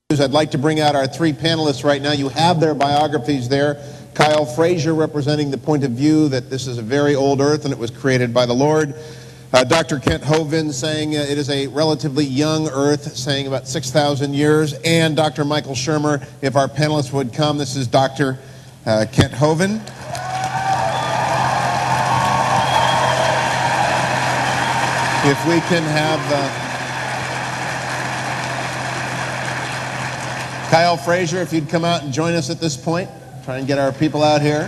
I'd like to bring out our three panelists right now. You have their biographies there. Kyle Frazier representing the point of view that this is a very old earth and it was created by the Lord. Dr. Kent Hovind saying it is a relatively young earth, saying about 6,000 years. And Dr. Michael Shermer, if our panelists would come. This is Dr. Kent Hovind. If we can have Kyle Frazier, if you'd come out and join us at this point. Try and get our people out here.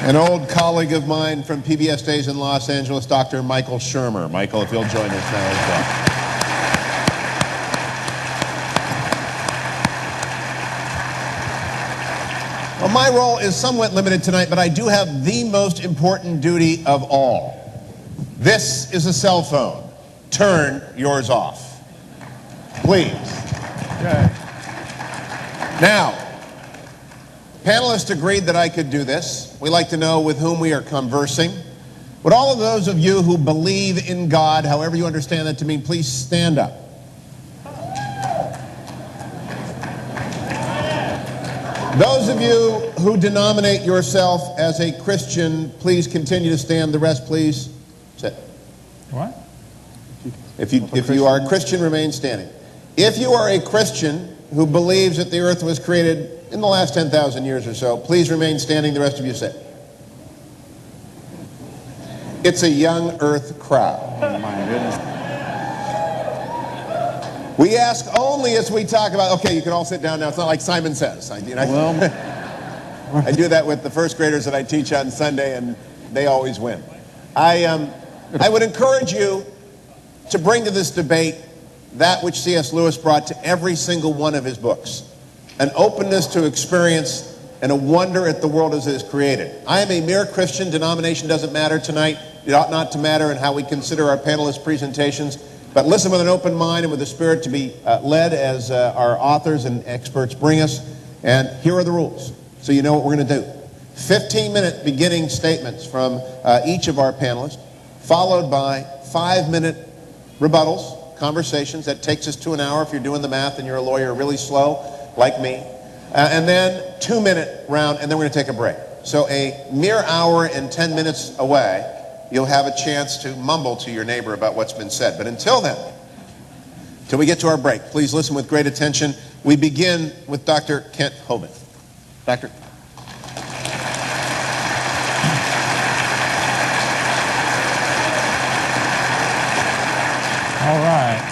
An old colleague of mine from PBS days in Los Angeles, Dr. Michael Shermer. Michael, if you'll join us now as well. Well, my role is somewhat limited tonight, but I do have the most important duty of all. This is a cell phone. Turn yours off. Please. Okay. Now, panelists agreed that I could do this. We like to know with whom we are conversing. Would all of those of you who believe in God, however you understand that to mean, please stand up. Those of you who denominate yourself as a Christian, please continue to stand. The rest, please sit. What? If you are a Christian, remain standing. If you are a Christian who believes that the earth was created in the last 10,000 years or so, please remain standing. The rest of you sit. It's a young earth crowd. Oh, my goodness. We ask only as we talk about, okay, you can all sit down now. It's not like Simon Says. I do that with the first graders that I teach on Sunday, and they always win. I would encourage you to bring to this debate that which C.S. Lewis brought to every single one of his books, an openness to experience and a wonder at the world as it is created. I am a mere Christian. Denomination doesn't matter tonight. It ought not to matter in how we consider our panelists' presentations. But listen with an open mind and with the spirit to be led as our authors and experts bring us. And here are the rules, so you know what we're going to do. 15-minute beginning statements from each of our panelists, followed by 5-minute rebuttals, conversations. That takes us to an hour if you're doing the math and you're a lawyer really slow, like me. And then 2-minute round, and then we're going to take a break. So a mere hour and 10 minutes away, you'll have a chance to mumble to your neighbor about what's been said. But until then, till we get to our break, please listen with great attention. We begin with Dr. Kent Hovind. Doctor. All right.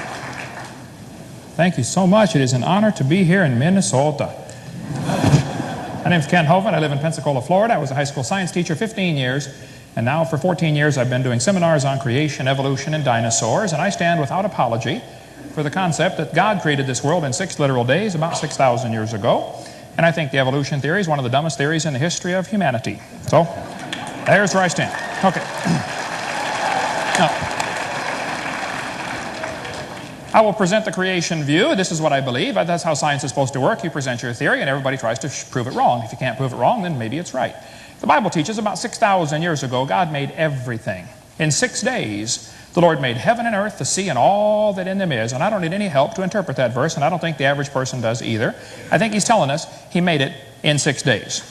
Thank you so much. It is an honor to be here in Minnesota. My name is Kent Hovind. I live in Pensacola, Florida. I was a high school science teacher 15 years. And now for 14 years I've been doing seminars on creation, evolution, and dinosaurs, and I stand without apology for the concept that God created this world in 6 literal days about 6,000 years ago. And I think the evolution theory is one of the dumbest theories in the history of humanity. So, there's where I stand. Okay. Now, I will present the creation view. This is what I believe. That's how science is supposed to work. You present your theory and everybody tries to prove it wrong. If you can't prove it wrong, then maybe it's right. The Bible teaches about 6,000 years ago, God made everything. In 6 days, the Lord made heaven and earth, the sea, and all that in them is. And I don't need any help to interpret that verse, and I don't think the average person does either. I think he's telling us he made it in 6 days.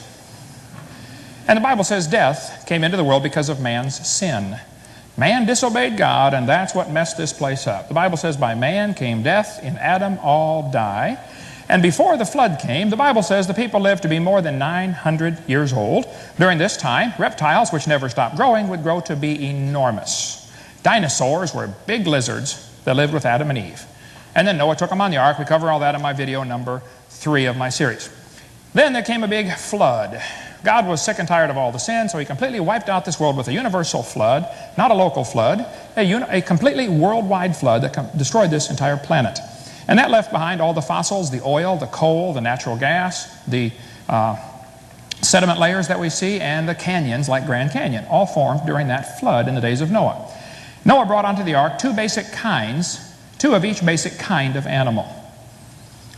And the Bible says death came into the world because of man's sin. Man disobeyed God, and that's what messed this place up. The Bible says by man came death, in Adam all die. And before the flood came, the Bible says the people lived to be more than 900 years old. During this time, reptiles, which never stopped growing, would grow to be enormous. Dinosaurs were big lizards that lived with Adam and Eve. And then Noah took them on the ark. We cover all that in my video number 3 of my series. Then there came a big flood. God was sick and tired of all the sin, so he completely wiped out this world with a universal flood, not a local flood, a completely worldwide flood that destroyed this entire planet. And that left behind all the fossils, the oil, the coal, the natural gas, the sediment layers that we see, and the canyons like Grand Canyon, all formed during that flood in the days of Noah. Noah brought onto the ark 2 basic kinds, 2 of each basic kind of animal.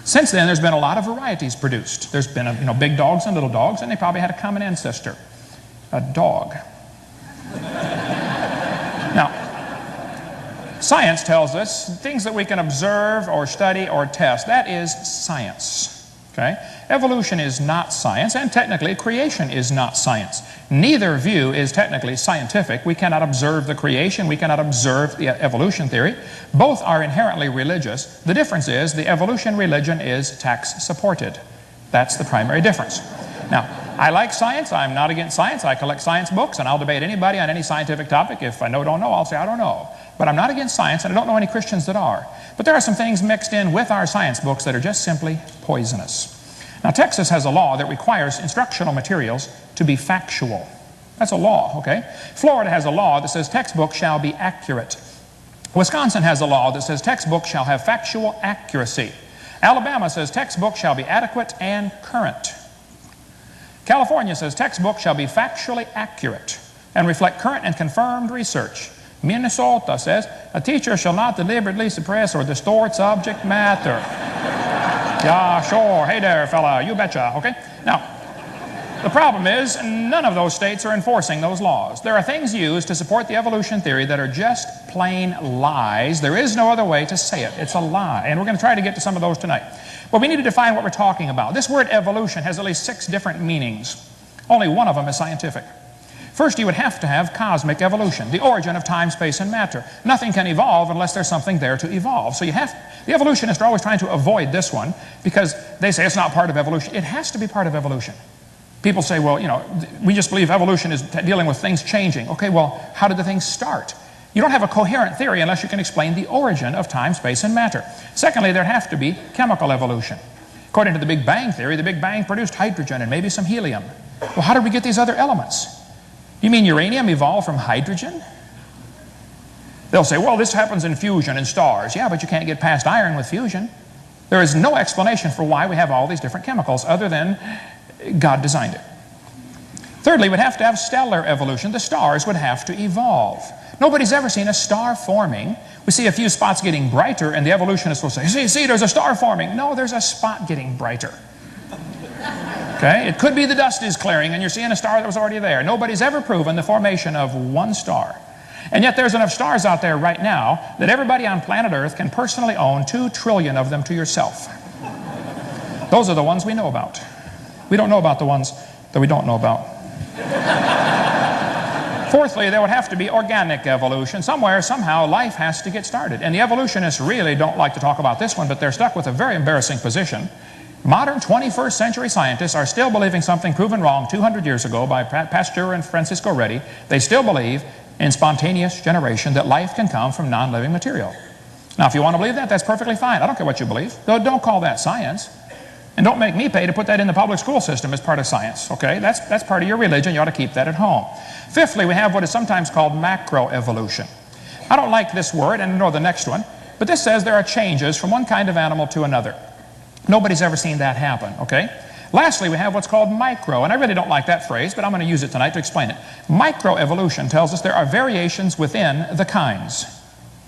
Since then, there's been a lot of varieties produced. There's been big dogs and little dogs, and they probably had a common ancestor, a dog. Science tells us things that we can observe or study or test. That is science. Okay? Evolution is not science, and technically creation is not science. Neither view is technically scientific. We cannot observe the creation. We cannot observe the evolution theory. Both are inherently religious. The difference is the evolution religion is tax-supported. That's the primary difference. Now, I like science. I'm not against science. I collect science books, and I'll debate anybody on any scientific topic. If I don't know, I'll say I don't know. But I'm not against science, and I don't know any Christians that are. But there are some things mixed in with our science books that are just simply poisonous. Now, Texas has a law that requires instructional materials to be factual. That's a law, okay? Florida has a law that says textbooks shall be accurate. Wisconsin has a law that says textbooks shall have factual accuracy. Alabama says textbooks shall be adequate and current. California says textbooks shall be factually accurate and reflect current and confirmed research. Minnesota says a teacher shall not deliberately suppress or distort subject matter. Yeah, sure. Hey there, fella. You betcha. Okay? Now, the problem is none of those states are enforcing those laws. There are things used to support the evolution theory that are just plain lies. There is no other way to say it. It's a lie. And we're going to try to get to some of those tonight. Well, we need to define what we're talking about. This word evolution has at least 6 different meanings. Only one of them is scientific. First, you would have to have cosmic evolution, the origin of time, space, and matter. Nothing can evolve unless there's something there to evolve. So the evolutionists are always trying to avoid this one because they say it's not part of evolution. It has to be part of evolution. People say, well, you know, we just believe evolution is dealing with things changing. Okay, well, how did the things start? You don't have a coherent theory unless you can explain the origin of time, space, and matter. Secondly, there'd have to be chemical evolution. According to the Big Bang theory, the Big Bang produced hydrogen and maybe some helium. Well, how did we get these other elements? You mean uranium evolved from hydrogen? They'll say, well, this happens in fusion in stars. Yeah, but you can't get past iron with fusion. There is no explanation for why we have all these different chemicals other than God designed it. Thirdly, we'd have to have stellar evolution. The stars would have to evolve. Nobody's ever seen a star forming. We see a few spots getting brighter, and the evolutionists will say, see, there's a star forming. No, there's a spot getting brighter. Okay? It could be the dust is clearing, and you're seeing a star that was already there. Nobody's ever proven the formation of one star. And yet there's enough stars out there right now that everybody on planet Earth can personally own 2 trillion of them to yourself. Those are the ones we know about. We don't know about the ones that we don't know about. Fourthly, there would have to be organic evolution. Somewhere, somehow, life has to get started. And the evolutionists really don't like to talk about this one, but they're stuck with a very embarrassing position. Modern 21st century scientists are still believing something proven wrong 200 years ago by Pasteur and Francisco Redi. They still believe in spontaneous generation, that life can come from non-living material. Now, if you want to believe that, that's perfectly fine. I don't care what you believe. Don't call that science. And don't make me pay to put that in the public school system as part of science, okay? That's part of your religion. You ought to keep that at home. Fifthly, we have what is sometimes called macroevolution. I don't like this word, and nor the next one, but this says there are changes from one kind of animal to another. Nobody's ever seen that happen, okay? Lastly, we have what's called micro, and I really don't like that phrase, but I'm going to use it tonight to explain it. Microevolution tells us there are variations within the kinds.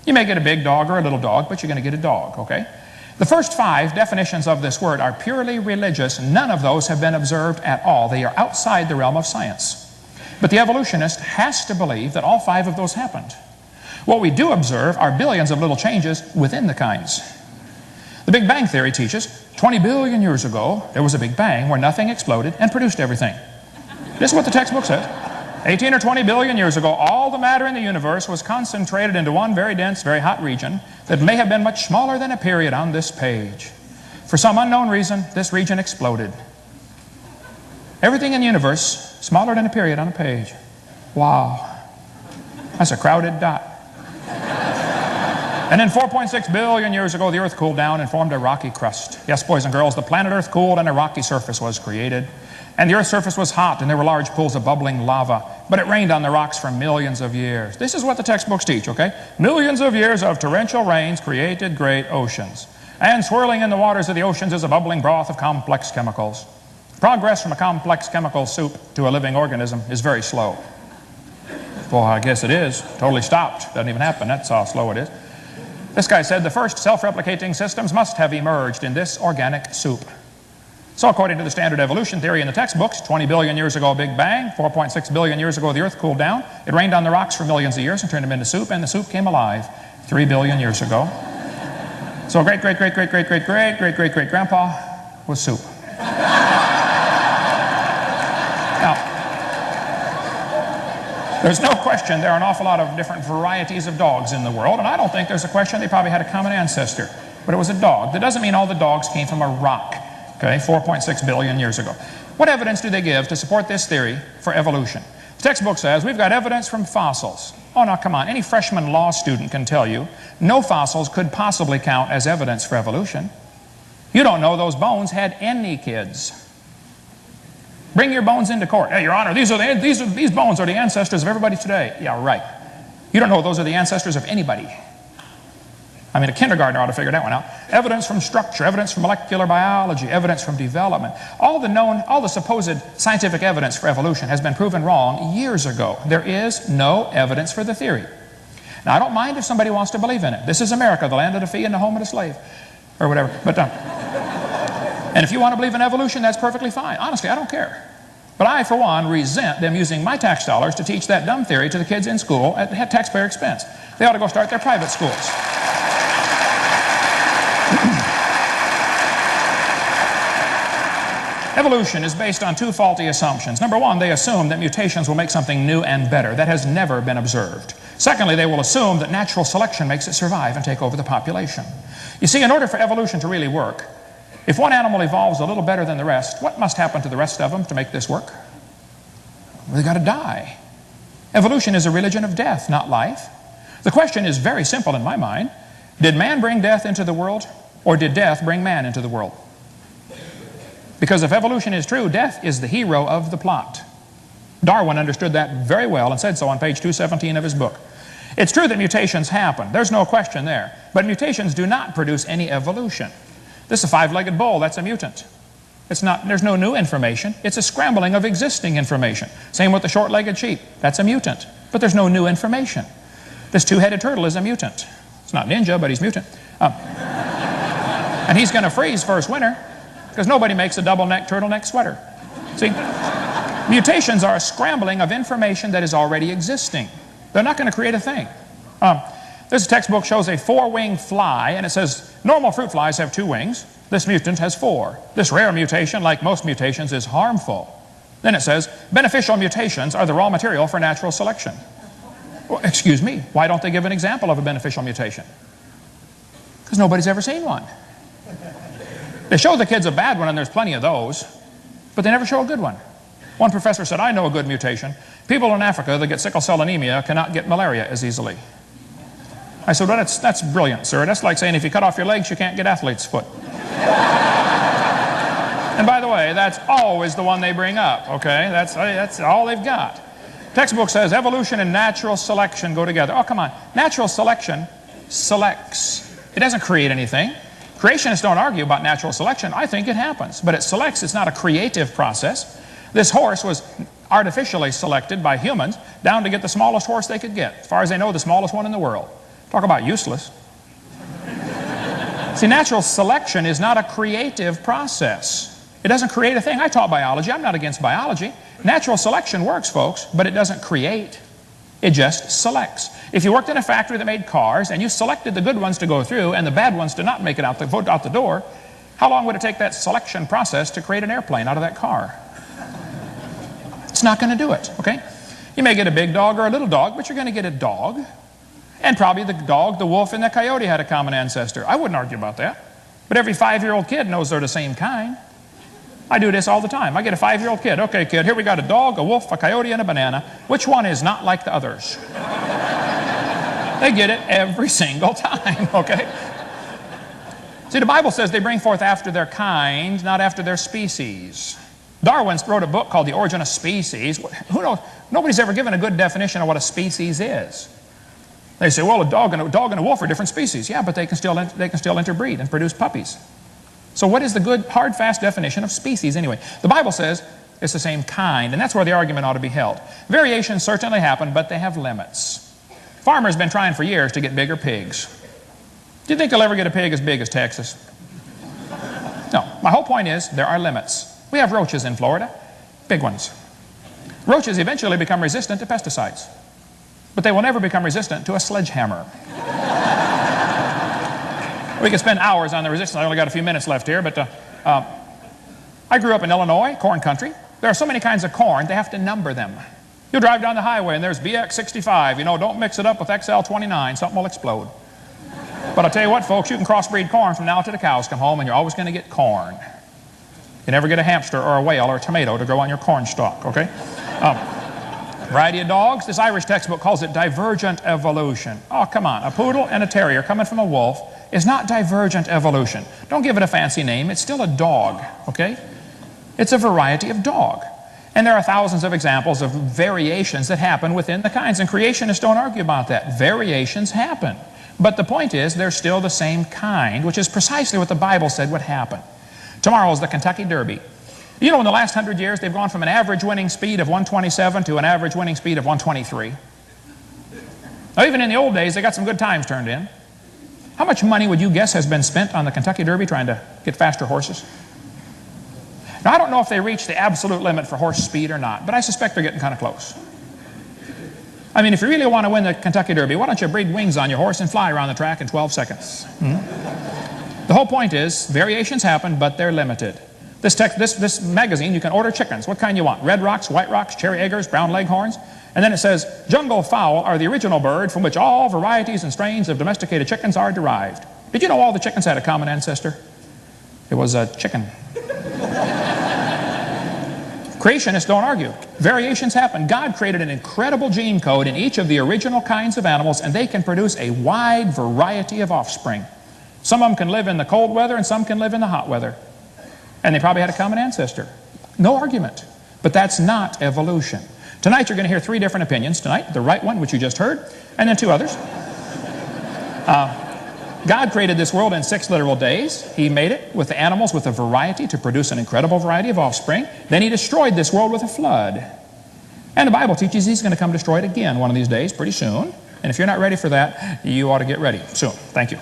You may get a big dog or a little dog, but you're going to get a dog, okay? The first 5 definitions of this word are purely religious. None of those have been observed at all. They are outside the realm of science. But the evolutionist has to believe that all 5 of those happened. What we do observe are billions of little changes within the kinds. The Big Bang Theory teaches 20 billion years ago, there was a Big Bang where nothing exploded and produced everything. This is what the textbook says. 18 or 20 billion years ago, all the matter in the universe was concentrated into one very dense, very hot region that may have been much smaller than a period on this page. For some unknown reason, this region exploded. Everything in the universe, smaller than a period on a page. Wow. That's a crowded dot. And then 4.6 billion years ago, the Earth cooled down and formed a rocky crust. Yes, boys and girls, the planet Earth cooled and a rocky surface was created. And the Earth's surface was hot, and there were large pools of bubbling lava. But it rained on the rocks for millions of years. This is what the textbooks teach, okay? Millions of years of torrential rains created great oceans. And swirling in the waters of the oceans is a bubbling broth of complex chemicals. Progress from a complex chemical soup to a living organism is very slow. Well, I guess it is. Totally stopped. Doesn't even happen. That's how slow it is. This guy said the first self-replicating systems must have emerged in this organic soup. So according to the standard evolution theory in the textbooks, 20 billion years ago, Big Bang, 4.6 billion years ago, the Earth cooled down. It rained on the rocks for millions of years and turned them into soup, and the soup came alive. 3 billion years ago. So great-great-great-great-great-great-great-great-great-great-grandpa was soup. Now, there's no question there are an awful lot of different varieties of dogs in the world, and I don't think there's a question they probably had a common ancestor. But it was a dog. That doesn't mean all the dogs came from a rock, okay, 4.6 billion years ago. What evidence do they give to support this theory for evolution? The textbook says we've got evidence from fossils. Oh, now, come on. Any freshman law student can tell you no fossils could possibly count as evidence for evolution. You don't know those bones had any kids. Bring your bones into court. Hey, Your Honor, these bones are the ancestors of everybody today. Yeah, right. You don't know those are the ancestors of anybody. I mean, a kindergartner ought to figure that one out. Evidence from structure, evidence from molecular biology, evidence from development. All the supposed scientific evidence for evolution has been proven wrong years ago. There is no evidence for the theory. Now, I don't mind if somebody wants to believe in it. This is America, the land of the free and the home of the slave, or whatever. But, and if you want to believe in evolution, that's perfectly fine. Honestly, I don't care. But I, for one, resent them using my tax dollars to teach that dumb theory to the kids in school at taxpayer expense. They ought to go start their private schools. Evolution is based on two faulty assumptions. Number one, they assume that mutations will make something new and better. That has never been observed. Secondly, they will assume that natural selection makes it survive and take over the population. You see, in order for evolution to really work, if one animal evolves a little better than the rest, what must happen to the rest of them to make this work? Well, they've got to die. Evolution is a religion of death, not life. The question is very simple in my mind. Did man bring death into the world, or did death bring man into the world? Because if evolution is true, death is the hero of the plot. Darwin understood that very well and said so on page 217 of his book. It's true that mutations happen. There's no question there. But mutations do not produce any evolution. This is a five-legged bull. That's a mutant. There's no new information. It's a scrambling of existing information. Same with the short-legged sheep. That's a mutant. But there's no new information. This two-headed turtle is a mutant. It's not ninja, but he's mutant. And he's going to freeze first winter, because nobody makes a double-neck turtleneck sweater. See, mutations are a scrambling of information that is already existing. They're not going to create a thing. This textbook shows a four-winged fly, and it says normal fruit flies have 2 wings. This mutant has 4. This rare mutation, like most mutations, is harmful. Then it says beneficial mutations are the raw material for natural selection. Well, excuse me, why don't they give an example of a beneficial mutation? Because nobody's ever seen one. They show the kids a bad one, and there's plenty of those, but they never show a good one. One professor said, I know a good mutation. People in Africa that get sickle cell anemia cannot get malaria as easily. I said, well, that's brilliant, sir. That's like saying if you cut off your legs, you can't get athlete's foot. And by the way, that's always the one they bring up, okay? That's all they've got. Textbook says evolution and natural selection go together. Oh, come on. Natural selection selects. It doesn't create anything. Creationists don't argue about natural selection. I think it happens. But it selects. It's not a creative process. This horse was artificially selected by humans down to get the smallest horse they could get. As far as they know, the smallest one in the world. Talk about useless. See, natural selection is not a creative process. It doesn't create a thing. I taught biology. I'm not against biology. Natural selection works, folks, but it doesn't create. It just selects. If you worked in a factory that made cars and you selected the good ones to go through and the bad ones to not make it out the door, how long would it take that selection process to create an airplane out of that car? It's not going to do it, okay? You may get a big dog or a little dog, but you're going to get a dog. And probably the dog, the wolf, and the coyote had a common ancestor. I wouldn't argue about that. But every 5-year-old kid knows they're the same kind. I do this all the time. I get a 5-year-old kid. Okay, kid, here we got a dog, a wolf, a coyote, and a banana. Which one is not like the others? They get it every single time, okay? See, the Bible says they bring forth after their kind, not after their species. Darwin wrote a book called The Origin of Species. Who knows? Nobody's ever given a good definition of what a species is. They say, well, a dog and a wolf are different species. Yeah, but they can still interbreed and produce puppies. So what is the good, hard, fast definition of species anyway? The Bible says it's the same kind, and that's where the argument ought to be held. Variations certainly happen, but they have limits. Farmers have been trying for years to get bigger pigs. Do you think they'll ever get a pig as big as Texas? No. My whole point is there are limits. We have roaches in Florida, big ones. Roaches eventually become resistant to pesticides, but they will never become resistant to a sledgehammer. We could spend hours on the resistance. I only got a few minutes left here, but I grew up in Illinois, corn country. There are so many kinds of corn, they have to number them. You'll drive down the highway and there's BX65. You know, don't mix it up with XL29. Something will explode. But I'll tell you what, folks, you can crossbreed corn from now till the cows come home, and you're always going to get corn. You never get a hamster or a whale or a tomato to grow on your corn stalk, okay? Variety of dogs. This Irish textbook calls it divergent evolution. Oh, come on. A poodle and a terrier coming from a wolf is not divergent evolution. Don't give it a fancy name. It's still a dog, okay? It's a variety of dog. And there are thousands of examples of variations that happen within the kinds. And creationists don't argue about that. Variations happen. But the point is, they're still the same kind, which is precisely what the Bible said would happen. Tomorrow is the Kentucky Derby. You know, in the last 100 years, they've gone from an average winning speed of 127 to an average winning speed of 123. Now, even in the old days, they got some good times turned in. How much money would you guess has been spent on the Kentucky Derby trying to get faster horses? Now, I don't know if they reached the absolute limit for horse speed or not, but I suspect they're getting kind of close. I mean, if you really want to win the Kentucky Derby, why don't you breed wings on your horse and fly around the track in 12 seconds? The whole point is, variations happen, but they're limited. This magazine, you can order chickens. What kind you want? Red Rocks, White Rocks, Cherry Eggers, Brown Leghorns. And then it says, jungle fowl are the original bird from which all varieties and strains of domesticated chickens are derived. Did you know all the chickens had a common ancestor? It was a chicken. Creationists don't argue. Variations happen. God created an incredible gene code in each of the original kinds of animals, and they can produce a wide variety of offspring. Some of them can live in the cold weather, and some can live in the hot weather. And they probably had a common ancestor. No argument. But that's not evolution. Tonight you're going to hear three different opinions. Tonight, the right one, which you just heard, and then two others. God created this world in 6 literal days. He made it with the animals with a variety to produce an incredible variety of offspring. Then he destroyed this world with a flood. And the Bible teaches he's going to come destroy it again one of these days, pretty soon. And if you're not ready for that, you ought to get ready soon. Thank you.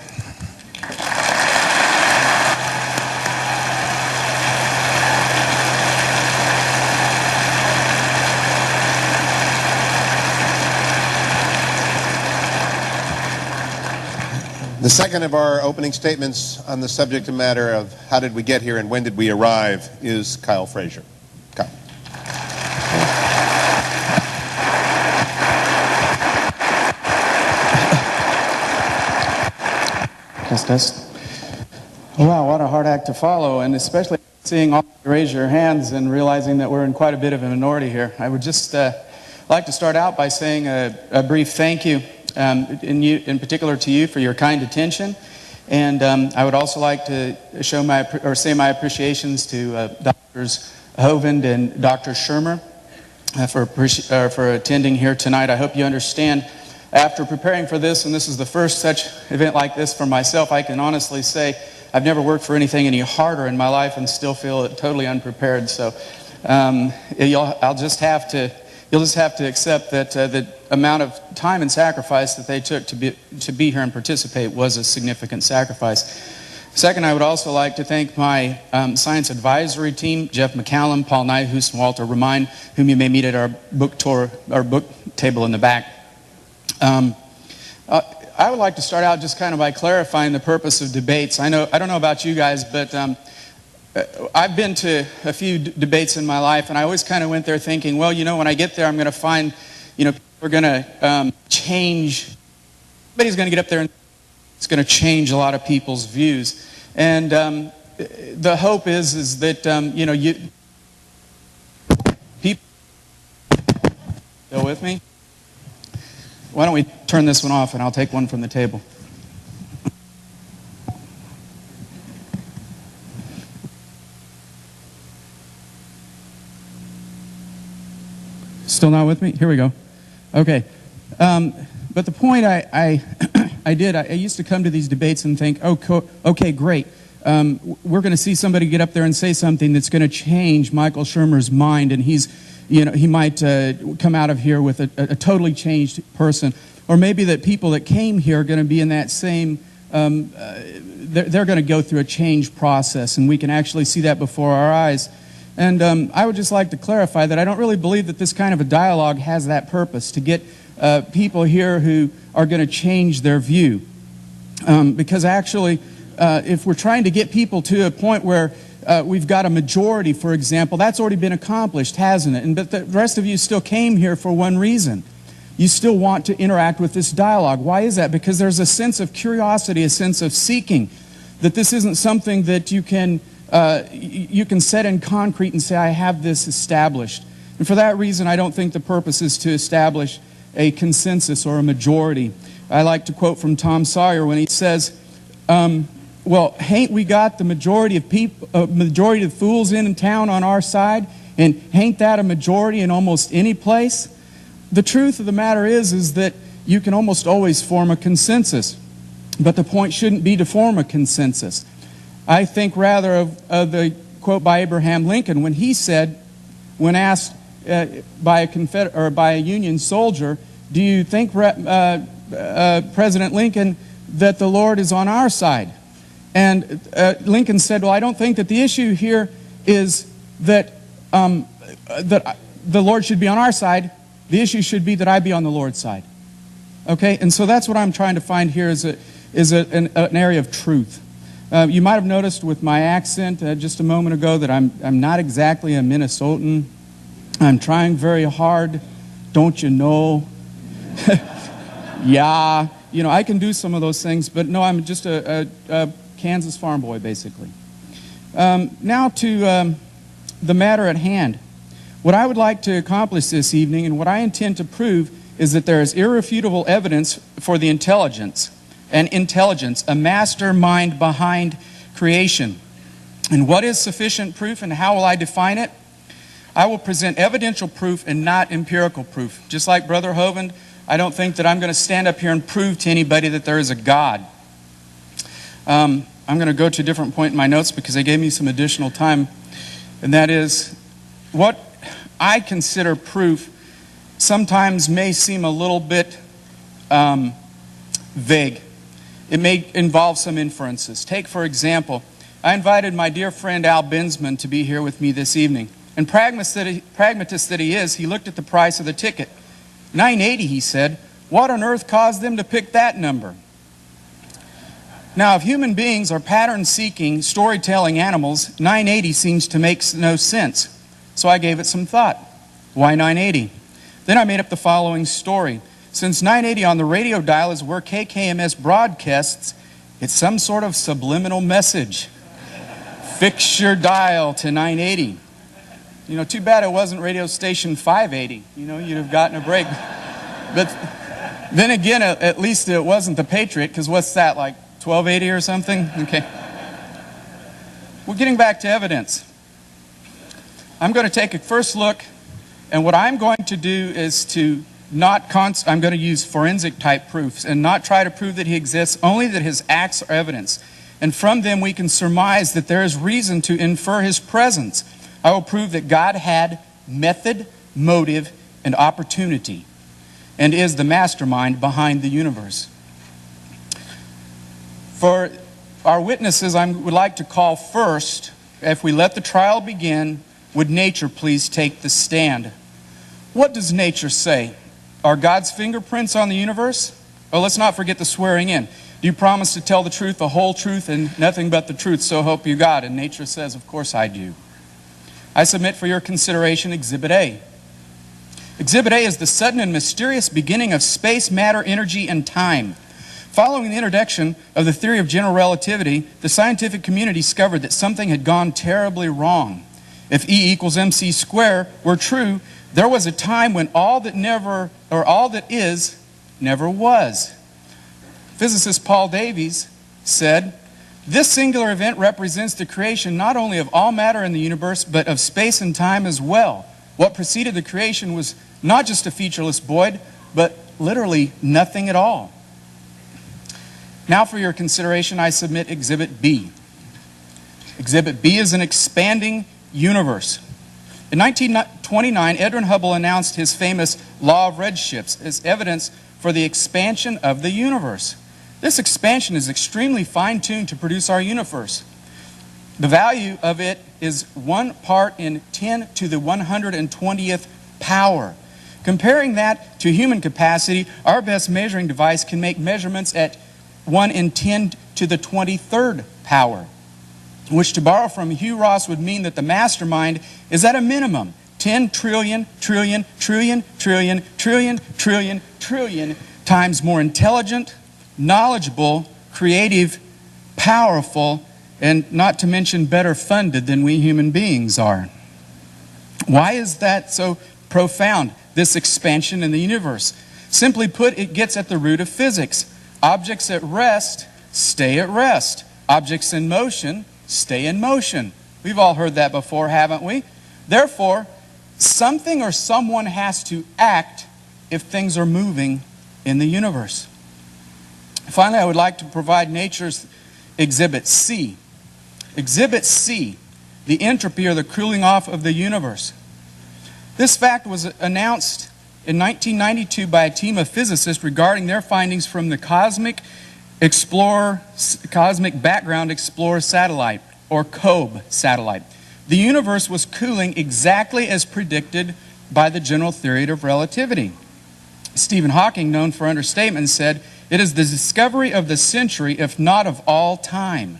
The second of our opening statements on the subject matter of how did we get here and when did we arrive is Kyle Frazier. Kyle. Test. Wow, what a hard act to follow, and especially seeing all of you raise your hands and realizing that we're in quite a bit of a minority here. I would just like to start out by saying a brief thank you. In particular to you for your kind attention, and I would also like to say my appreciations to Drs. Hovind and Dr. Shermer for attending here tonight. I hope you understand. After preparing for this, and this is the first such event like this for myself, I can honestly say I've never worked for anything any harder in my life and still feel totally unprepared. So you'll just have to accept that the amount of time and sacrifice that they took to be here and participate was a significant sacrifice. Second, I would also like to thank my science advisory team, Jeff McCallum, Paul Nyhus, and Walter Remine, whom you may meet at our book tour, our book table in the back. I would like to start out just kind of by clarifying the purpose of debates. I don't know about you guys, but I've been to a few debates in my life, and I always kind of went there thinking, well, you know, when I get there, I'm going to find, you know, people are going to change. Somebody's going to get up there and it's going to change a lot of people's views. And the hope is that, you know, people, go with me? Why don't we turn this one off and I'll take one from the table. Still not with me? Here we go. Okay. But the point I used to come to these debates and think, okay, great. We're going to see somebody get up there and say something that's going to change Michael Shermer's mind, and he might come out of here with a totally changed person. Or maybe that people that came here are going to be in that same, they're going to go through a change process, and we can actually see that before our eyes. And I would just like to clarify that I don't really believe that this kind of a dialogue has that purpose, to get people here who are going to change their view. Because actually, if we're trying to get people to a point where we've got a majority, for example, that's already been accomplished, hasn't it? But the rest of you still came here for one reason. You still want to interact with this dialogue. Why is that? Because there's a sense of curiosity, a sense of seeking, that this isn't something that you can set in concrete and say, I have this established. And for that reason, I don't think the purpose is to establish a consensus or a majority. I like to quote from Tom Sawyer when he says, well, hain't we got the majority of people, majority of fools in town on our side? And hain't that a majority in almost any place? The truth of the matter is that you can almost always form a consensus. But the point shouldn't be to form a consensus. I think rather of the quote by Abraham Lincoln when he said, when asked by a Union soldier, do you think, President Lincoln, that the Lord is on our side? And Lincoln said, well, I don't think that the issue here is that, that the Lord should be on our side. The issue should be that I be on the Lord's side. Okay? And so that's what I'm trying to find here is an area of truth. You might have noticed with my accent just a moment ago that I'm not exactly a Minnesotan. I'm trying very hard. Don't you know? Yeah. You know, I can do some of those things, but no, I'm just a Kansas farm boy, basically. Now to the matter at hand. What I would like to accomplish this evening and what I intend to prove is that there is irrefutable evidence for the intelligence, a mastermind behind creation. And what is sufficient proof and how will I define it? I will present evidential proof and not empirical proof. Just like Brother Hovind, I don't think that I'm going to stand up here and prove to anybody that there is a God. I'm going to go to a different point in my notes because they gave me some additional time. And that is, what I consider proof sometimes may seem a little bit vague. It may involve some inferences. Take, for example, I invited my dear friend Al Bensman to be here with me this evening. And pragmatist that he is, he looked at the price of the ticket. $9.80, he said. What on earth caused them to pick that number? Now, if human beings are pattern-seeking, storytelling animals, $9.80 seems to make no sense. So I gave it some thought. Why $9.80? Then I made up the following story. Since $9.80 on the radio dial is where KKMS broadcasts, it's some sort of subliminal message. Fix your dial to $9.80. You know, too bad it wasn't radio station 580. You know, you'd have gotten a break. But then again, at least it wasn't the Patriot, because what's that, like $12.80 or something? Okay. We're getting back to evidence. I'm going to take a first look, and what I'm going to do is to I'm going to use forensic type proofs and not try to prove that he exists, only that his acts are evidence. And from them we can surmise that there is reason to infer his presence. I will prove that God had method, motive, and opportunity, and is the mastermind behind the universe. For our witnesses, I would like to call first, if we let the trial begin, would nature please take the stand? What does nature say? Are God's fingerprints on the universe? Oh, let's not forget the swearing in. Do you promise to tell the truth, the whole truth, and nothing but the truth, so help you God? And nature says, of course I do. I submit for your consideration Exhibit A. Exhibit A is the sudden and mysterious beginning of space, matter, energy, and time. Following the introduction of the theory of general relativity, the scientific community discovered that something had gone terribly wrong. If E equals mc squared were true, there was a time when all that is never was. Physicist Paul Davies said, this singular event represents the creation not only of all matter in the universe, but of space and time as well. What preceded the creation was not just a featureless void, but literally nothing at all. Now for your consideration, I submit Exhibit B. Exhibit B is an expanding universe. In 1929, Edwin Hubble announced his famous law of redshifts as evidence for the expansion of the universe. This expansion is extremely fine-tuned to produce our universe. The value of it is 1 part in 10 to the 120th power. Comparing that to human capacity, our best measuring device can make measurements at 1 in 10 to the 23rd power, which, to borrow from Hugh Ross, would mean that the mastermind is at a minimum 10 trillion, trillion, trillion, trillion, trillion, trillion, trillion times more intelligent, knowledgeable, creative, powerful, and not to mention better funded than we human beings are. Why is that so profound, this expansion in the universe? Simply put, it gets at the root of physics. Objects at rest stay at rest. Objects in motion stay in motion. We've all heard that before, haven't we? Therefore, something or someone has to act if things are moving in the universe. Finally, I would like to provide nature's Exhibit C. Exhibit C, the entropy or the cooling off of the universe. This fact was announced in 1992 by a team of physicists regarding their findings from the Cosmic Background Explorer satellite, or COBE satellite. The universe was cooling exactly as predicted by the general theory of relativity. Stephen Hawking, known for understatement, said, "It is the discovery of the century, if not of all time."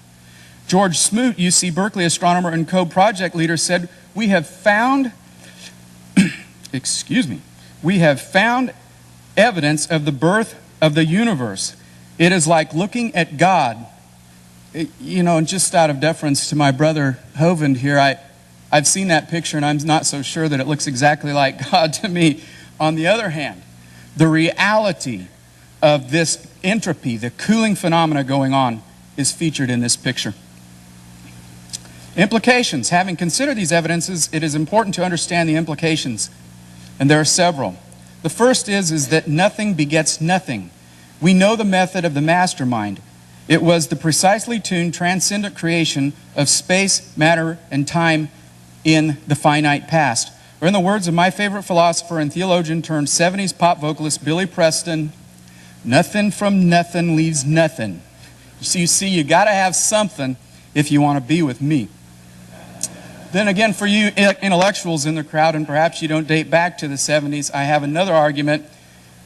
George Smoot, UC Berkeley astronomer and COBE project leader, said, "We have found we have found evidence of the birth of the universe. It is like looking at God." You know, and just out of deference to my brother Hovind here, I've seen that picture and I'm not so sure that it looks exactly like God to me. On the other hand, the reality of this entropy, the cooling phenomena going on, is featured in this picture. Implications. Having considered these evidences, it is important to understand the implications, and there are several. The first is that nothing begets nothing. We know the method of the mastermind. It was the precisely tuned transcendent creation of space, matter, and time in the finite past. Or in the words of my favorite philosopher and theologian turned 70s pop vocalist Billy Preston, nothing from nothing leaves nothing. You see, you got to have something if you want to be with me. Then again, for you intellectuals in the crowd, and perhaps you don't date back to the 70s, I have another argument.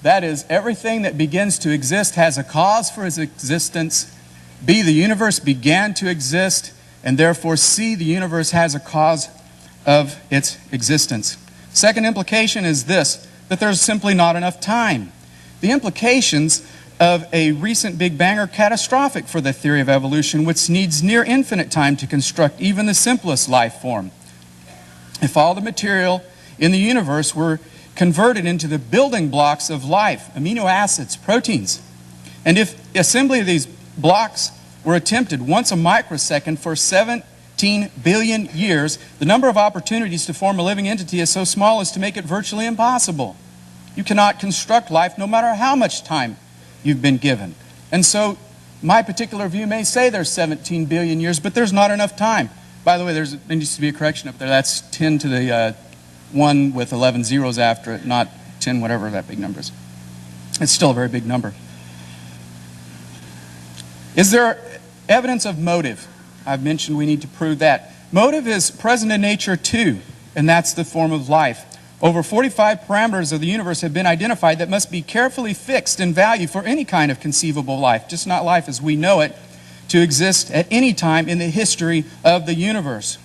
That is, everything that begins to exist has a cause for its existence. B, the universe began to exist, and therefore C, the universe has a cause of its existence. Second implication is this, that there's simply not enough time. The implications of a recent Big Bang are catastrophic for the theory of evolution, which needs near infinite time to construct even the simplest life form. If all the material in the universe were converted into the building blocks of life, amino acids, proteins, and if assembly of these blocks were attempted once a microsecond for 17 billion years, the number of opportunities to form a living entity is so small as to make it virtually impossible. You cannot construct life no matter how much time you've been given. And so my particular view may say there's 17 billion years, but there's not enough time. By the way, there needs to be a correction up there. That's 10 to the 1 with 11 zeros after it, not 10 whatever that big number is. It's still a very big number. Is there evidence of motive? I've mentioned we need to prove that. Motive is present in nature too, and that's the form of life. Over 45 parameters of the universe have been identified that must be carefully fixed in value for any kind of conceivable life, just not life as we know it, to exist at any time in the history of the universe.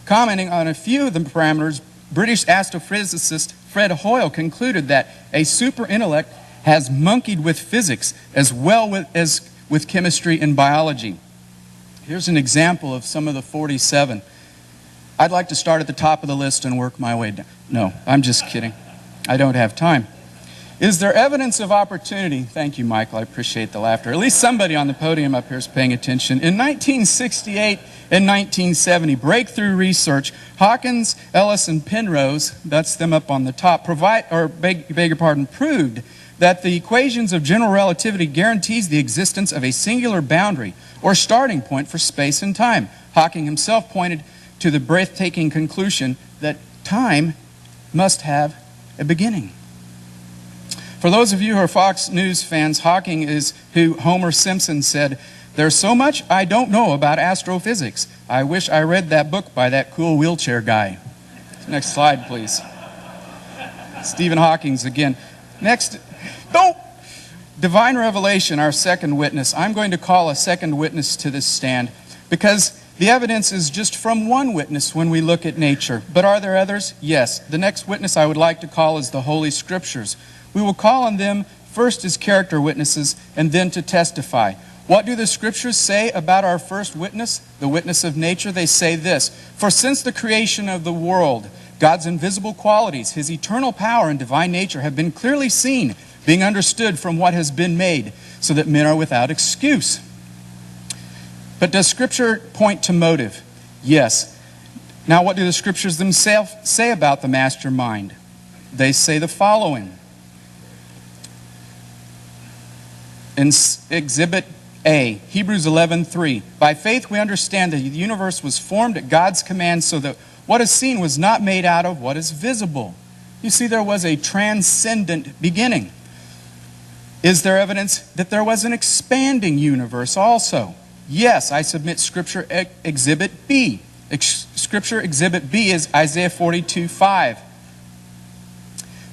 Commenting on a few of the parameters, British astrophysicist Fred Hoyle concluded that a super intellect has monkeyed with physics as well as with chemistry and biology. Here's an example of some of the 47. I'd like to start at the top of the list and work my way down. No, I'm just kidding. I don't have time. Is there evidence of opportunity? Thank you, Michael. I appreciate the laughter. At least somebody on the podium up here is paying attention. In 1968 and 1970, breakthrough research, Hawkins, Ellis, and Penrose, that's them up on the top, proved that the equations of general relativity guarantees the existence of a singular boundary or starting point for space and time. Hawking himself pointed to the breathtaking conclusion that time must have a beginning. For those of you who are Fox News fans, Hawking is who Homer Simpson said, "There's so much I don't know about astrophysics. I wish I read that book by that cool wheelchair guy." Next slide, please. Stephen Hawking's again. Next, divine revelation, our second witness. I'm going to call a second witness to this stand because the evidence is just from one witness when we look at nature. But are there others? Yes. The next witness I would like to call is the Holy Scriptures. We will call on them first as character witnesses and then to testify. What do the Scriptures say about our first witness, the witness of nature? They say this: for since the creation of the world, God's invisible qualities, His eternal power and divine nature have been clearly seen, being understood from what has been made, so that men are without excuse. But does Scripture point to motive? Yes. Now, what do the Scriptures themselves say about the mastermind? They say the following. In Exhibit A, Hebrews 11:3, by faith we understand that the universe was formed at God's command so that what is seen was not made out of what is visible. You see, there was a transcendent beginning. Is there evidence that there was an expanding universe also? Yes, I submit Scripture Exhibit B. Scripture Exhibit B is Isaiah 42:5.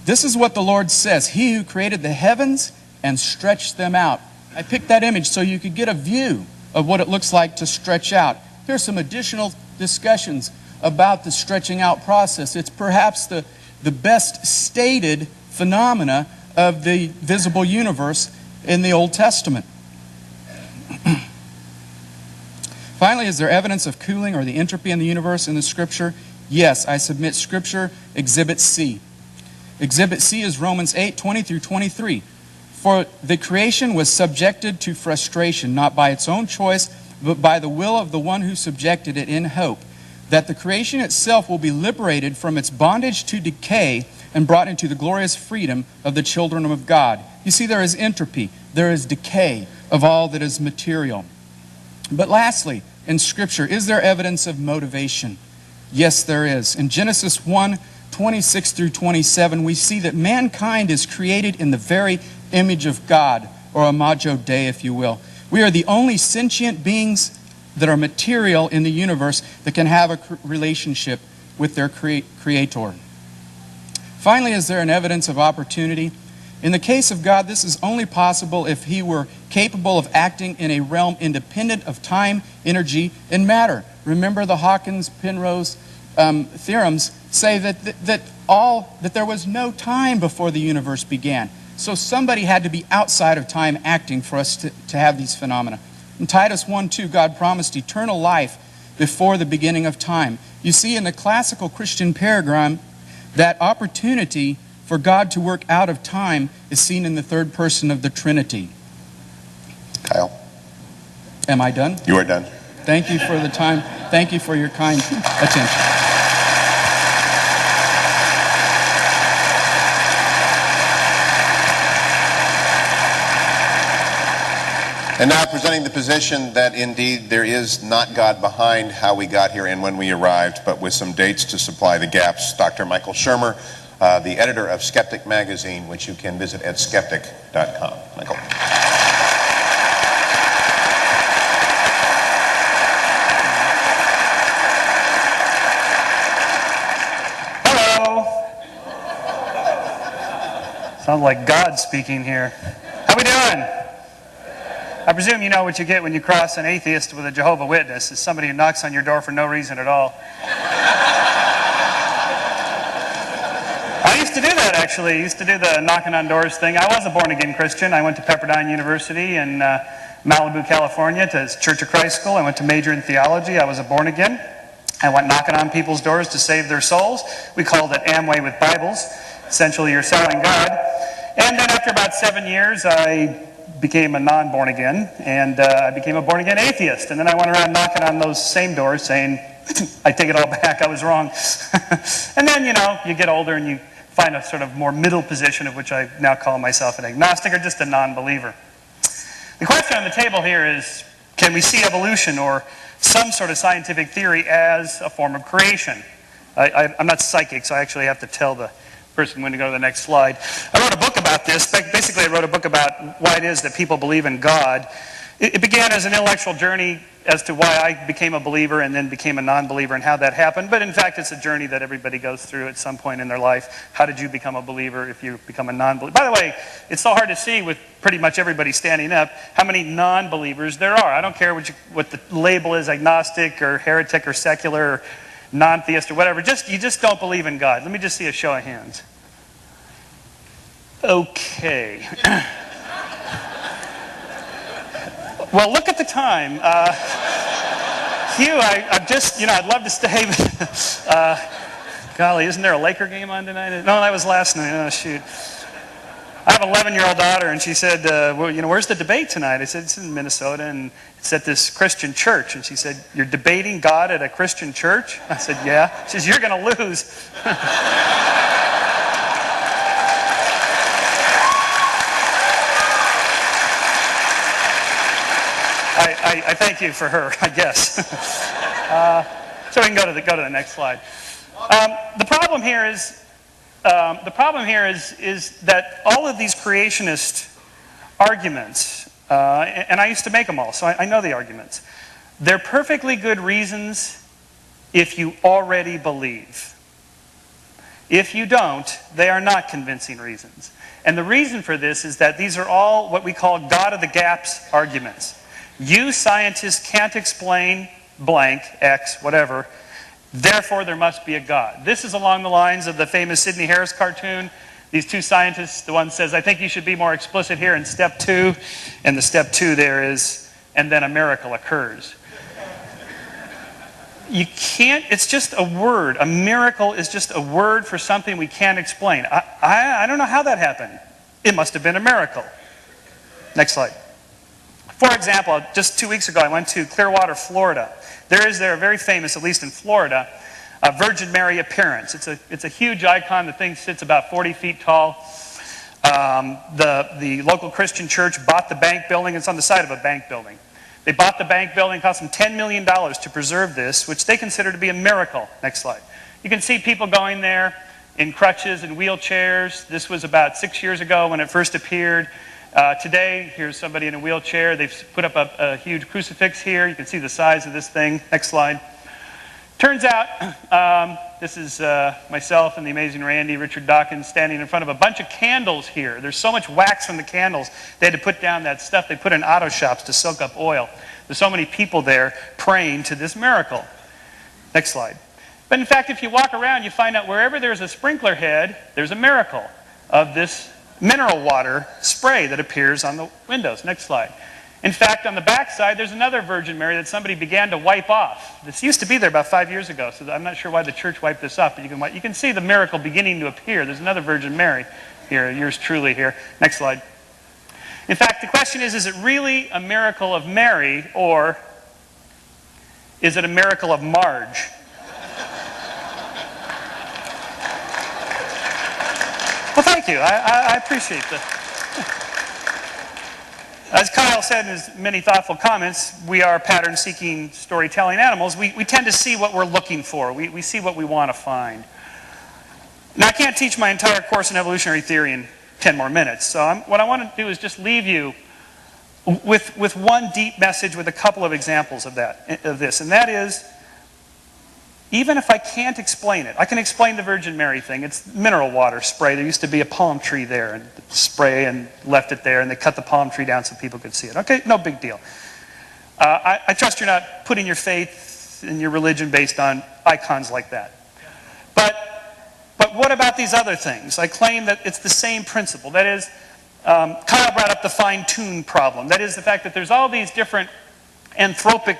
This is what the Lord says: He who created the heavens and stretched them out. I picked that image so you could get a view of what it looks like to stretch out. Here's some additional discussions about the stretching out process. It's perhaps the best stated phenomena of the visible universe in the Old Testament. Finally, is there evidence of cooling or the entropy in the universe in the Scripture? Yes, I submit Scripture Exhibit C. Exhibit C is Romans 8:20 through 23. For the creation was subjected to frustration, not by its own choice, but by the will of the one who subjected it, in hope that the creation itself will be liberated from its bondage to decay and brought into the glorious freedom of the children of God. You see, there is entropy, there is decay of all that is material. But lastly, in Scripture, is there evidence of motivation? Yes, there is. In Genesis 1:26 through 27, we see that mankind is created in the very image of God, or imago Dei, if you will. We are the only sentient beings that are material in the universe that can have a relationship with their Creator. Finally, is there an evidence of opportunity? In the case of God, this is only possible if He were capable of acting in a realm independent of time, energy, and matter. Remember the Hawkins-Penrose theorems say that there was no time before the universe began. So somebody had to be outside of time acting for us to have these phenomena. In Titus 1:2, God promised eternal life before the beginning of time. You see, in the classical Christian paradigm, that opportunity for God to work out of time is seen in the third person of the Trinity. Kyle. Am I done? You are done. Thank you for the time. Thank you for your kind attention. And now presenting the position that indeed there is not God behind how we got here and when we arrived, but with some dates to supply the gaps, Dr. Michael Shermer, the editor of Skeptic Magazine, which you can visit at skeptic.com. Michael. Hello. Sounds like God speaking here. How we doing? I presume you know what you get when you cross an atheist with a Jehovah's Witness. It's somebody who knocks on your door for no reason at all. I used to do that, actually. I used to do the knocking on doors thing. I was a born-again Christian. I went to Pepperdine University in Malibu, California, to Church of Christ School. I went to major in theology. I was a born-again. I went knocking on people's doors to save their souls. We called it Amway with Bibles. Essentially, you're selling God. And then after about 7 years, I became a non-born again, and I became a born-again atheist. And then I went around knocking on those same doors saying, I take it all back, I was wrong. And then, you get older and you find a sort of more middle position, of which I now call myself an agnostic or just a non-believer. The question on the table here is, can we see evolution or some sort of scientific theory as a form of creation? I'm not psychic, so I actually have to tell the person when to go to the next slide. I wrote a book about this. Basically, I wrote a book about why it is that people believe in God. It began as an intellectual journey as to why I became a believer and then became a non-believer and how that happened. But in fact, it's a journey that everybody goes through at some point in their life. How did you become a believer if you become a non-believer? By the way, it's so hard to see with pretty much everybody standing up how many non-believers there are. I don't care what the label is, agnostic or heretic or secular or non-theist or whatever. You just don't believe in God. Let me just see a show of hands. Okay. Well, look at the time. Hugh, I've just, I'd love to stay. Golly, isn't there a Laker game on tonight? No, that was last night. Oh, shoot. I have an 11-year-old daughter, and she said, well, where's the debate tonight? I said, it's in Minnesota, and it's at this Christian church. And she said, you're debating God at a Christian church? I said, yeah. She says, you're going to lose. I thank you for her, I guess. So we can go to the next slide. The problem here is that all of these creationist arguments, and I used to make them all, so I know the arguments. They're perfectly good reasons if you already believe. If you don't, they are not convincing reasons. And the reason for this is that these are all what we call God of the gaps arguments. You scientists can't explain blank, X, whatever, therefore there must be a God. This is along the lines of the famous Sidney Harris cartoon. These two scientists, the one says, I think you should be more explicit here in step 2, and the step 2 there is, and then a miracle occurs. You can't, it's just a word. A miracle is just a word for something we can't explain. I don't know how that happened. It must have been a miracle. Next slide. For example, just 2 weeks ago, I went to Clearwater, Florida. There is a very famous, at least in Florida, Virgin Mary appearance. It's a huge icon. The thing sits about 40 feet tall. The local Christian church bought the bank building. It's on the side of a bank building. They bought the bank building. It cost them $10 million to preserve this, which they consider to be a miracle. Next slide. You can see people going there in crutches and wheelchairs. This was about 6 years ago when it first appeared. Today, here's somebody in a wheelchair. They've put up a huge crucifix here. You can see the size of this thing. Next slide. Turns out, this is myself and the amazing Randy, Richard Dawkins, standing in front of a bunch of candles here. There's so much wax from the candles, they had to put down that stuff they put in auto shops to soak up oil. There's so many people there praying to this miracle. Next slide. But in fact, if you walk around, you find out wherever there's a sprinkler head, there's a miracle of this mineral water spray that appears on the windows. Next slide. In fact, on the back side, there's another Virgin Mary that somebody began to wipe off. This used to be there about 5 years ago, so I'm not sure why the church wiped this off, but you can see the miracle beginning to appear. There's another Virgin Mary here, yours truly here. Next slide. In fact, the question is it really a miracle of Mary, or is it a miracle of Marge? Well, thank you. I appreciate that. As Kyle said in his many thoughtful comments, we are pattern-seeking, storytelling animals. We tend to see what we're looking for. We see what we want to find. Now, I can't teach my entire course in evolutionary theory in 10 more minutes. So what I want to do is just leave you with one deep message with a couple of examples of this. And that is, even if I can't explain it, I can explain the Virgin Mary thing. It's mineral water spray. There used to be a palm tree there, and spray and left it there, and they cut the palm tree down so people could see it. Okay, no big deal. I trust you're not putting your faith and your religion based on icons like that. But what about these other things? I claim that it's the same principle. That is, Kyle brought up the fine-tuned problem. That is the fact that there's all these different anthropic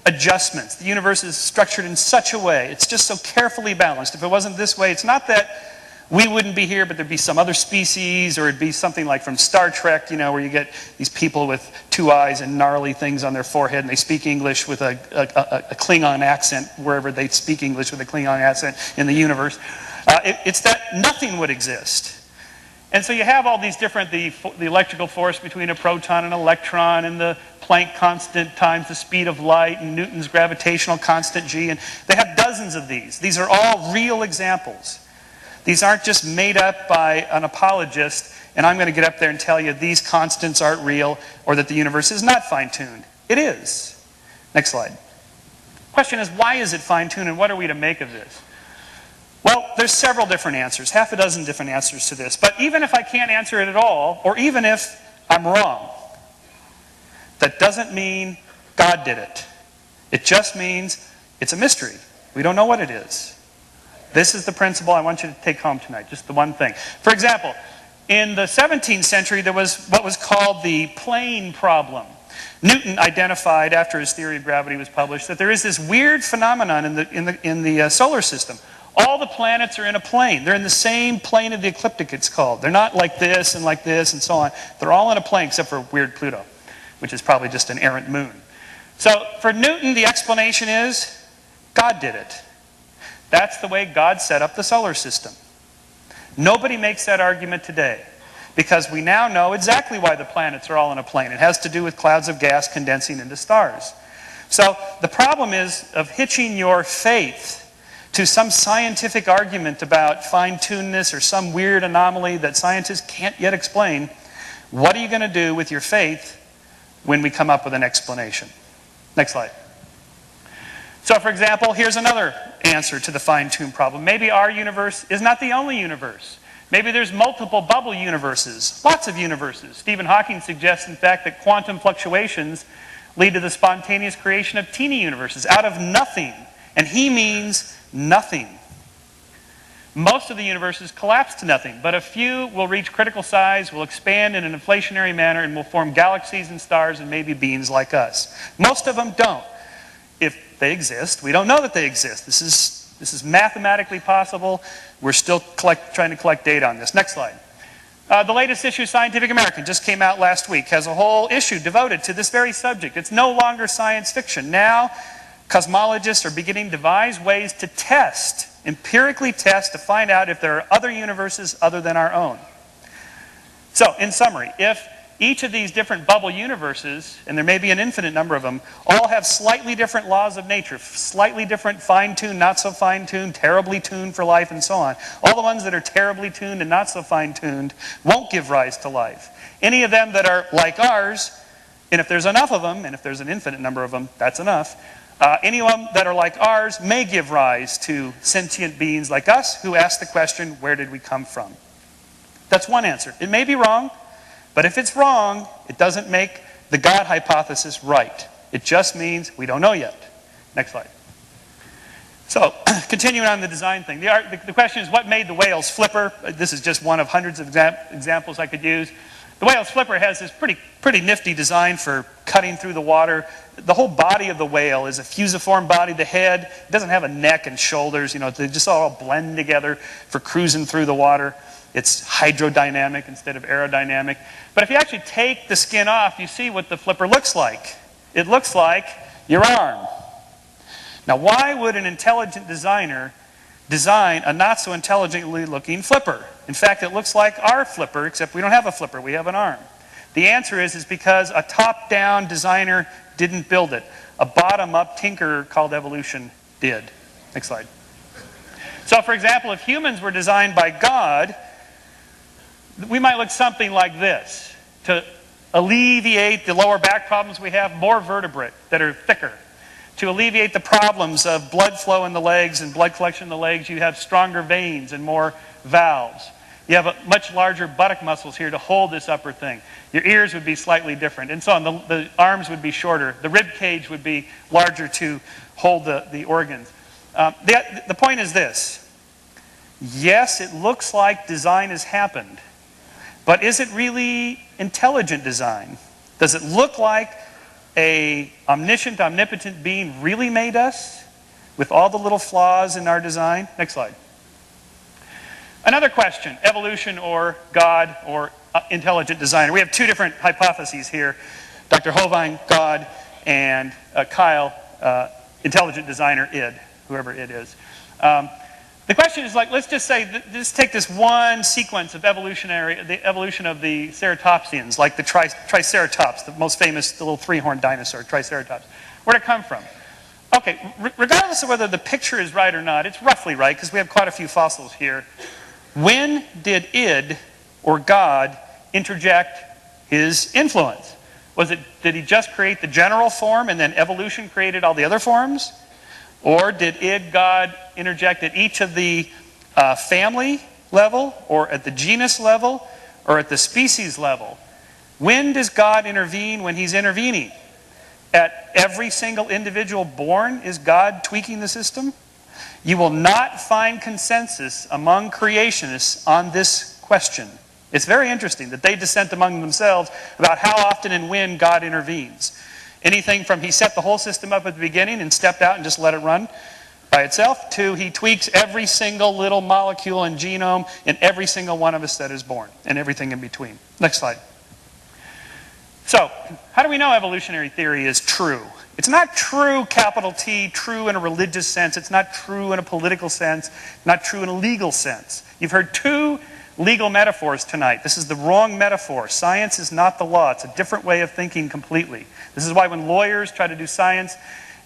adjustments. The universe is structured in such a way. It's just so carefully balanced. If it wasn't this way, it's not that we wouldn't be here, but there'd be some other species, or it'd be something like from Star Trek, where you get these people with 2 eyes and gnarly things on their forehead, and they speak English with a Klingon accent wherever they speak English with a Klingon accent in the universe. It's that nothing would exist. And so you have all these different, the electrical force between a proton and an electron, and the Planck constant times the speed of light, and Newton's gravitational constant G, and they have dozens of these. These are all real examples. These aren't just made up by an apologist, and I'm going to get up there and tell you these constants aren't real, or that the universe is not fine-tuned. It is. Next slide. Question is, why is it fine-tuned and what are we to make of this? Well, there's several different answers, half a dozen different answers to this. But even if I can't answer it at all, or even if I'm wrong, that doesn't mean God did it. It just means it's a mystery. We don't know what it is. This is the principle I want you to take home tonight, just the one thing. For example, in the 17th century, there was what was called the plane problem. Newton identified, after his theory of gravity was published, that there is this weird phenomenon in the solar system. All the planets are in a plane. They're in the same plane of the ecliptic, it's called. They're not like this and so on. They're all in a plane except for weird Pluto, which is probably just an errant moon. So for Newton, the explanation is God did it. That's the way God set up the solar system. Nobody makes that argument today because we now know exactly why the planets are all in a plane. It has to do with clouds of gas condensing into stars. So the problem is of hitching your faith to some scientific argument about fine-tunedness or some weird anomaly that scientists can't yet explain. What are you going to do with your faith when we come up with an explanation? Next slide. So for example, here's another answer to the fine-tuned problem. Maybe our universe is not the only universe. Maybe there's multiple bubble universes, lots of universes. Stephen Hawking suggests, in fact, that quantum fluctuations lead to the spontaneous creation of teeny universes out of nothing. And he means nothing. Most of the universes collapse to nothing, but a few will reach critical size, will expand in an inflationary manner, and will form galaxies and stars and maybe beings like us. Most of them don't. If they exist, we don't know that they exist. This is mathematically possible. We're still trying to collect data on this. Next slide. The latest issue of Scientific American just came out last week, has a whole issue devoted to this very subject. It's no longer science fiction. Now, cosmologists are beginning to devise ways to test, empirically test, to find out if there are other universes other than our own. So, in summary, if each of these different bubble universes, and there may be an infinite number of them, all have slightly different laws of nature, slightly different fine-tuned, not so fine-tuned, terribly tuned for life, and so on. All the ones that are terribly tuned and not so fine-tuned won't give rise to life. Any of them that are like ours, and if there's enough of them, and if there's an infinite number of them, that's enough, any of them that are like ours may give rise to sentient beings like us who ask the question, where did we come from? That's one answer. It may be wrong, but if it's wrong, it doesn't make the God hypothesis right. It just means we don't know yet. Next slide. So, continuing on the design thing. The question is, what made the whale's flipper? This is just one of hundreds of examples I could use. The whale's flipper has this pretty nifty design for cutting through the water. The whole body of the whale is a fusiform body. The head doesn't have a neck and shoulders. They just all blend together for cruising through the water. It's hydrodynamic instead of aerodynamic. But if you actually take the skin off, you see what the flipper looks like. It looks like your arm. Now, why would an intelligent designer design a not so intelligently looking flipper? In fact, it looks like our flipper, except we don't have a flipper, we have an arm. The answer is because a top-down designer didn't build it. A bottom-up tinkerer called evolution did. Next slide. So, for example, if humans were designed by God, we might look something like this. To alleviate the lower back problems we have, more vertebrae that are thicker. To alleviate the problems of blood flow in the legs and blood collection in the legs, you have stronger veins and more valves. You have much larger buttock muscles here to hold this upper thing. Your ears would be slightly different, and so on. The arms would be shorter. The rib cage would be larger to hold the organs. The point is this. Yes, it looks like design has happened, but is it really intelligent design? Does it look like an omniscient, omnipotent being really made us with all the little flaws in our design? Next slide. Another question, evolution or God or intelligent designer. We have two different hypotheses here. Dr. Hovind, God, and Kyle, intelligent designer, id, whoever it is. The question is let's just say, just take this one sequence of the evolution of the ceratopsians, like the Triceratops, the most famous, the little three-horned dinosaur, Triceratops. Where'd it come from? Okay, regardless of whether the picture is right or not, it's roughly right, because we have quite a few fossils here. When did id, or God, interject his influence? Did he just create the general form and then evolution created all the other forms? Or did God interject at each of the family level, or at the genus level, or at the species level? When does God intervene when he's intervening? At every single individual born, is God tweaking the system? You will not find consensus among creationists on this question. It's very interesting that they dissent among themselves about how often and when God intervenes. Anything from he set the whole system up at the beginning and stepped out and just let it run by itself, to he tweaks every single little molecule and genome in every single one of us that is born, and everything in between. Next slide. So, how do we know evolutionary theory is true? It's not true, capital T, true in a religious sense. It's not true in a political sense. Not true in a legal sense. You've heard two legal metaphors tonight. This is the wrong metaphor. Science is not the law. It's a different way of thinking completely. This is why when lawyers try to do science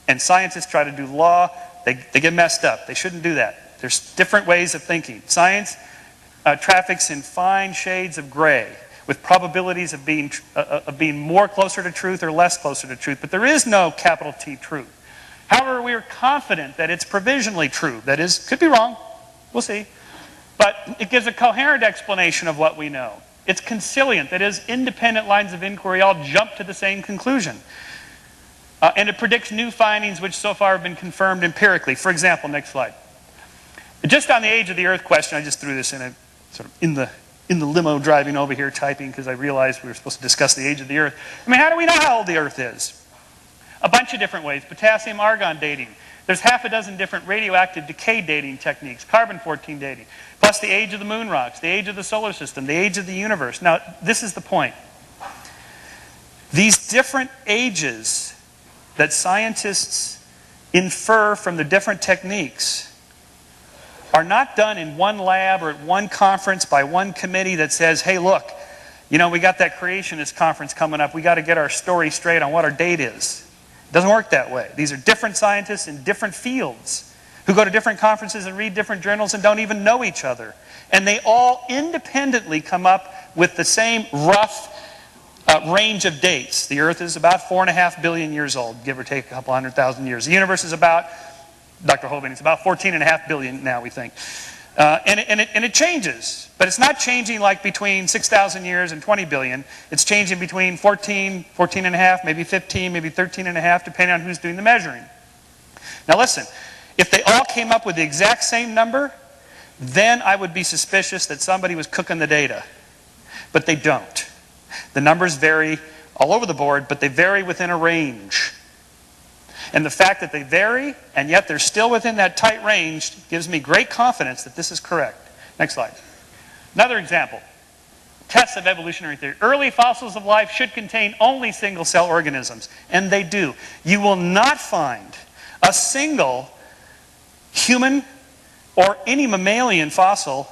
and scientists try to do law, they get messed up. They shouldn't do that. There's different ways of thinking. Science traffics in fine shades of gray, with probabilities of being more closer to truth or less closer to truth. But there is no capital T truth. However, we are confident that it's provisionally true. That is, could be wrong. We'll see. But it gives a coherent explanation of what we know. It's conciliant. That is, independent lines of inquiry all jump to the same conclusion. And it predicts new findings which so far have been confirmed empirically. For example, next slide. Just on the age of the Earth question, I just threw this in a sort of in the limo driving over here typing because I realized we were supposed to discuss the age of the Earth. I mean, how do we know how old the Earth is? A bunch of different ways. Potassium-argon dating. There's half a dozen different radioactive decay dating techniques. Carbon-14 dating. Plus the age of the moon rocks, the age of the solar system, the age of the universe. Now, this is the point. These different ages that scientists infer from the different techniques are not done in one lab or at one conference by one committee that says, hey, look, you know, we got that creationist conference coming up. We got to get our story straight on what our date is. It doesn't work that way. These are different scientists in different fields who go to different conferences and read different journals and don't even know each other. And they all independently come up with the same rough range of dates. The Earth is about 4.5 billion years old, give or take a couple 100,000 years. The universe is about, Dr. Hovind, it's about 14.5 billion now, we think. And it changes. But it's not changing like between 6,000 years and 20 billion. It's changing between 14, 14.5, maybe 15, maybe 13.5, depending on who's doing the measuring. Now listen, if they all came up with the exact same number, then I would be suspicious that somebody was cooking the data. But they don't. The numbers vary all over the board, but they vary within a range. And the fact that they vary, and yet they're still within that tight range, gives me great confidence that this is correct. Next slide. Another example. Tests of evolutionary theory. Early fossils of life should contain only single-cell organisms, and they do. You will not find a single human or any mammalian fossil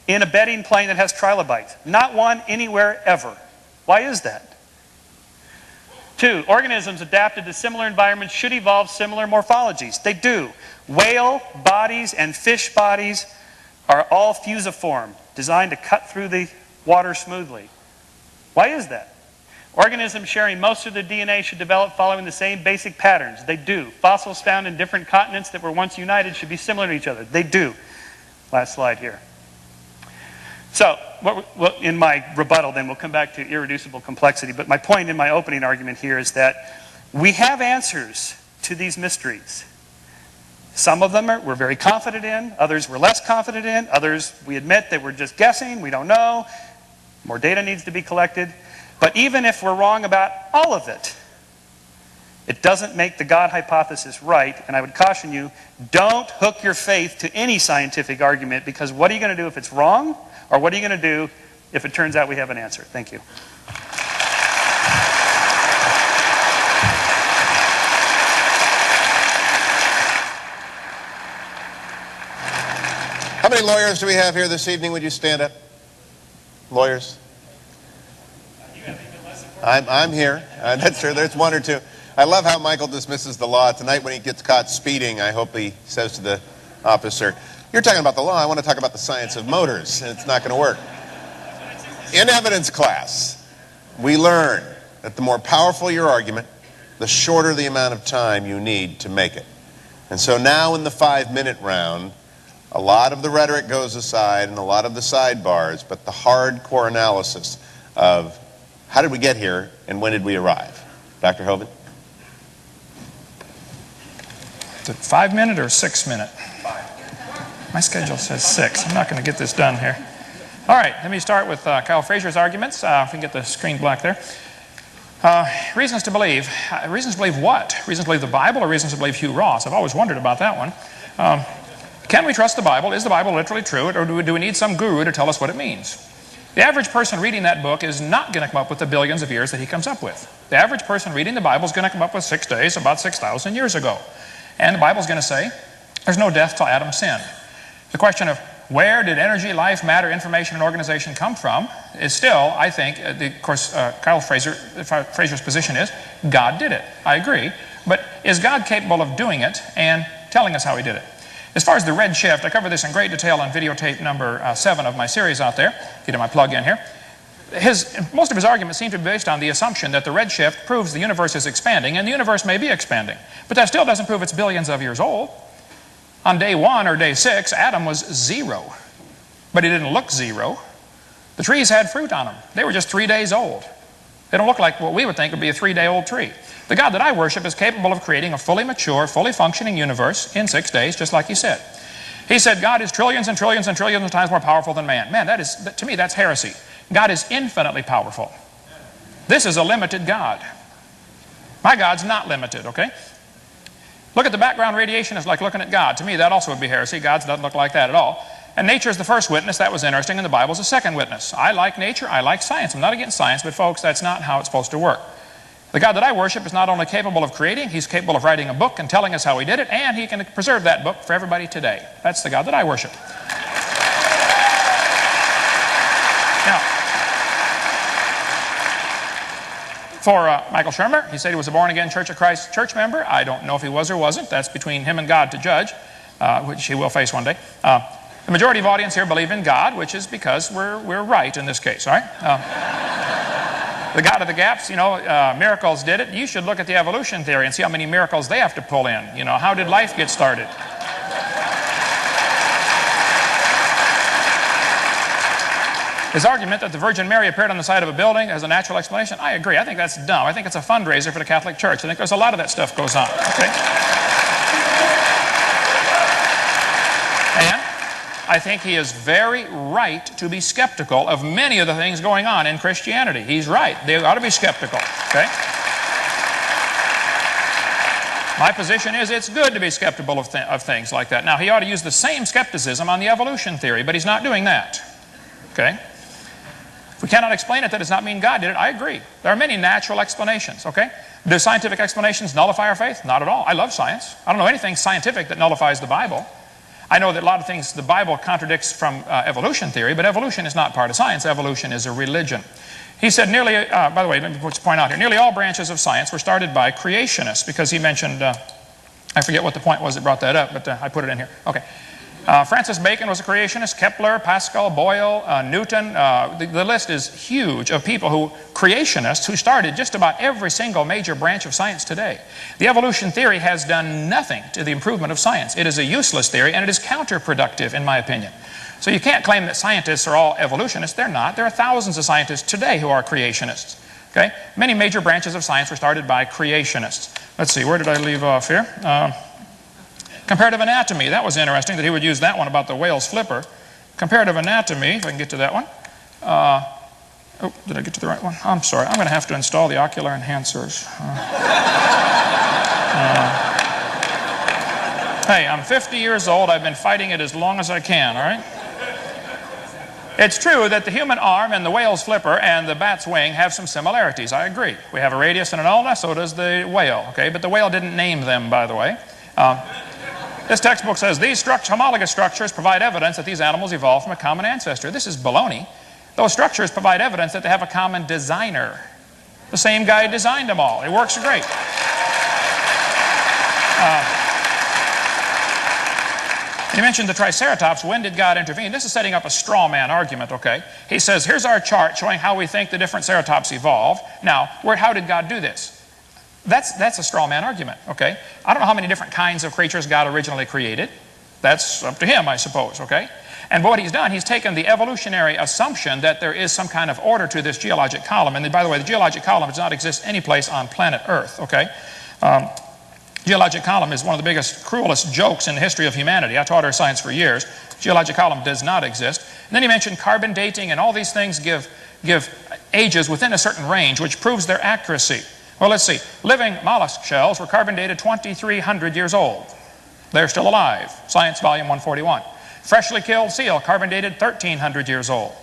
in a bedding plane that has trilobites. Not one anywhere ever. Why is that? 2, organisms adapted to similar environments should evolve similar morphologies. They do. Whale bodies and fish bodies are all fusiform, designed to cut through the water smoothly. Why is that? Organisms sharing most of their DNA should develop following the same basic patterns. They do. Fossils found in different continents that were once united should be similar to each other. They do. Last slide here. So, in my rebuttal then, we'll come back to irreducible complexity, but my point in my opening argument here is that we have answers to these mysteries. Some of them we're very confident in, others we're less confident in, others we admit that we're just guessing, we don't know, more data needs to be collected. But even if we're wrong about all of it, it doesn't make the God hypothesis right, and I would caution you, don't hook your faith to any scientific argument, because what are you going to do if it's wrong? Or what are you going to do if it turns out we have an answer? Thank you. How many lawyers do we have here this evening? Would you stand up? Lawyers? I'm here. That's true. There's one or two. I love how Michael dismisses the law. Tonight when he gets caught speeding, I hope he says to the officer, you're talking about the law, I want to talk about the science of motors, and it's not going to work. In evidence class, we learn that the more powerful your argument, the shorter the amount of time you need to make it. And so now in the 5-minute round, a lot of the rhetoric goes aside and a lot of the sidebars, but the hardcore analysis of how did we get here and when did we arrive? Dr. Hovind? Is it 5-minute or 6-minute? My schedule says 6. I'm not going to get this done here. All right, let me start with Kyle Frazier's arguments. If we can get the screen black there. Reasons to believe. Reasons to believe what? Reasons to believe the Bible or reasons to believe Hugh Ross? I've always wondered about that one. Can we trust the Bible? Is the Bible literally true? Or do we need some guru to tell us what it means? The average person reading that book is not going to come up with the billions of years that he comes up with. The average person reading the Bible is going to come up with 6 days about 6,000 years ago. And the Bible is going to say, there's no death till Adam sinned. The question of where did energy, life, matter, information, and organization come from is still, I think, of course, Kyle Frazier's position is God did it. I agree. But is God capable of doing it and telling us how he did it? As far as the red shift, I cover this in great detail on videotape number 7 of my series out there. Get my plug in here. Most of his arguments seem to be based on the assumption that the red shift proves the universe is expanding, and the universe may be expanding. But that still doesn't prove it's billions of years old. On day 1 or day 6, Adam was 0. But he didn't look 0. The trees had fruit on them. They were just 3 days old. They don't look like what we would think would be a 3-day-old tree. The God that I worship is capable of creating a fully mature, fully functioning universe in 6 days, just like he said. He said God is trillions and trillions and trillions of times more powerful than man. Man, to me, that's heresy. God is infinitely powerful. This is a limited God. My God's not limited, okay? Look at the background radiation as like looking at God. To me, that also would be heresy. God doesn't look like that at all. And nature is the first witness. That was interesting. And the Bible is the second witness. I like nature. I like science. I'm not against science, but folks, that's not how it's supposed to work. The God that I worship is not only capable of creating, he's capable of writing a book and telling us how he did it, and he can preserve that book for everybody today. That's the God that I worship. Now, for Michael Shermer, he said he was a born-again Church of Christ church member. I don't know if he was or wasn't. That's between him and God to judge, which he will face one day. The majority of audience here believe in God, which is because we're right in this case, all right? The God of the gaps, you know, miracles did it. You should look at the evolution theory and see how many miracles they have to pull in. You know, how did life get started? His argument that the Virgin Mary appeared on the side of a building as a natural explanation, I agree. I think that's dumb. I think it's a fundraiser for the Catholic Church. I think there's a lot of that stuff goes on. Okay? And I think he is very right to be skeptical of many of the things going on in Christianity. He's right. They ought to be skeptical. Okay? My position is it's good to be skeptical of things like that. Now, he ought to use the same skepticism on the evolution theory, but he's not doing that. Okay? If we cannot explain it, that does not mean God did it. I agree. There are many natural explanations. Okay? Do scientific explanations nullify our faith? Not at all. I love science. I don't know anything scientific that nullifies the Bible. I know that a lot of things the Bible contradicts from evolution theory, but evolution is not part of science. Evolution is a religion. He said nearly, by the way, let me point out here, nearly all branches of science were started by creationists, because he mentioned, I forget what the point was that brought that up, but I put it in here. Okay. Francis Bacon was a creationist, Kepler, Pascal, Boyle, Newton. The list is huge of people creationists who started just about every single major branch of science today. The evolution theory has done nothing to the improvement of science. It is a useless theory, and it is counterproductive, in my opinion. So you can't claim that scientists are all evolutionists. They're not. There are thousands of scientists today who are creationists. Okay? Many major branches of science were started by creationists. Let's see, where did I leave off here? Comparative anatomy, that was interesting that he would use that one about the whale's flipper. Comparative anatomy, if I can get to that one. Oh, did I get to the right one? I'm sorry, I'm going to have to install the ocular enhancers. Hey, I'm 50 years old. I've been fighting it as long as I can, all right? It's true that the human arm and the whale's flipper and the bat's wing have some similarities. I agree. We have a radius and an ulna, so does the whale, okay? But the whale didn't name them, by the way. This textbook says these homologous structures provide evidence that these animals evolved from a common ancestor. This is baloney. Those structures provide evidence that they have a common designer. The same guy designed them all. It works great. You mentioned the Triceratops. When did God intervene? This is setting up a straw man argument, okay? He says, here's our chart showing how we think the different ceratops evolved. Now, how did God do this? That's a straw man argument, okay? I don't know how many different kinds of creatures God originally created. That's up to him, I suppose, okay? And what he's done, he's taken the evolutionary assumption that there is some kind of order to this geologic column. And by the way, the geologic column does not exist any place on planet Earth, okay? Geologic column is one of the biggest, cruelest jokes in the history of humanity. I taught earth science for years. Geologic column does not exist. And then he mentioned carbon dating, and all these things give ages within a certain range, which proves their accuracy. Well, let's see. Living mollusk shells were carbon dated 2,300 years old. They're still alive. Science, volume 141. Freshly killed seal, carbon dated 1,300 years old.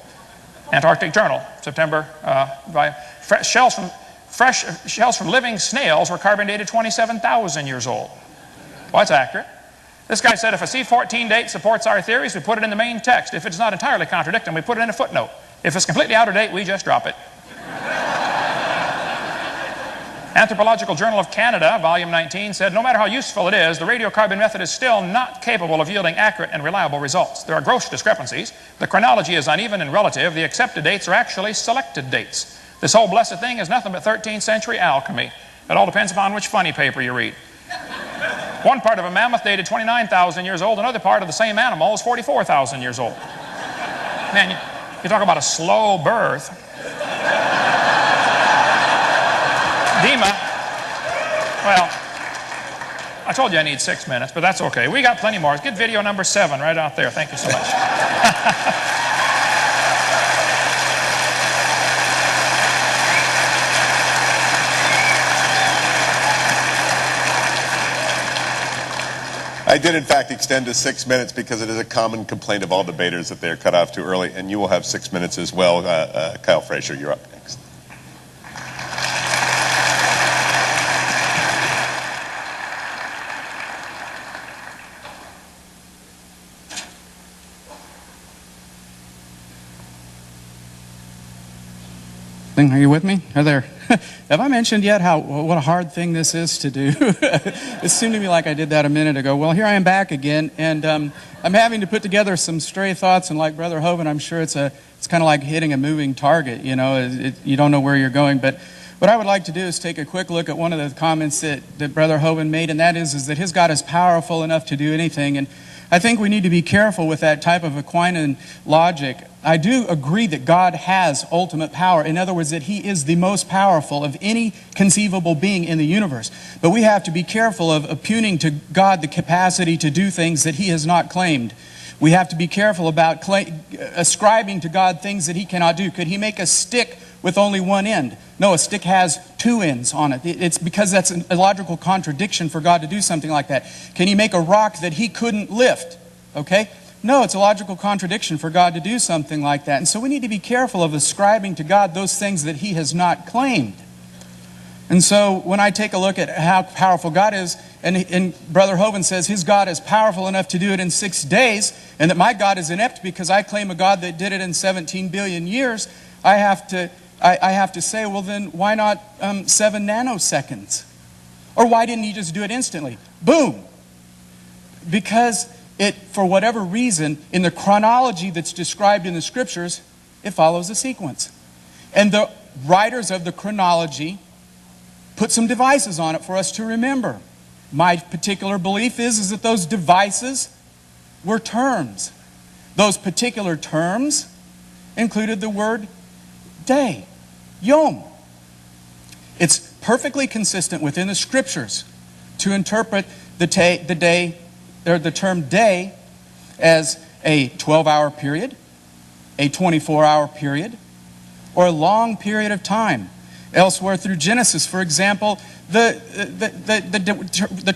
Antarctic Journal, September. Shells from living snails were carbon dated 27,000 years old. Well, that's accurate. This guy said if a C14 date supports our theories, we put it in the main text. If it does not entirely contradict them, we put it in a footnote. If it's completely out of date, we just drop it. Anthropological Journal of Canada, volume 19, said no matter how useful it is, the radiocarbon method is still not capable of yielding accurate and reliable results. There are gross discrepancies. The chronology is uneven and relative. The accepted dates are actually selected dates. This whole blessed thing is nothing but 13th century alchemy. It all depends upon which funny paper you read. One part of a mammoth dated 29,000 years old. Another part of the same animal is 44,000 years old. Man, you talk about a slow birth. Dima, well, I told you I need 6 minutes, but that's okay. We got plenty more. Get video number 7 right out there. Thank you so much. I did, in fact, extend to 6 minutes because it is a common complaint of all debaters that they're cut off too early, and you will have 6 minutes as well. Kyle Frazier, you're up next. Are you with me? Are there? Have I mentioned yet what a hard thing this is to do? It seemed to me like I did that a minute ago. Well, here I am back again, and I'm having to put together some stray thoughts. And like Brother Hovind, I'm sure it's kind of like hitting a moving target. You know, you don't know where you're going. But what I would like to do is take a quick look at one of the comments that Brother Hovind made, and that is that his God is powerful enough to do anything. And I think we need to be careful with that type of Aquinan logic. I do agree that God has ultimate power. In other words, that He is the most powerful of any conceivable being in the universe. But we have to be careful of impugning to God the capacity to do things that He has not claimed. We have to be careful about ascribing to God things that He cannot do. Could He make a stick with only one end? No, a stick has 2 ends on it. It's because that's a logical contradiction for God to do something like that. Can He make a rock that He couldn't lift? Okay? No, it's a logical contradiction for God to do something like that. And so we need to be careful of ascribing to God those things that He has not claimed. And so when I take a look at how powerful God is, and Brother Hovind says his God is powerful enough to do it in 6 days, and that my God is inept because I claim a God that did it in 17 billion years, I have to say, well then, why not 7 nanoseconds? Or why didn't He just do it instantly? Boom! Because for whatever reason, in the chronology that's described in the Scriptures, it follows a sequence. And the writers of the chronology put some devices on it for us to remember. My particular belief is that those devices were terms. Those particular terms included the word day, yom. It's perfectly consistent within the Scriptures to interpret the term day as a 12-hour period, a 24-hour period, or a long period of time. Elsewhere through Genesis, for example, the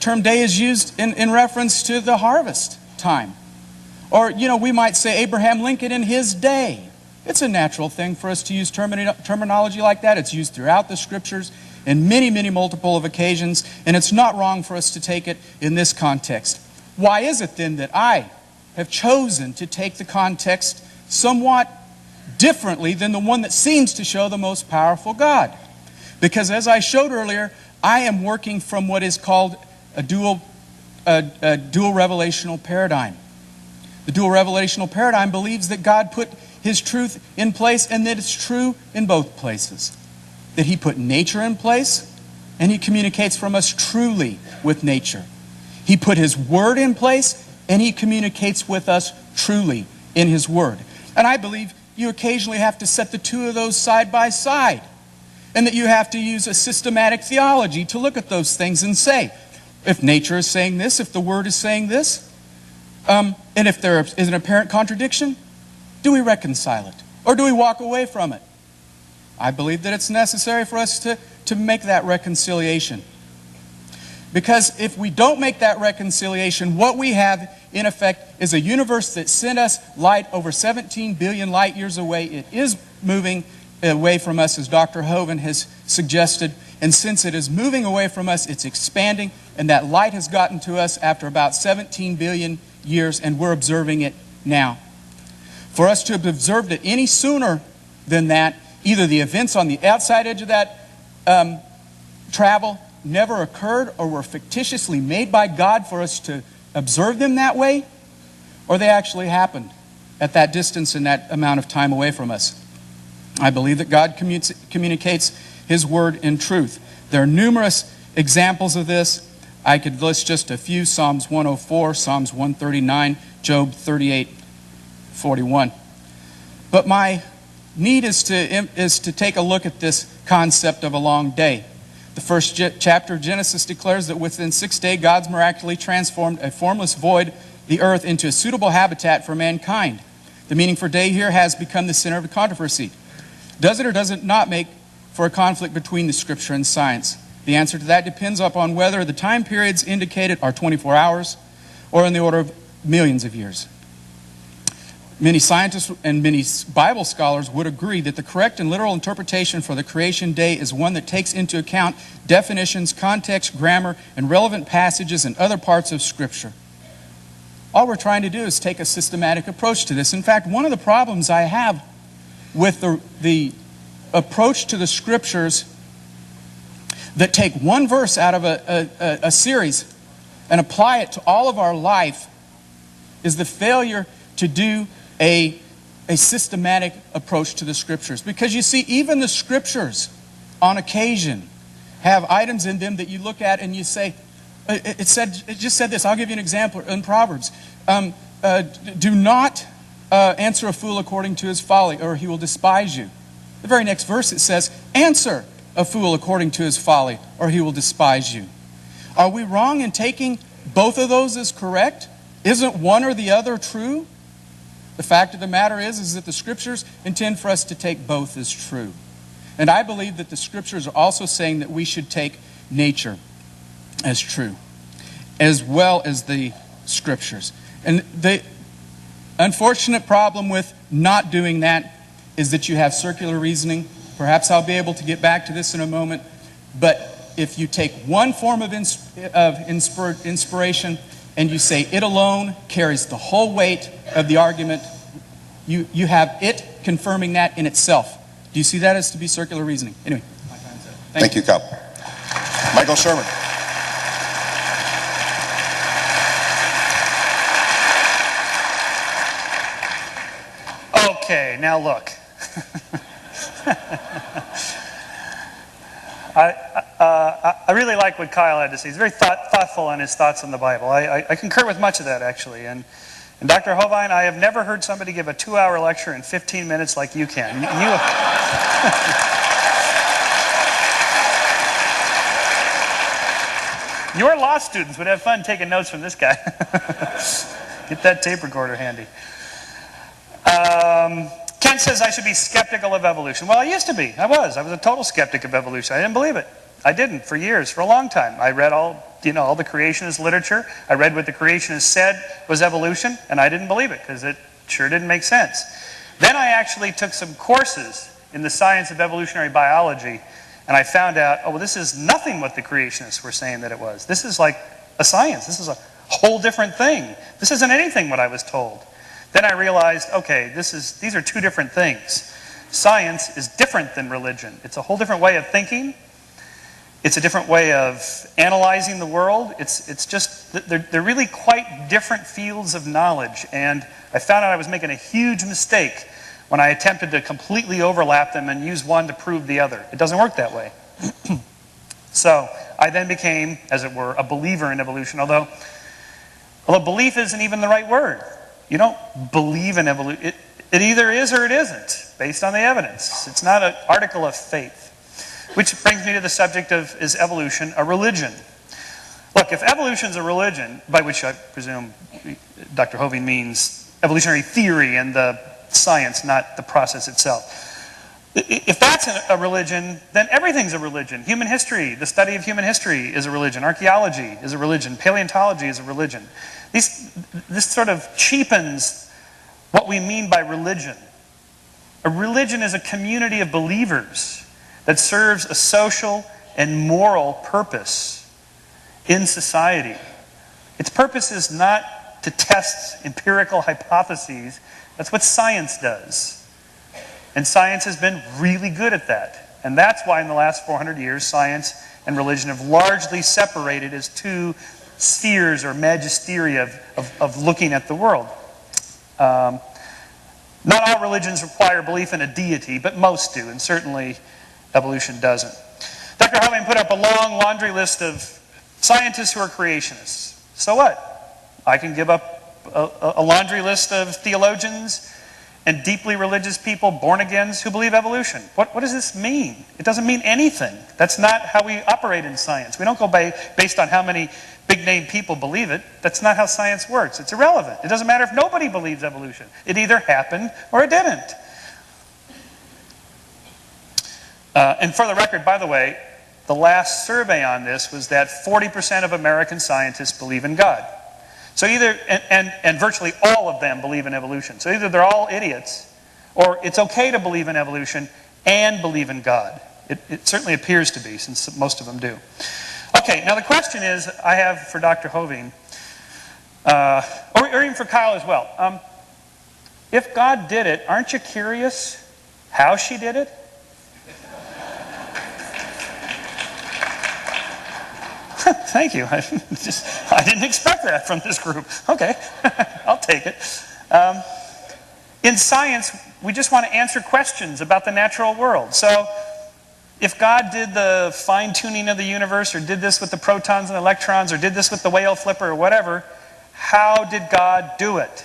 term day is used in reference to the harvest time. Or, we might say Abraham Lincoln in his day. It's a natural thing for us to use terminology like that. It's used throughout the Scriptures in many, many multiple of occasions, and it's not wrong for us to take it in this context. Why is it then that I have chosen to take the context somewhat differently than the one that seems to show the most powerful God? Because as I showed earlier, I am working from what is called a dual revelational paradigm. The dual revelational paradigm believes that God put His truth in place and that it's true in both places. That He put nature in place and He communicates from us truly with nature. He put His Word in place and He communicates with us truly in His Word. And I believe you occasionally have to set the two of those side by side, and that you have to use a systematic theology to look at those things and say, if nature is saying this, if the Word is saying this, and if there is an apparent contradiction, do we reconcile it? Or do we walk away from it? I believe that it's necessary for us to make that reconciliation. Because if we don't make that reconciliation, what we have, in effect, is a universe that sent us light over 17 billion light years away. It is moving away from us, as Dr. Hovind has suggested. And since it is moving away from us, it's expanding. And that light has gotten to us after about 17 billion years, and we're observing it now. For us to have observed it any sooner than that, either the events on the outside edge of that travel never occurred, or were fictitiously made by God for us to observe them that way, or they actually happened at that distance and that amount of time away from us. I believe that God communicates His Word in truth. There are numerous examples of this. I could list just a few: Psalms 104, Psalms 139, Job 38:41. But my need is to take a look at this concept of a long day. The first chapter of Genesis declares that within 6 days, God's miraculously transformed a formless void, the earth, into a suitable habitat for mankind. The meaning for day here has become the center of the controversy. Does it or does it not make for a conflict between the Scripture and science? The answer to that depends upon whether the time periods indicated are 24 hours or in the order of millions of years. Many scientists and many Bible scholars would agree that the correct and literal interpretation for the creation day is one that takes into account definitions, context, grammar, and relevant passages in other parts of Scripture. All we're trying to do is take a systematic approach to this. In fact, one of the problems I have with the approach to the Scriptures that take one verse out of a series and apply it to all of our life is the failure to do a systematic approach to the Scriptures. Because you see, even the Scriptures, on occasion, have items in them that you look at and you say, it just said this. I'll give you an example in Proverbs. Do not answer a fool according to his folly, or he will despise you. The very next verse it says, answer a fool according to his folly, or he will despise you. Are we wrong in taking both of those as correct? Isn't one or the other true? The fact of the matter is that the Scriptures intend for us to take both as true. And I believe that the Scriptures are also saying that we should take nature as true, as well as the Scriptures. And the unfortunate problem with not doing that is that you have circular reasoning. Perhaps I'll be able to get back to this in a moment. But if you take one form of inspiration and you say it alone carries the whole weight of the argument, you have it confirming that in itself. Do you see that as to be circular reasoning? Anyway, my time's up. Thank you, Kyle. Michael Shermer. Okay, now look. I really like what Kyle had to say. He's very thoughtful on his thoughts on the Bible. I concur with much of that, actually. And Dr. Hovind, I have never heard somebody give a 2-hour lecture in 15 minutes like you can. Your law students would have fun taking notes from this guy. Get that tape recorder handy. Kent says I should be skeptical of evolution. Well, I used to be. I was a total skeptic of evolution. I didn't believe it. I didn't for years, for a long time. I read all the creationist literature. I read what the creationists said was evolution, and I didn't believe it because it sure didn't make sense. Then I actually took some courses in the science of evolutionary biology, and I found out, oh, well, this is nothing what the creationists were saying that it was. This is like a science. This is a whole different thing. This isn't anything what I was told. Then I realized, okay, these are two different things. Science is different than religion. It's a whole different way of thinking. It's a different way of analyzing the world. It's just, they're really quite different fields of knowledge. And I found out I was making a huge mistake when I attempted to completely overlap them and use one to prove the other. It doesn't work that way. So I then became, as it were, a believer in evolution, although belief isn't even the right word. You don't believe in evolution. It either is or it isn't, based on the evidence. It's not an article of faith. Which brings me to the subject of, is evolution a religion? Look, if evolution's a religion, by which I presume Dr. Hovind means evolutionary theory and the science, not the process itself. If that's a religion, then everything's a religion. Human history, the study of human history is a religion. Archaeology is a religion. Paleontology is a religion. This sort of cheapens what we mean by religion. A religion is a community of believers that serves a social and moral purpose in society. Its purpose is not to test empirical hypotheses. That's what science does. And science has been really good at that. And that's why in the last 400 years, science and religion have largely separated as two spheres or magisteria of looking at the world. Not all religions require belief in a deity, but most do, and certainly evolution doesn't. Dr. Hovind put up a long laundry list of scientists who are creationists. So what? I can give up a laundry list of theologians and deeply religious people, born-agains, who believe evolution. What does this mean? It doesn't mean anything. That's not how we operate in science. We don't go based on how many big-name people believe it. That's not how science works. It's irrelevant. It doesn't matter if nobody believes evolution. It either happened or it didn't. And for the record, by the way, the last survey on this was that 40% of American scientists believe in God. So either, and virtually all of them believe in evolution. So either they're all idiots, or it's okay to believe in evolution and believe in God. It certainly appears to be, since most of them do. Okay, now the question is, I have for Dr. Hovind, or even for Kyle as well. If God did it, aren't you curious how she did it? Thank you. I didn't expect that from this group. Okay, I'll take it. In science, we just want to answer questions about the natural world. So if God did the fine-tuning of the universe, or did this with the protons and electrons, or did this with the whale flipper, or whatever, how did God do it?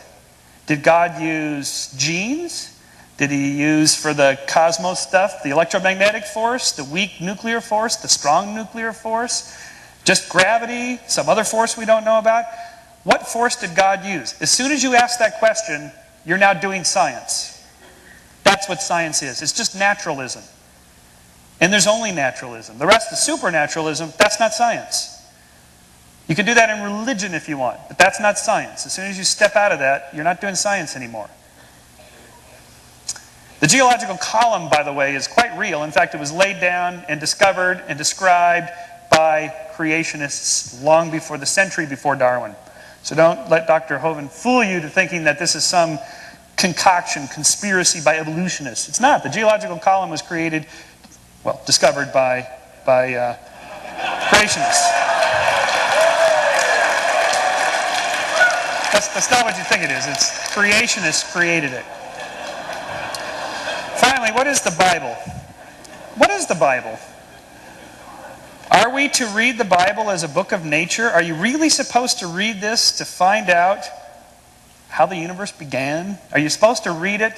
Did God use genes? Did he use, for the cosmos stuff, the electromagnetic force, the weak nuclear force, the strong nuclear force? Just gravity, some other force we don't know about? What force did God use? As soon as you ask that question, you're now doing science. That's what science is. It's just naturalism. And there's only naturalism. The rest is supernaturalism. That's not science. You can do that in religion if you want, but that's not science. As soon as you step out of that, you're not doing science anymore. The geological column, by the way, is quite real. In fact, it was laid down and discovered and described by creationists long before, the century before Darwin. So don't let Dr. Hovind fool you to thinking that this is some concoction, conspiracy by evolutionists. It's not. The geological column was created, well, discovered by creationists. That's not what you think it is. It's creationists created it. Finally, what is the Bible? What is the Bible? Are we to read the Bible as a book of nature? Are you really supposed to read this to find out how the universe began? Are you supposed to read it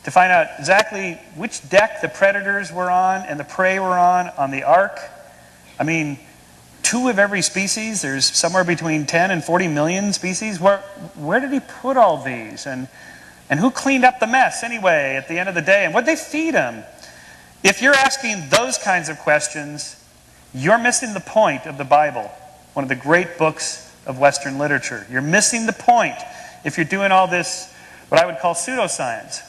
to find out exactly which deck the predators were on and the prey were on the ark? I mean, 2 of every species. There's somewhere between 10 and 40 million species. Where did he put all these? And who cleaned up the mess anyway at the end of the day? And what'd they feed them? If you're asking those kinds of questions, you're missing the point of the Bible, one of the great books of Western literature. You're missing the point if you're doing all this, what I would call pseudoscience.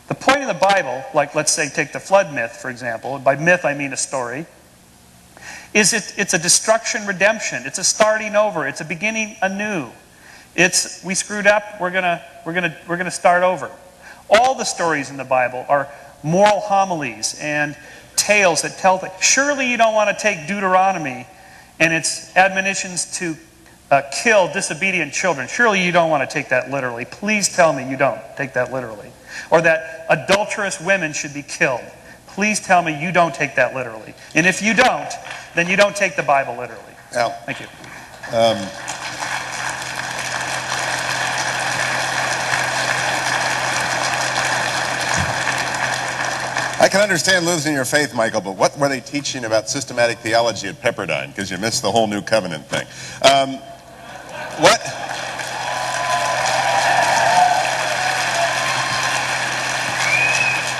The point of the Bible, like let's say take the flood myth, for example. By myth I mean a story. It's a destruction redemption. It's a starting over. It's a beginning anew. It's we screwed up. We're gonna start over. All the stories in the Bible are moral homilies and tales that tell things. Surely you don't want to take Deuteronomy and its admonitions to kill disobedient children. Surely you don't want to take that literally. Please tell me you don't take that literally. Or that adulterous women should be killed. Please tell me you don't take that literally. And if you don't, then you don't take the Bible literally. Now, thank you. I can understand losing your faith, Michael, but what were they teaching about systematic theology at Pepperdine? Because you missed the whole New Covenant thing. What?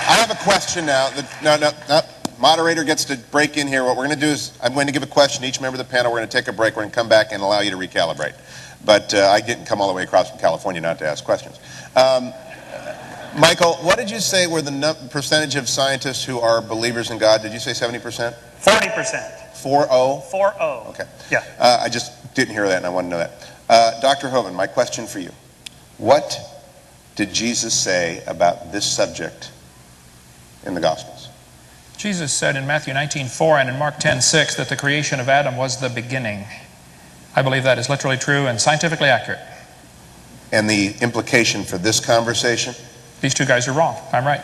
I have a question now. No. Moderator gets to break in here. What we're going to do is I'm going to give a question to each member of the panel. We're going to take a break. We're going to come back and allow you to recalibrate. But I didn't come all the way across from California not to ask questions. Michael, what did you say were the percentage of scientists who are believers in God? Did you say 70%? 40%. 4-0? 4-0. Okay. Yeah. I just didn't hear that, and I want to know that. Dr. Hovind, my question for you. What did Jesus say about this subject in the Gospels? Jesus said in Matthew 19:4 and in Mark 10:6 that the creation of Adam was the beginning. I believe that is literally true and scientifically accurate. And the implication for this conversation? These two guys are wrong. I'm right.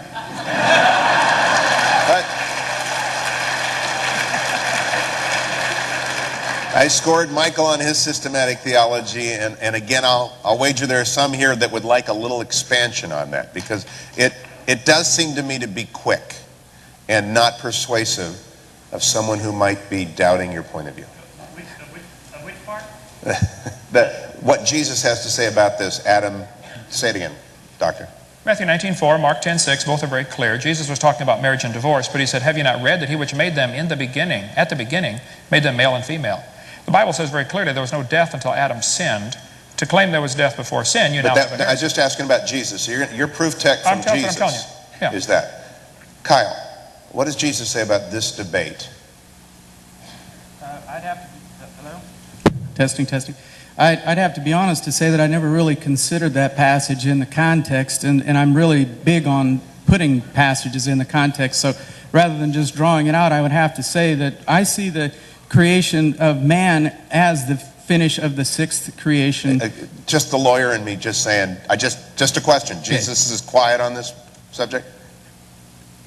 But I scored Michael on his systematic theology, and again, I'll wager there are some here that would like a little expansion on that, because it does seem to me to be quick and not persuasive of someone who might be doubting your point of view. Of which part? What Jesus has to say about this. Adam, say it again, Doctor. Matthew 19:4, Mark 10:6, both are very clear. Jesus was talking about marriage and divorce, but he said, have you not read that he which made them in the beginning, at the beginning, made them male and female? The Bible says very clearly there was no death until Adam sinned. To claim there was death before sin, you now have a heresy. I was just asking about Jesus. So your proof text from Jesus is that. Kyle, what does Jesus say about this debate? I'd have to hello? Testing. I'd have to be honest to say that I never really considered that passage in the context, and I'm really big on putting passages in the context. So rather than just drawing it out, I would have to say that I see the creation of man as the finish of the sixth creation. Just the lawyer and me just saying, just a question. Jesus is quiet on this subject?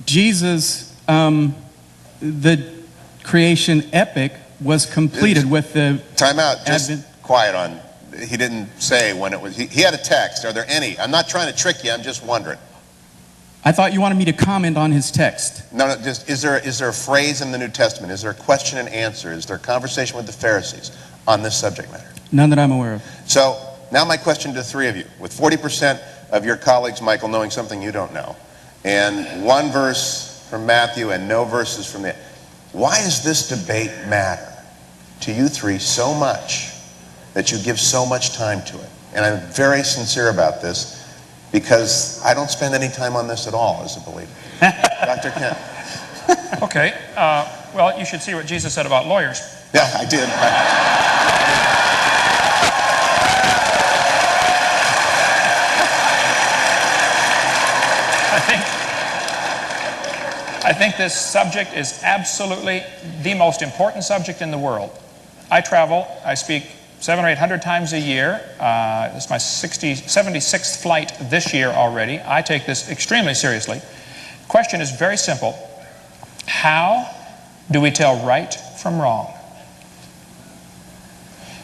Jesus, the creation epic was completed with the time out. Just Advent. Quiet on. He didn't say when it was. He had a text. Are there any? I'm not trying to trick you. I'm just wondering. I thought you wanted me to comment on his text. No. Just is there a phrase in the New Testament? Is there a question and answer? Is there a conversation with the Pharisees on this subject matter? None that I'm aware of. So now my question to the three of you, with 40% of your colleagues, Michael, knowing something you don't know, and one verse from Matthew and no verses from the. Why does this debate matter to you three so much that you give so much time to it? And I'm very sincere about this because I don't spend any time on this at all as a believer. Dr. Kent. Okay. Well, you should see what Jesus said about lawyers. Yeah, I did. I think this subject is absolutely the most important subject in the world. I travel, I speak 700 or 800 times a year. This is my 76th flight this year already. I take this extremely seriously. The question is very simple. How do we tell right from wrong?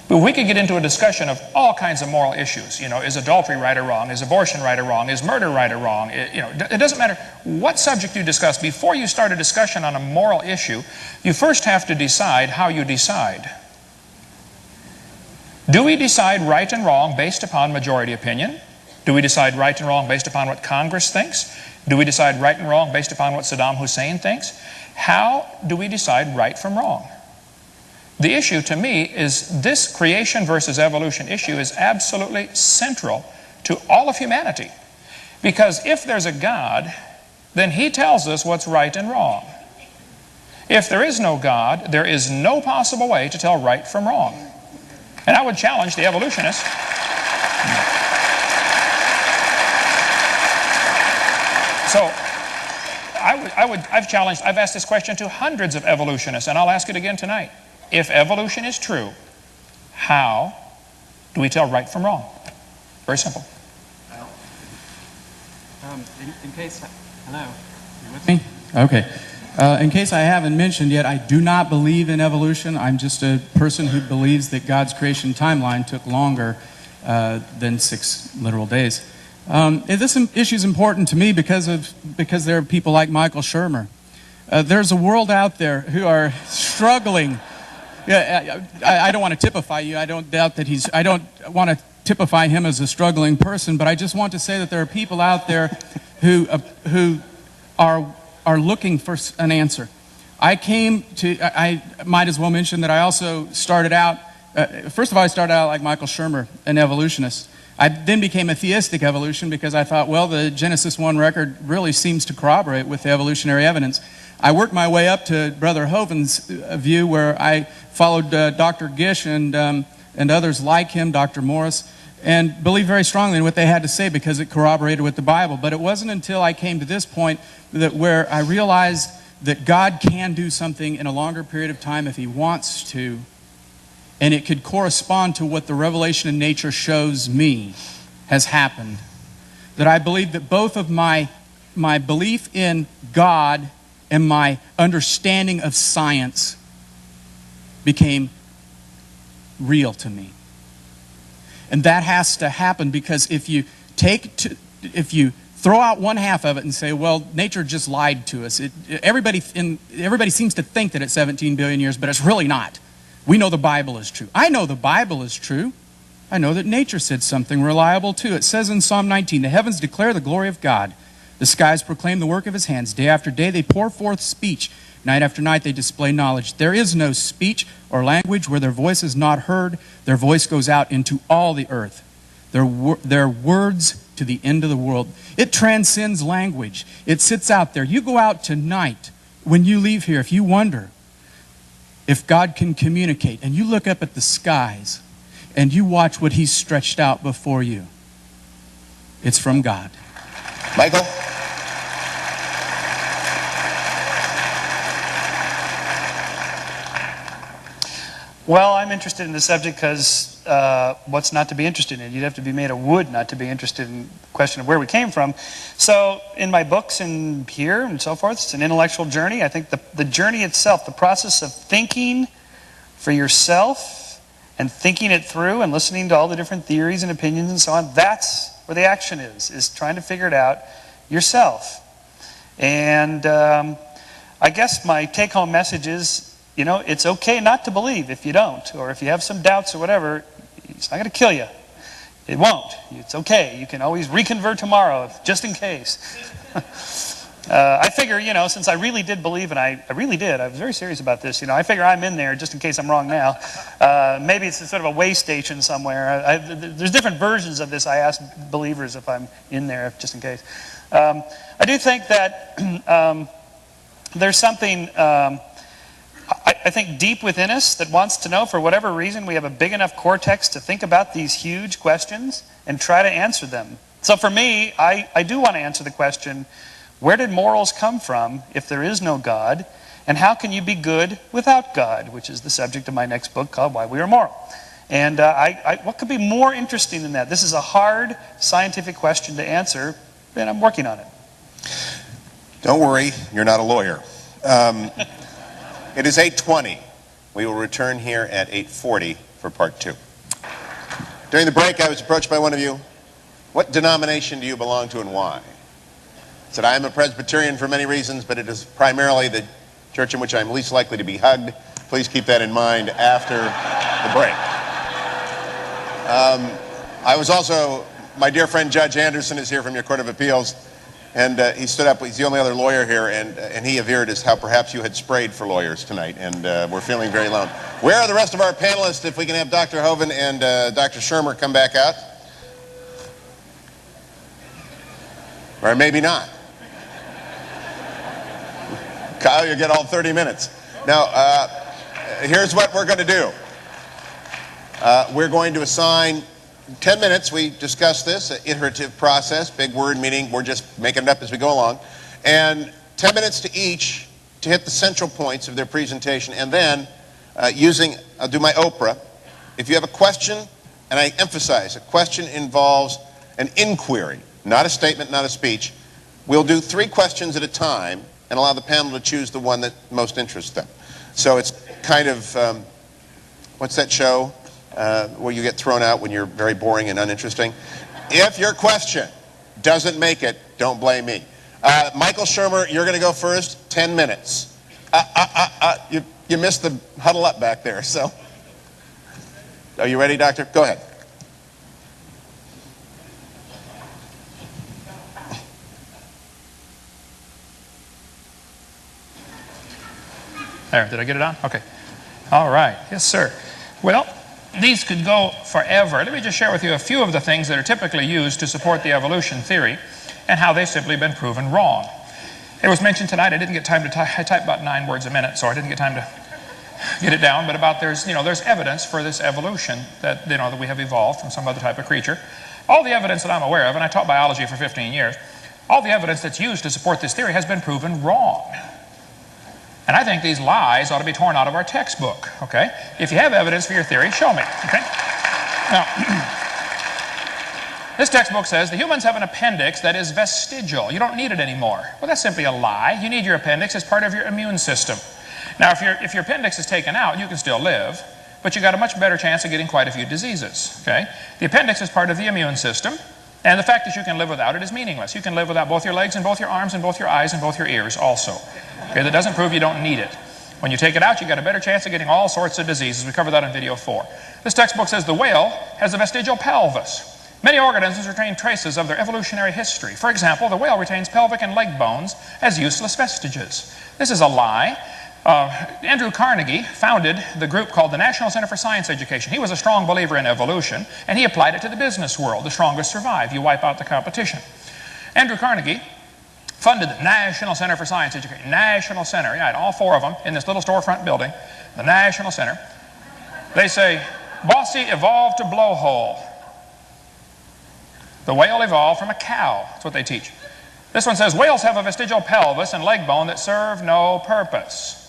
But we could get into a discussion of all kinds of moral issues. You know, is adultery right or wrong? Is abortion right or wrong? Is murder right or wrong? It doesn't matter what subject you discuss. Before you start a discussion on a moral issue, you first have to decide how you decide. Do we decide right and wrong based upon majority opinion? Do we decide right and wrong based upon what Congress thinks? Do we decide right and wrong based upon what Saddam Hussein thinks? How do we decide right from wrong? The issue to me is this creation versus evolution issue is absolutely central to all of humanity. Because if there's a God, then He tells us what's right and wrong. If there is no God, there is no possible way to tell right from wrong. And I would challenge the evolutionists. So I've asked this question to hundreds of evolutionists, and I'll ask it again tonight. If evolution is true, how do we tell right from wrong? Very simple. In case, hello, you with me? Okay. In case I haven't mentioned yet, I do not believe in evolution. I'm just a person who believes that God's creation timeline took longer than 6 literal days. This issue is important to me because there are people like Michael Shermer. There's a world out there who are struggling. Yeah, I don't want to typify you. I don't doubt that I don't want to typify him as a struggling person, but I just want to say that there are people out there who are looking for an answer. I might as well mention that I also started out, first of all, I started out like Michael Shermer, an evolutionist. I then became a theistic evolution because I thought, well, the Genesis 1 record really seems to corroborate with the evolutionary evidence. I worked my way up to Brother Hovind's view, where I followed Dr. Gish and others like him, Dr. Morris, and believed very strongly in what they had to say because it corroborated with the Bible. But it wasn't until I came to this point where I realized that God can do something in a longer period of time if He wants to, and it could correspond to what the revelation in nature shows me has happened. That I believe that both of my belief in God and my understanding of science became real to me. And that has to happen, because if you throw out one half of it and say, well, nature just lied to us. Everybody seems to think that it's 17 billion years, but it's really not. We know the Bible is true. I know the Bible is true. I know that nature said something reliable too. It says in Psalm 19, the heavens declare the glory of God. The skies proclaim the work of His hands. Day after day they pour forth speech. Night after night they display knowledge. There is no speech or language where their voice is not heard. Their voice goes out into all the earth. Their words to the end of the world. It transcends language. It sits out there. You go out tonight, when you leave here, if you wonder if God can communicate, and you look up at the skies and you watch what He's stretched out before you, it's from God. Michael? Well, I'm interested in the subject because what's not to be interested in? You'd have to be made of wood not to be interested in the question of where we came from. So in my books and here and so forth, it's an intellectual journey. I think the journey itself, the process of thinking for yourself and thinking it through and listening to all the different theories and opinions and so on, that's where the action is trying to figure it out yourself. And I guess my take-home message is, it's okay not to believe if you don't, or if you have some doubts or whatever. It's not going to kill you. It won't. It's okay. You can always reconvert tomorrow, just in case. I figure, since I really did believe, and I really did, I was very serious about this, I figure I'm in there just in case I'm wrong now. Maybe it's sort of a way station somewhere. There's different versions of this. I ask believers if I'm in there, just in case. I do think that there's something... I think deep within us that wants to know, for whatever reason, we have a big enough cortex to think about these huge questions and try to answer them. So for me, I do want to answer the question, where did morals come from if there is no God? And how can you be good without God? Which is the subject of my next book called Why We Are Moral. And what could be more interesting than that? This is a hard scientific question to answer, and I'm working on it. Don't worry, you're not a lawyer. It is 8:20. We will return here at 8:40 for part 2. During the break, I was approached by one of you. What denomination do you belong to and why? I said, I am a Presbyterian for many reasons, but it is primarily the church in which I'm least likely to be hugged. Please keep that in mind after the break. I was also, my dear friend Judge Anderson is here from your Court of Appeals. And he stood up. He's the only other lawyer here, and he averred as how perhaps you had sprayed for lawyers tonight, and we're feeling very alone. Where are the rest of our panelists? If we can have Dr. Hovind and Dr. Shermer come back out. Or maybe not. Kyle, you get all 30 minutes. Now, here's what we're going to do. We're going to assign 10 minutes. We discussed this, an iterative process, big word meaning we're just making it up as we go along. And 10 minutes to each to hit the central points of their presentation, and then I'll do my Oprah. If you have a question, and I emphasize, a question involves an inquiry, not a statement, not a speech. We'll do 3 questions at a time and allow the panel to choose the one that most interests them. So it's kind of, what's that show where you get thrown out when you're very boring and uninteresting? If your question doesn't make it, don't blame me. Michael Shermer, you're going to go first, 10 minutes. You missed the huddle up back there, so. Are you ready, Doctor? Go ahead. There, did I get it on? Okay. All right. Yes, sir. Well, these could go forever. Let me just share with you a few of the things that are typically used to support the evolution theory and how they've simply been proven wrong. It was mentioned tonight, I didn't get time to I type about 9 words a minute, so I didn't get time to get it down, but about there's evidence for this evolution that, that we have evolved from some other type of creature. All the evidence that I'm aware of, and I taught biology for 15 years, all the evidence that's used to support this theory has been proven wrong. And I think these lies ought to be torn out of our textbook, okay? If you have evidence for your theory, show me, okay? Now, this textbook says the humans have an appendix that is vestigial. You don't need it anymore. Well, that's simply a lie. You need your appendix as part of your immune system. Now, if your appendix is taken out, you can still live, but you got a much better chance of getting quite a few diseases, okay? The appendix is part of the immune system, and the fact that you can live without it is meaningless. You can live without both your legs and both your arms and both your eyes and both your ears also. Okay, that doesn't prove you don't need it. When you take it out, you got a better chance of getting all sorts of diseases. We covered that in video 4. This textbook says the whale has a vestigial pelvis. Many organisms retain traces of their evolutionary history. For example, the whale retains pelvic and leg bones as useless vestiges. This is a lie. Andrew Carnegie founded the group called the National Center for Science Education. He was a strong believer in evolution, and he applied it to the business world. The strongest survive. You wipe out the competition. Andrew Carnegie funded the National Center for Science Education. National Center, yeah, all 4 of them in this little storefront building, the National Center. They say, Bossy evolved to blowhole. The whale evolved from a cow. That's what they teach. This one says, whales have a vestigial pelvis and leg bone that serve no purpose.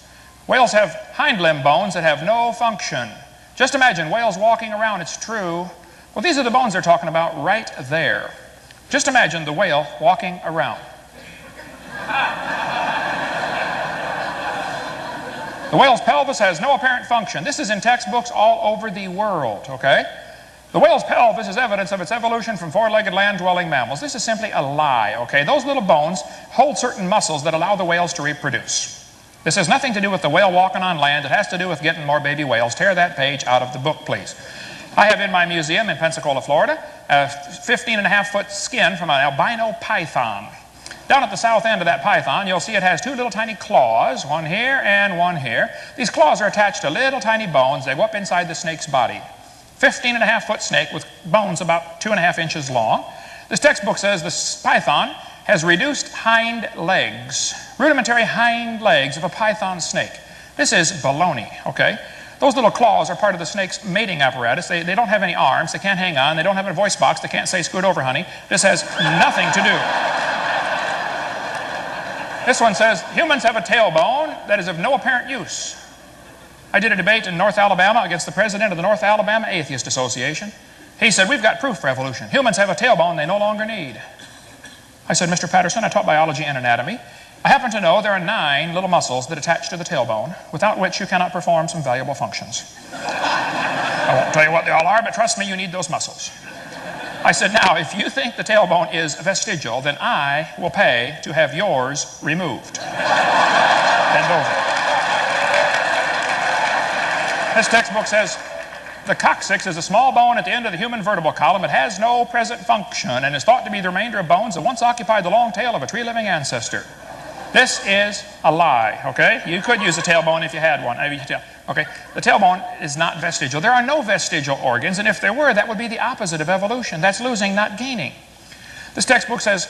Whales have hind limb bones that have no function. Just imagine whales walking around, it's true. Well, these are the bones they're talking about right there. Just imagine the whale walking around. The whale's pelvis has no apparent function. This is in textbooks all over the world, okay? The whale's pelvis is evidence of its evolution from 4-legged land-dwelling mammals. This is simply a lie, okay? Those little bones hold certain muscles that allow the whales to reproduce. This has nothing to do with the whale walking on land. It has to do with getting more baby whales. Tear that page out of the book, please. I have in my museum in Pensacola, Florida, a 15.5-foot skin from an albino python. Down at the south end of that python, you'll see it has 2 little tiny claws, one here and one here. These claws are attached to little tiny bones. They go up inside the snake's body. 15.5-foot snake with bones about 2.5 inches long. This textbook says this python has reduced hind legs, rudimentary hind legs of a python snake. This is baloney, okay? Those little claws are part of the snake's mating apparatus. They don't have any arms. They can't hang on. They don't have a voice box. They can't say, scoot over, honey. This has nothing to do. This one says, humans have a tailbone that is of no apparent use. I did a debate in North Alabama against the president of the North Alabama Atheist Association. He said, we've got proof for evolution. Humans have a tailbone they no longer need. I said, Mr. Patterson, I taught biology and anatomy. I happen to know there are 9 little muscles that attach to the tailbone, without which you cannot perform some valuable functions. I won't tell you what they all are, but trust me, you need those muscles. I said, now, if you think the tailbone is vestigial, then I will pay to have yours removed. Bend over. This textbook says, the coccyx is a small bone at the end of the human vertebral column. It has no present function and is thought to be the remainder of bones that once occupied the long tail of a tree-living ancestor. This is a lie, okay? You could use a tailbone if you had one. Okay, the tailbone is not vestigial. There are no vestigial organs, and if there were, that would be the opposite of evolution. That's losing, not gaining. This textbook says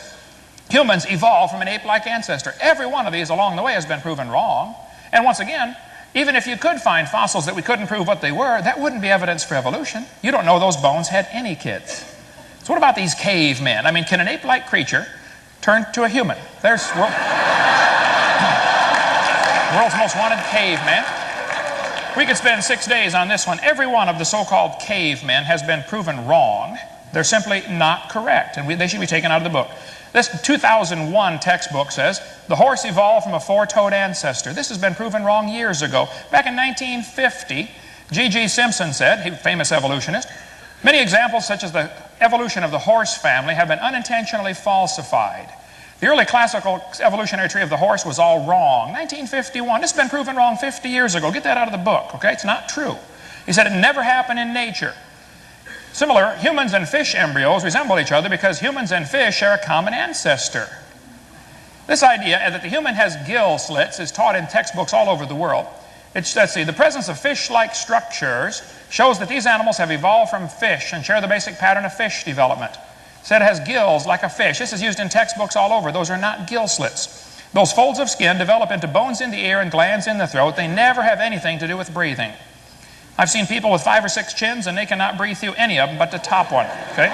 humans evolved from an ape-like ancestor. Every one of these along the way has been proven wrong. And once again, even if you could find fossils that we couldn't prove what they were, that wouldn't be evidence for evolution. You don't know those bones had any kids. So what about these cavemen? I mean, can an ape-like creature turn to a human? World's most wanted caveman. We could spend 6 days on this one. Every one of the so-called cavemen has been proven wrong. They're simply not correct, and they should be taken out of the book. This 2001 textbook says, the horse evolved from a four-toed ancestor. This has been proven wrong years ago. Back in 1950, G.G. Simpson said, he was a famous evolutionist, many examples such as the evolution of the horse family have been unintentionally falsified. The early classical evolutionary tree of the horse was all wrong. 1951, this has been proven wrong 50 years ago. Get that out of the book, okay? It's not true. He said it never happened in nature. Similar, humans and fish embryos resemble each other because humans and fish share a common ancestor. This idea that the human has gill slits is taught in textbooks all over the world. Let's see, the presence of fish-like structures shows that these animals have evolved from fish and share the basic pattern of fish development. It said it has gills like a fish. This is used in textbooks all over. Those are not gill slits. Those folds of skin develop into bones in the ear and glands in the throat. They never have anything to do with breathing. I've seen people with 5 or 6 chins and they cannot breathe through any of them but the top one, okay?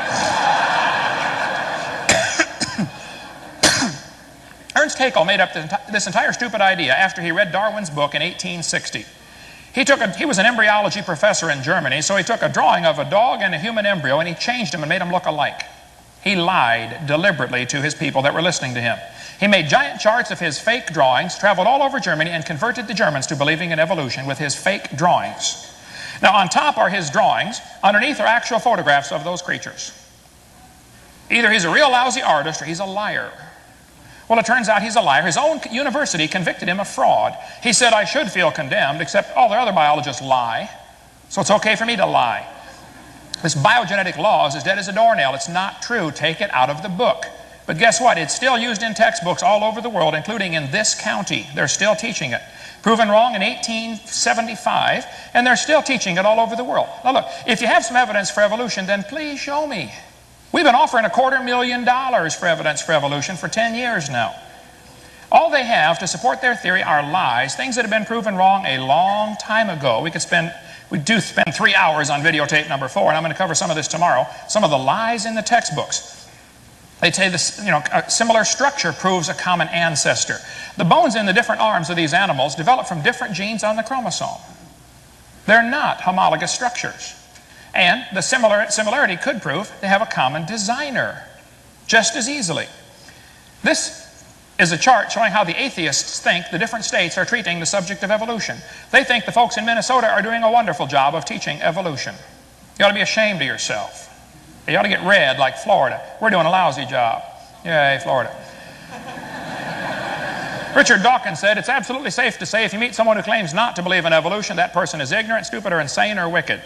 Ernst Haeckel made up this entire stupid idea after he read Darwin's book in 1860. He was an embryology professor in Germany, so he took a drawing of a dog and a human embryo and he changed them and made them look alike. He lied deliberately to his people that were listening to him. He made giant charts of his fake drawings, traveled all over Germany, and converted the Germans to believing in evolution with his fake drawings. Now, on top are his drawings. Underneath are actual photographs of those creatures. Either he's a real lousy artist or he's a liar. Well, it turns out he's a liar. His own university convicted him of fraud. He said, I should feel condemned, except all the other biologists lie, so it's okay for me to lie. This biogenetic law is as dead as a doornail. It's not true. Take it out of the book. But guess what? It's still used in textbooks all over the world, including in this county. They're still teaching it. Proven wrong in 1875, and they're still teaching it all over the world. Now look, if you have some evidence for evolution, then please show me. We've been offering $250,000 for evidence for evolution for 10 years now. All they have to support their theory are lies, things that have been proven wrong a long time ago. We do spend 3 hours on videotape number 4, and I'm going to cover some of this tomorrow. Some of the lies in the textbooks. They say this, a similar structure proves a common ancestor. The bones in the different arms of these animals develop from different genes on the chromosome. They're not homologous structures. And the similarity could prove they have a common designer just as easily. This is a chart showing how the atheists think the different states are treating the subject of evolution. They think the folks in Minnesota are doing a wonderful job of teaching evolution. You ought to be ashamed of yourself. You ought to get red like Florida. We're doing a lousy job. Yay, Florida. Richard Dawkins said, it's absolutely safe to say if you meet someone who claims not to believe in evolution, that person is ignorant, stupid, or insane, or wicked.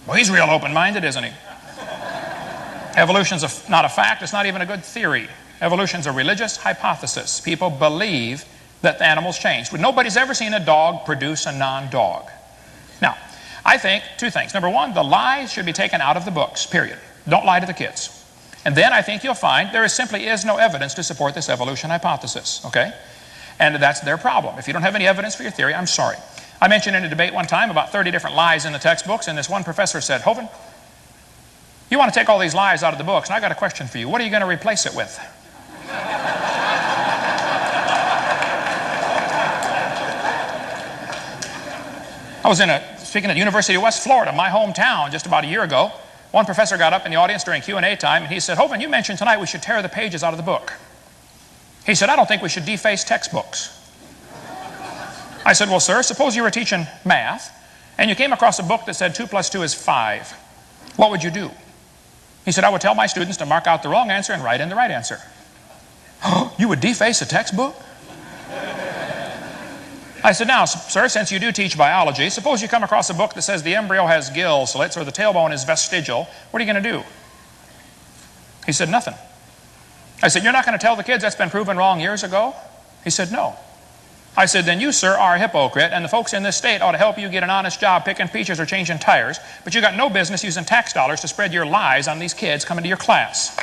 Well, he's real open-minded, isn't he? Evolution's not a fact. It's not even a good theory. Evolution's a religious hypothesis. People believe that the animals changed. But nobody's ever seen a dog produce a non-dog. Now, I think 2 things. Number 1, the lies should be taken out of the books, period. Don't lie to the kids. And then I think you'll find there simply is no evidence to support this evolution hypothesis, okay? And that's their problem. If you don't have any evidence for your theory, I'm sorry. I mentioned in a debate one time about 30 different lies in the textbooks, and this one professor said, Hovind, you want to take all these lies out of the books, and I got a question for you. What are you going to replace it with? I was speaking at the University of West Florida, my hometown, just about a year ago. One professor got up in the audience during Q&A time, and he said, Hovind, you mentioned tonight we should tear the pages out of the book. He said, I don't think we should deface textbooks. I said, well, sir, suppose you were teaching math, and you came across a book that said 2 + 2 is 5. What would you do? He said, I would tell my students to mark out the wrong answer and write in the right answer. Oh, you would deface a textbook? I said, now, sir, since you do teach biology, suppose you come across a book that says the embryo has gill slits or the tailbone is vestigial. What are you going to do? He said, nothing. I said, you're not going to tell the kids that's been proven wrong years ago? He said, no. I said, then you, sir, are a hypocrite, and the folks in this state ought to help you get an honest job picking peaches or changing tires, but you got no business using tax dollars to spread your lies on these kids coming to your class.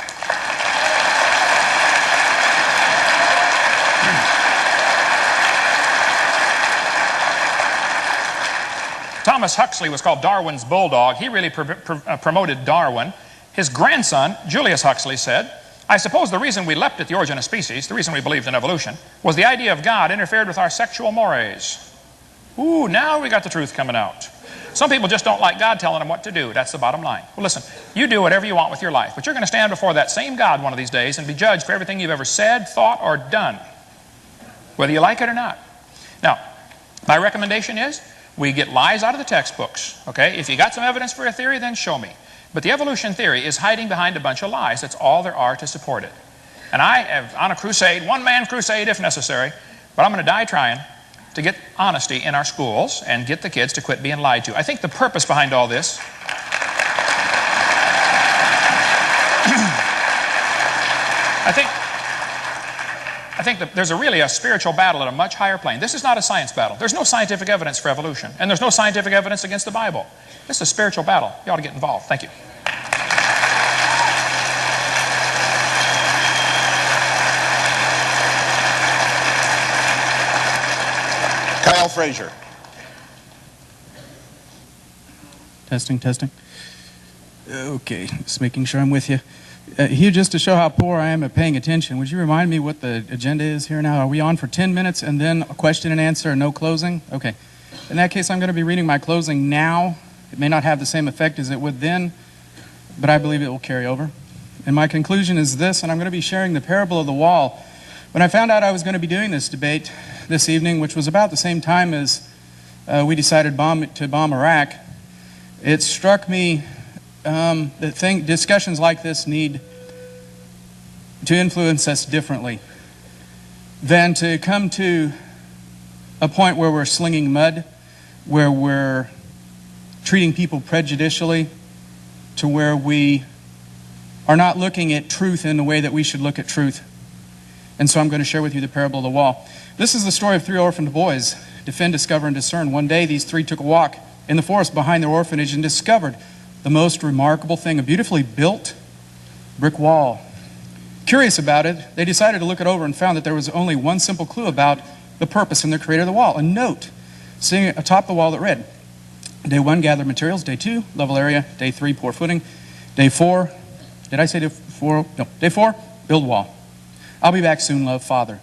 Thomas Huxley was called Darwin's bulldog. He really promoted Darwin. His grandson, Julius Huxley, said, I suppose the reason we leapt at the origin of species, the reason we believed in evolution, was the idea of God interfered with our sexual mores. Ooh, now we got the truth coming out. Some people just don't like God telling them what to do. That's the bottom line. Well, listen, you do whatever you want with your life, but you're going to stand before that same God one of these days and be judged for everything you've ever said, thought, or done, whether you like it or not. Now, my recommendation is we get lies out of the textbooks, okay? If you got some evidence for a theory, then show me. But the evolution theory is hiding behind a bunch of lies. That's all there are to support it. And I am on a crusade, one-man crusade if necessary, but I'm going to die trying to get honesty in our schools and get the kids to quit being lied to. I think the purpose behind all this I think that there's really a spiritual battle at a much higher plane. This is not a science battle. There's no scientific evidence for evolution, and there's no scientific evidence against the Bible. This is a spiritual battle. You ought to get involved. Thank you. Kyle Frazier. Testing, testing. Okay, just making sure I'm with you. Hugh, just to show how poor I am at paying attention, would you remind me what the agenda is here now? Are we on for 10 minutes and then a question and answer and no closing? Okay. In that case, I'm going to be reading my closing now. It may not have the same effect as it would then, but I believe it will carry over. And my conclusion is this, and I'm going to be sharing the parable of the wall. When I found out I was going to be doing this debate this evening, which was about the same time as we decided to bomb Iraq, it struck me that discussions like this need to influence us differently than to come to a point where we're slinging mud, where we're treating people prejudicially, to where we are not looking at truth in the way that we should look at truth. And so I'm going to share with you the parable of the wall. This is the story of three orphaned boys, defend, discover, and discern. One day these three took a walk in the forest behind their orphanage and discovered the most remarkable thing, a beautifully built brick wall. Curious about it, they decided to look it over and found that there was only one simple clue about the purpose and the creator of the wall, a note sitting atop the wall that read, Day 1, gather materials. Day 2, level area. Day 3, pour footing. Day 4, did I say day 4? No. Day 4, build wall. I'll be back soon, love, Father.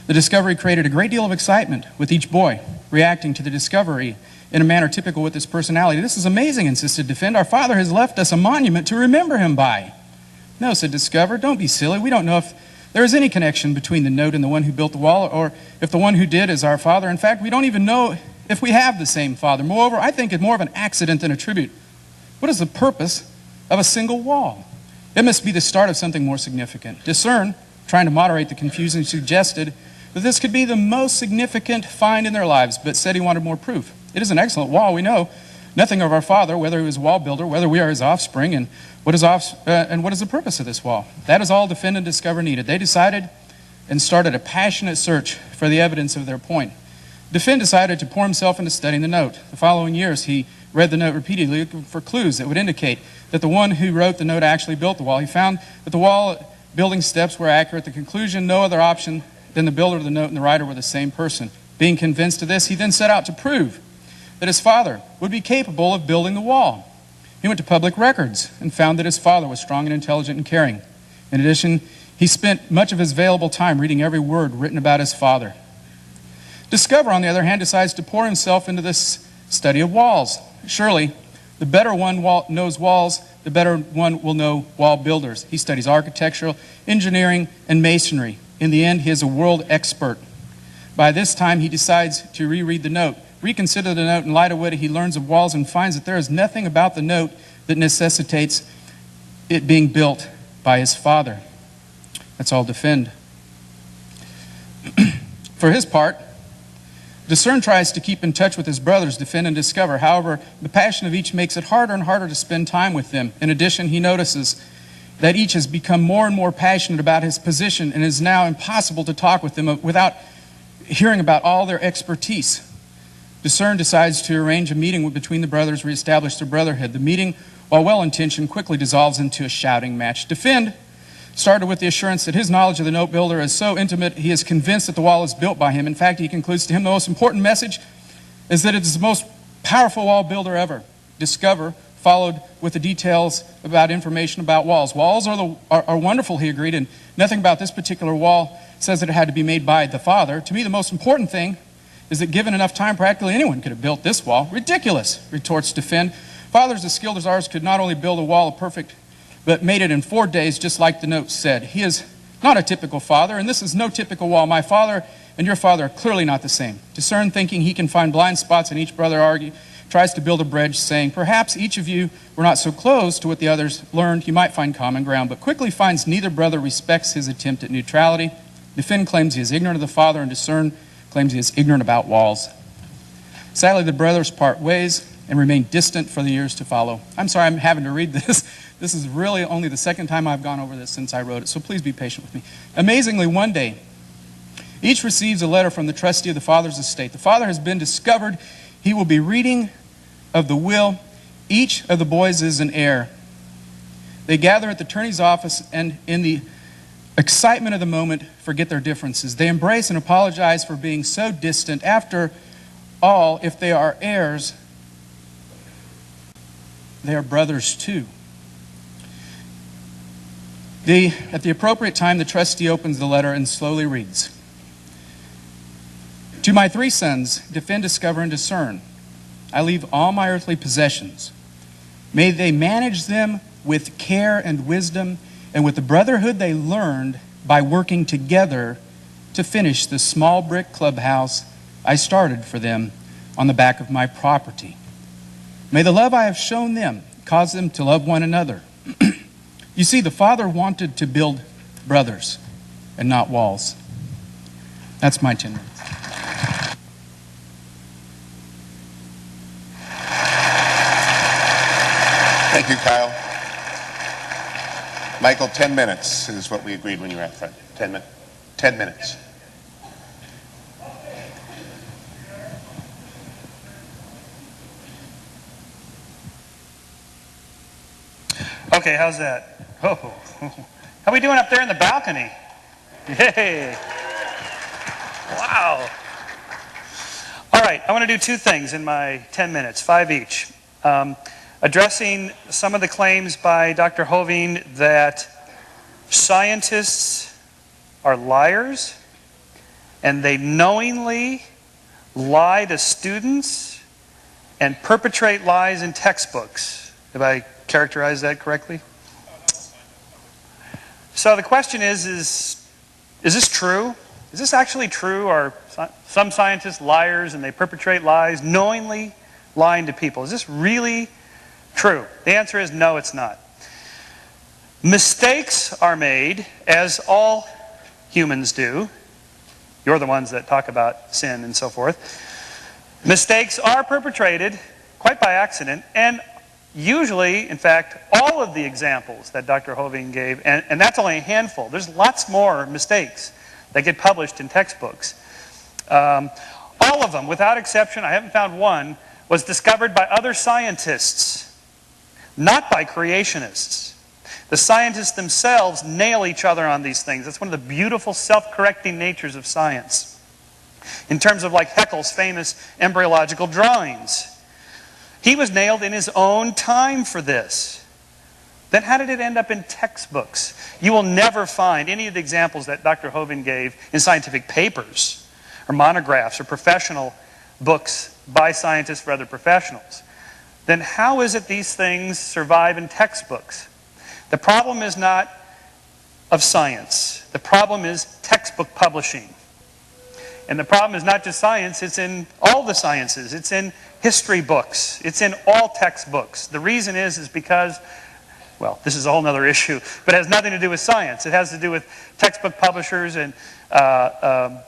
The discovery created a great deal of excitement with each boy, reacting to the discovery in a manner typical with his personality. This is amazing, insisted Defend. Our father has left us a monument to remember him by. No, said Discover, don't be silly. We don't know if there is any connection between the note and the one who built the wall, or if the one who did is our father. In fact, we don't even know if we have the same father. Moreover, I think it more of an accident than a tribute. What is the purpose of a single wall? It must be the start of something more significant. Discern, trying to moderate the confusion, suggested that this could be the most significant find in their lives, but said he wanted more proof. It is an excellent wall. We know nothing of our father, whether he was a wall builder, whether we are his offspring, and what is the purpose of this wall. That is all Defend and Discover needed. They decided and started a passionate search for the evidence of their point. Defend decided to pour himself into studying the note. The following years, he read the note repeatedly, looking for clues that would indicate that the one who wrote the note actually built the wall. He found that the wall building steps were accurate. The conclusion, no other option than the builder of the note and the writer were the same person. Being convinced of this, he then set out to prove that his father would be capable of building the wall. He went to public records and found that his father was strong and intelligent and caring. In addition, he spent much of his available time reading every word written about his father. Discover, on the other hand, decides to pour himself into this study of walls. Surely, the better one knows walls, the better one will know wall builders. He studies architectural, engineering, and masonry. In the end, he is a world expert. By this time, he decides to reread the note. Reconsider the note in light of what he learns of walls and finds that there is nothing about the note that necessitates it being built by his father. That's all Defend. For his part, Discern tries to keep in touch with his brothers, Defend and Discover. However, the passion of each makes it harder and harder to spend time with them. In addition, he notices that each has become more and more passionate about his position, and it is now impossible to talk with them without hearing about all their expertise. Discern decides to arrange a meeting between the brothers, reestablish their brotherhood. The meeting, while well-intentioned, quickly dissolves into a shouting match. Defend started with the assurance that his knowledge of the note builder is so intimate, he is convinced that the wall is built by him. In fact, he concludes to him the most important message is that it is the most powerful wall builder ever. Discover followed with the details about information about walls. Walls are wonderful, he agreed, and nothing about this particular wall says that it had to be made by the Father. To me, the most important thing is that given enough time, practically anyone could have built this wall. Ridiculous, retorts Defend. Fathers as skilled as ours could not only build a wall of perfect, but made it in 4 days, just like the note said. He is not a typical father, and this is no typical wall. My father and your father are clearly not the same. Discern, thinking he can find blind spots in each brother, tries to build a bridge, saying, perhaps each of you were not so close to what the others learned, you might find common ground, but quickly finds neither brother respects his attempt at neutrality. Defend claims he is ignorant of the Father, and Discern claims he is ignorant about walls. Sadly, the brothers part ways and remain distant for the years to follow. I'm sorry I'm having to read this. This is really only the second time I've gone over this since I wrote it, so please be patient with me. Amazingly, one day, each receives a letter from the trustee of the father's estate. The father has been discovered. He will be reading of the will. Each of the boys is an heir. They gather at the attorney's office and in the excitement of the moment forget their differences. They embrace and apologize for being so distant. After all, if they are heirs, they are brothers too. At the appropriate time, the trustee opens the letter and slowly reads. To my 3 sons, Defend, Discover, and Discern, I leave all my earthly possessions. May they manage them with care and wisdom, and with the brotherhood they learned by working together to finish the small brick clubhouse I started for them on the back of my property. May the love I have shown them cause them to love one another. You see, the Father wanted to build brothers and not walls. That's my 10 minutes. Thank you, Kyle. Michael, 10 minutes is what we agreed when you were at front. 10 minutes. Okay, how's that? Oh, how we doing up there in the balcony? Yay! Wow. All right, I want to do 2 things in my 10 minutes, 5 each. Addressing some of the claims by Dr. Hovind that scientists are liars and they knowingly lie to students and perpetrate lies in textbooks. Have I characterized that correctly? So the question is this true? Is this actually true? Are some scientists liars and they perpetrate lies, knowingly lying to people? Is this really true? The answer is no, it's not. Mistakes are made, as all humans do. You're the ones that talk about sin and so forth. Mistakes are perpetrated quite by accident, and usually, in fact, all of the examples that Dr. Hovind gave, and that's only a handful. There's lots more mistakes that get published in textbooks. All of them, without exception, I haven't found one, was discovered by other scientists, not by creationists. The scientists themselves nail each other on these things. That's one of the beautiful self-correcting natures of science. In terms of like Haeckel's famous embryological drawings. He was nailed in his own time for this. Then how did it end up in textbooks? You will never find any of the examples that Dr. Hovind gave in scientific papers or monographs or professional books by scientists for other professionals. Then how is it these things survive in textbooks? The problem is not of science. The problem is textbook publishing. And the problem is not just science, it's in all the sciences. It's in history books. It's in all textbooks. The reason is because, well, this is a whole other issue, but it has nothing to do with science. It has to do with textbook publishers and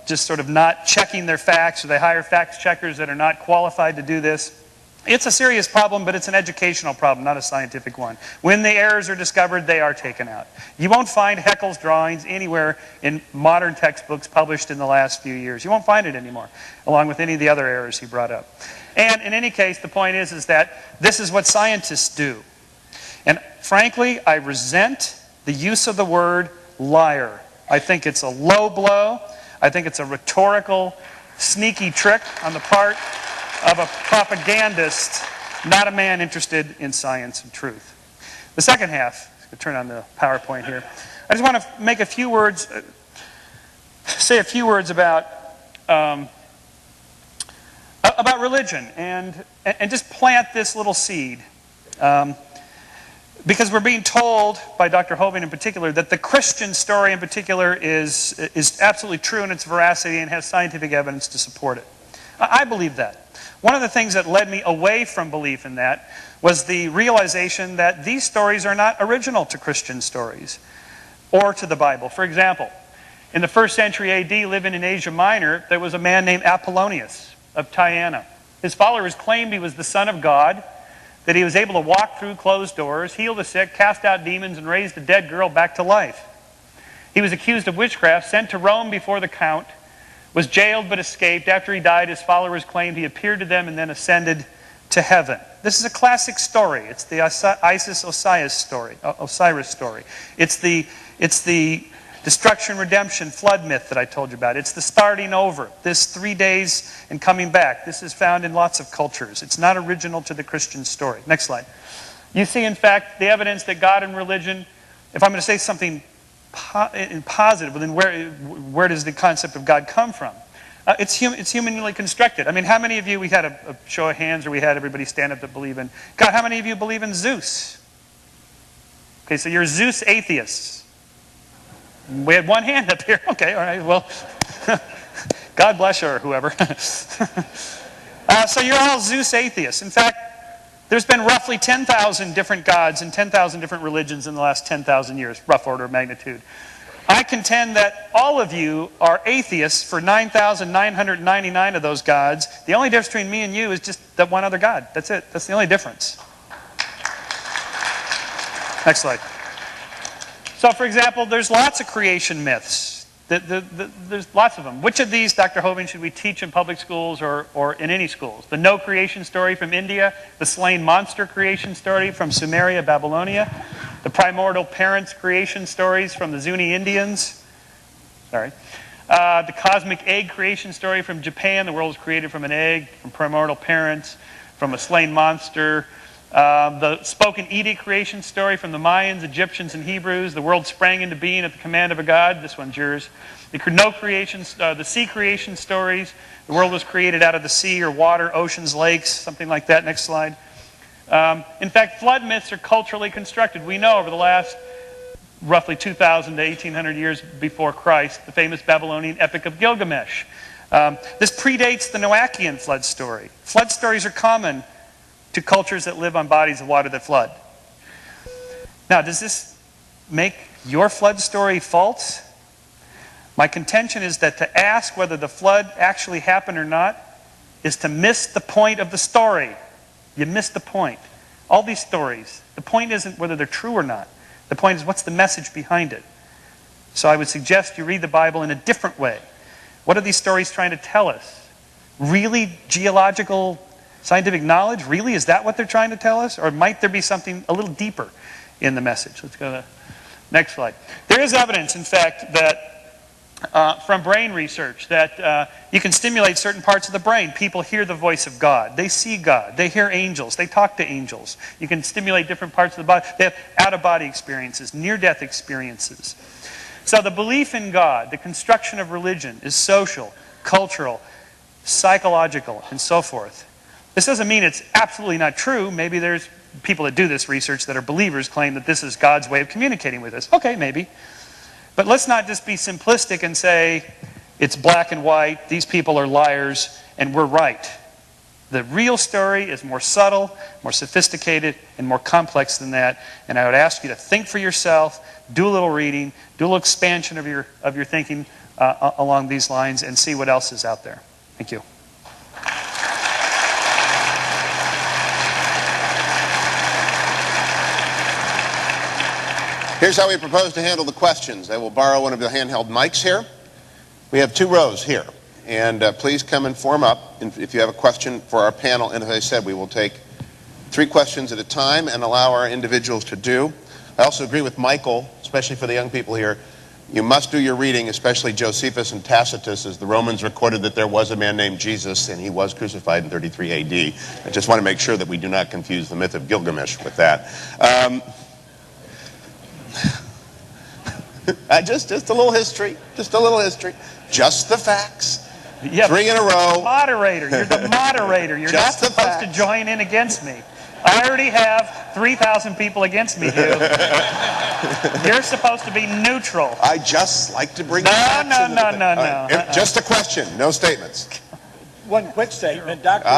just sort of not checking their facts, or they hire fact checkers that are not qualified to do this. It's a serious problem, but it's an educational problem, not a scientific one. When the errors are discovered, they are taken out. You won't find Haeckel's drawings anywhere in modern textbooks published in the last few years. You won't find it anymore, along with any of the other errors he brought up. And in any case, the point is that this is what scientists do. And frankly, I resent the use of the word liar. I think it's a low blow. I think it's a rhetorical, sneaky trick on the part of a propagandist not a man interested in science and truth. The second half, I'm going to turn on the PowerPoint here. I just want to make a few words, say a few words about religion and just plant this little seed. Because we're being told by Dr. Hovind in particular that the Christian story in particular is absolutely true in its veracity and has scientific evidence to support it. I believe that. One of the things that led me away from belief in that was the realization that these stories are not original to Christian stories or to the Bible. For example, in the 1st century AD, living in Asia Minor, there was a man named Apollonius of Tyana. His followers claimed he was the Son of God, that he was able to walk through closed doors, heal the sick, cast out demons, and raise a dead girl back to life. He was accused of witchcraft, sent to Rome before the count, was jailed but escaped. After he died, his followers claimed he appeared to them and then ascended to heaven. This is a classic story. It's the Osiris story. It's the destruction, redemption, flood myth that I told you about. It's the starting over. This 3 days and coming back. This is found in lots of cultures. It's not original to the Christian story. Next slide. You see, in fact, the evidence that God and religion, if I'm going to say something positive, then where does the concept of God come from? It's humanly constructed. I mean, how many of you, we had a show of hands, or we had everybody stand up to believe in God. How many of you believe in Zeus? Okay, so you're Zeus atheists. We had one hand up here. Okay, all right, well, God bless you or whoever. So you're all Zeus atheists. In fact, there's been roughly 10,000 different gods and 10,000 different religions in the last 10,000 years, rough order of magnitude. I contend that all of you are atheists for 9,999 of those gods. The only difference between me and you is just that one other God. That's it. That's the only difference. Next slide. So, for example, there's lots of creation myths. There's lots of them. Which of these, Dr. Hovind, should we teach in public schools or in any schools? The no creation story from India, the slain monster creation story from Sumeria, Babylonia, the primordial parents creation stories from the Zuni Indians, the cosmic egg creation story from Japan. The world was created from an egg, from primordial parents, from a slain monster. The spoken edict creation story from the Mayans, Egyptians, and Hebrews. The world sprang into being at the command of a god. This one's yours. The sea creation stories. The world was created out of the sea or water, oceans, lakes, something like that. Next slide. In fact, flood myths are culturally constructed. We know over the last roughly 2,000 to 1,800 years before Christ, the famous Babylonian Epic of Gilgamesh. This predates the Noachian flood story. Flood stories are common to cultures that live on bodies of water that flood. Now, does this make your flood story false? My contention is that to ask whether the flood actually happened or not is to miss the point of the story. You missed the point. All these stories, the point isn't whether they're true or not. The point is, what's the message behind it? So I would suggest you read the Bible in a different way. What are these stories trying to tell us? Really geological scientific knowledge? Really? Is that what they're trying to tell us? Or might there be something a little deeper in the message? Let's go to the next slide. There is evidence, in fact, that from brain research that you can stimulate certain parts of the brain. People hear the voice of God. They see God. They hear angels. They talk to angels. You can stimulate different parts of the body. They have out-of-body experiences, near-death experiences. So the belief in God, the construction of religion, is social, cultural, psychological, and so forth. This doesn't mean it's absolutely not true. Maybe there's people that do this research that are believers claim that this is God's way of communicating with us. Okay, maybe. But let's not just be simplistic and say it's black and white, these people are liars, and we're right. The real story is more subtle, more sophisticated, and more complex than that. And I would ask you to think for yourself, do a little reading, do a little expansion of your thinking along these lines, and see what else is out there. Thank you. Here's how we propose to handle the questions. I will borrow one of the handheld mics here. We have 2 rows here. And please come and form up if you have a question for our panel. And as I said, we will take 3 questions at a time and allow our individuals to do. I also agree with Michael, especially for the young people here. You must do your reading, especially Josephus and Tacitus, as the Romans recorded that there was a man named Jesus and he was crucified in 33 AD. I just want to make sure that we do not confuse the myth of Gilgamesh with that. Just a little history. Just a little history. Just the facts. Yep. 3 in a row. Moderator. You're the moderator. You're not supposed to join in against me. I already have 3,000 people against me, Hugh. You're supposed to be neutral. I just like to bring facts into the debate. No. Just a question, no statements. One quick statement. Dr.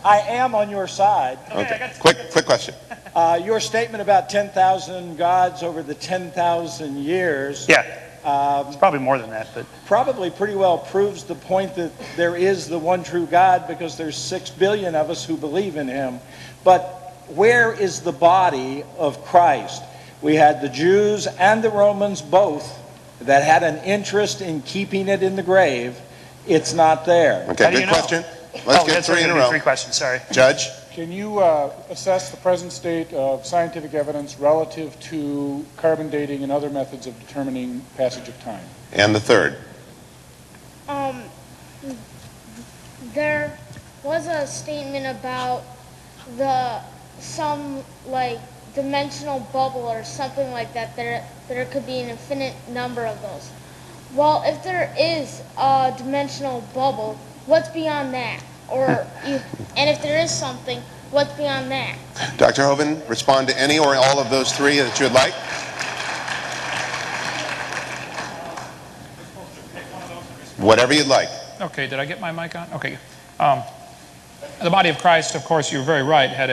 I am on your side. Okay. Quick question. Your statement about 10,000 gods over the 10,000 years. Yeah. It's probably more than that, but probably pretty well proves the point that there is the one true God, because there's 6 billion of us who believe in him. But where is the body of Christ? We had the Jews and the Romans both that had an interest in keeping it in the grave. It's not there. Okay, good question. Let's get 3 in a row. 3 questions, sorry. Judge? Can you assess the present state of scientific evidence relative to carbon dating and other methods of determining passage of time? And the third? There was a statement about some dimensional bubble or something like that. There could be an infinite number of those. Well, if there is a dimensional bubble, what's beyond that? And if there is something, what's beyond that? Dr. Hovind, respond to any or all of those 3 that you would like. Whatever you'd like. Okay, did I get my mic on? Okay. The body of Christ, of course, you're very right, had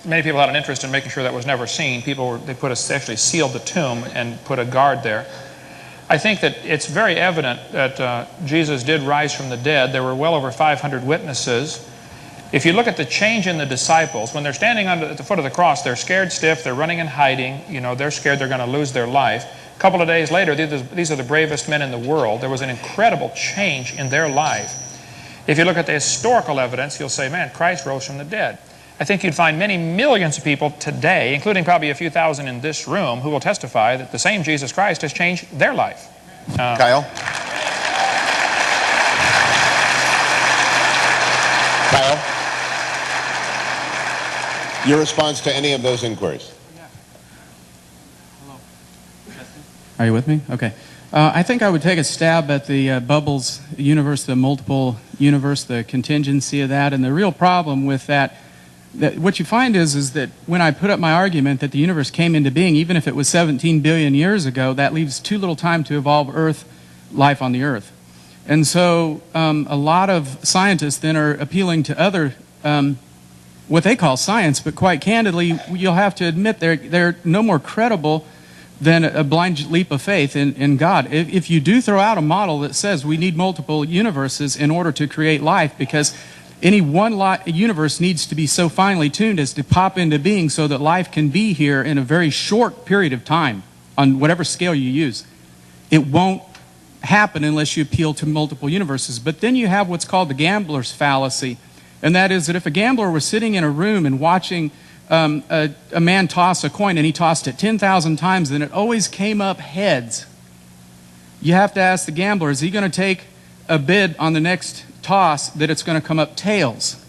many people had an interest in making sure that was never seen. They actually sealed the tomb and put a guard there. I think that it's very evident that Jesus did rise from the dead. There were well over 500 witnesses. If you look at the change in the disciples, when they're standing at the foot of the cross, they're scared stiff, they're running and hiding, they're scared they're going to lose their life. A couple of days later, these are the bravest men in the world. There was an incredible change in their life. If you look at the historical evidence, you'll say, man, Christ rose from the dead. I think you'd find many millions of people today, including probably a few thousand in this room, who will testify that the same Jesus Christ has changed their life. Kyle? Kyle? Your response to any of those inquiries? Hello. Are you with me? Okay. I think I would take a stab at the bubbles universe, the multiple universe, the contingency of that, and the real problem with that what you find is that when I put up my argument that the universe came into being, even if it was 17 billion years ago, that leaves too little time to evolve life on the Earth. And so a lot of scientists then are appealing to other, what they call science, but quite candidly, you'll have to admit they're no more credible than a blind leap of faith in God. If you do throw out a model that says we need multiple universes in order to create life, because any one universe needs to be so finely tuned as to pop into being so that life can be here in a very short period of time on whatever scale you use. It won't happen unless you appeal to multiple universes. But then you have what's called the gambler's fallacy, and that is that if a gambler were sitting in a room and watching a man toss a coin and he tossed it 10,000 times and it always came up heads, you have to ask the gambler, is he going to take a bid on the next toss that it's going to come up tails?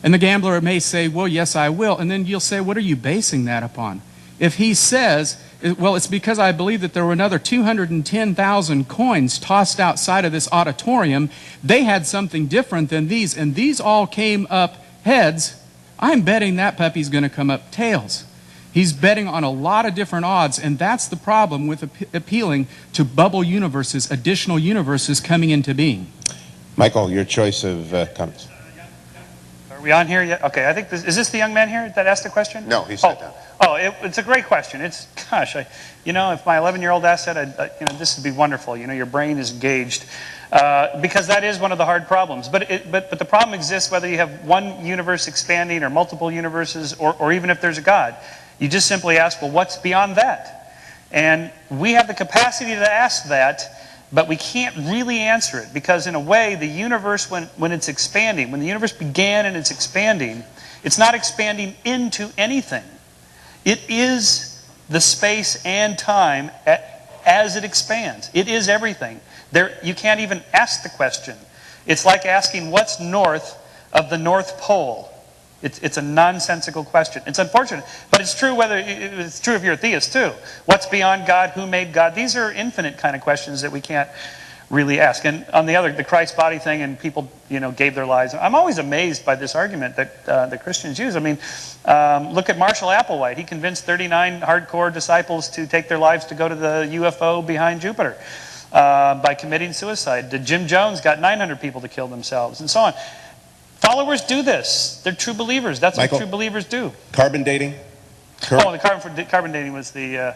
And the gambler may say, well, yes, I will. And then you'll say, what are you basing that upon? If he says, well, it's because I believe that there were another 210,000 coins tossed outside of this auditorium. They had something different than these, and these all came up heads. I'm betting that puppy's going to come up tails. He's betting on a lot of different odds, and that's the problem with appealing to bubble universes, additional universes coming into being. Michael, your choice of comments. Are we on here yet? Okay, I think is this the young man here that asked the question? No, he sat down. It's a great question. It's, gosh, if my 11-year-old asked that, this would be wonderful. Your brain is engaged. Because that is one of the hard problems. But the problem exists whether you have one universe expanding or multiple universes or even if there's a God. You just simply ask, well, what's beyond that? And we have the capacity to ask that, but we can't really answer it because in a way the universe, when it's expanding, when the universe began and it's expanding, it's not expanding into anything. It is the space and time as it expands. It is everything. You can't even ask the question. It's like asking what's north of the North Pole. It's a nonsensical question. It's unfortunate, but it's true it's true if you're a theist too. What's beyond God? Who made God? These are infinite kind of questions that we can't really ask. And on the other, the Christ body thing, and people, gave their lives. I'm always amazed by this argument that the Christians use. I mean, look at Marshall Applewhite. He convinced 39 hardcore disciples to take their lives to go to the UFO behind Jupiter by committing suicide. Jim Jones got 900 people to kill themselves, and so on. Followers do this. They're true believers. That's Michael, what true believers do. Carbon dating? The carbon dating was the...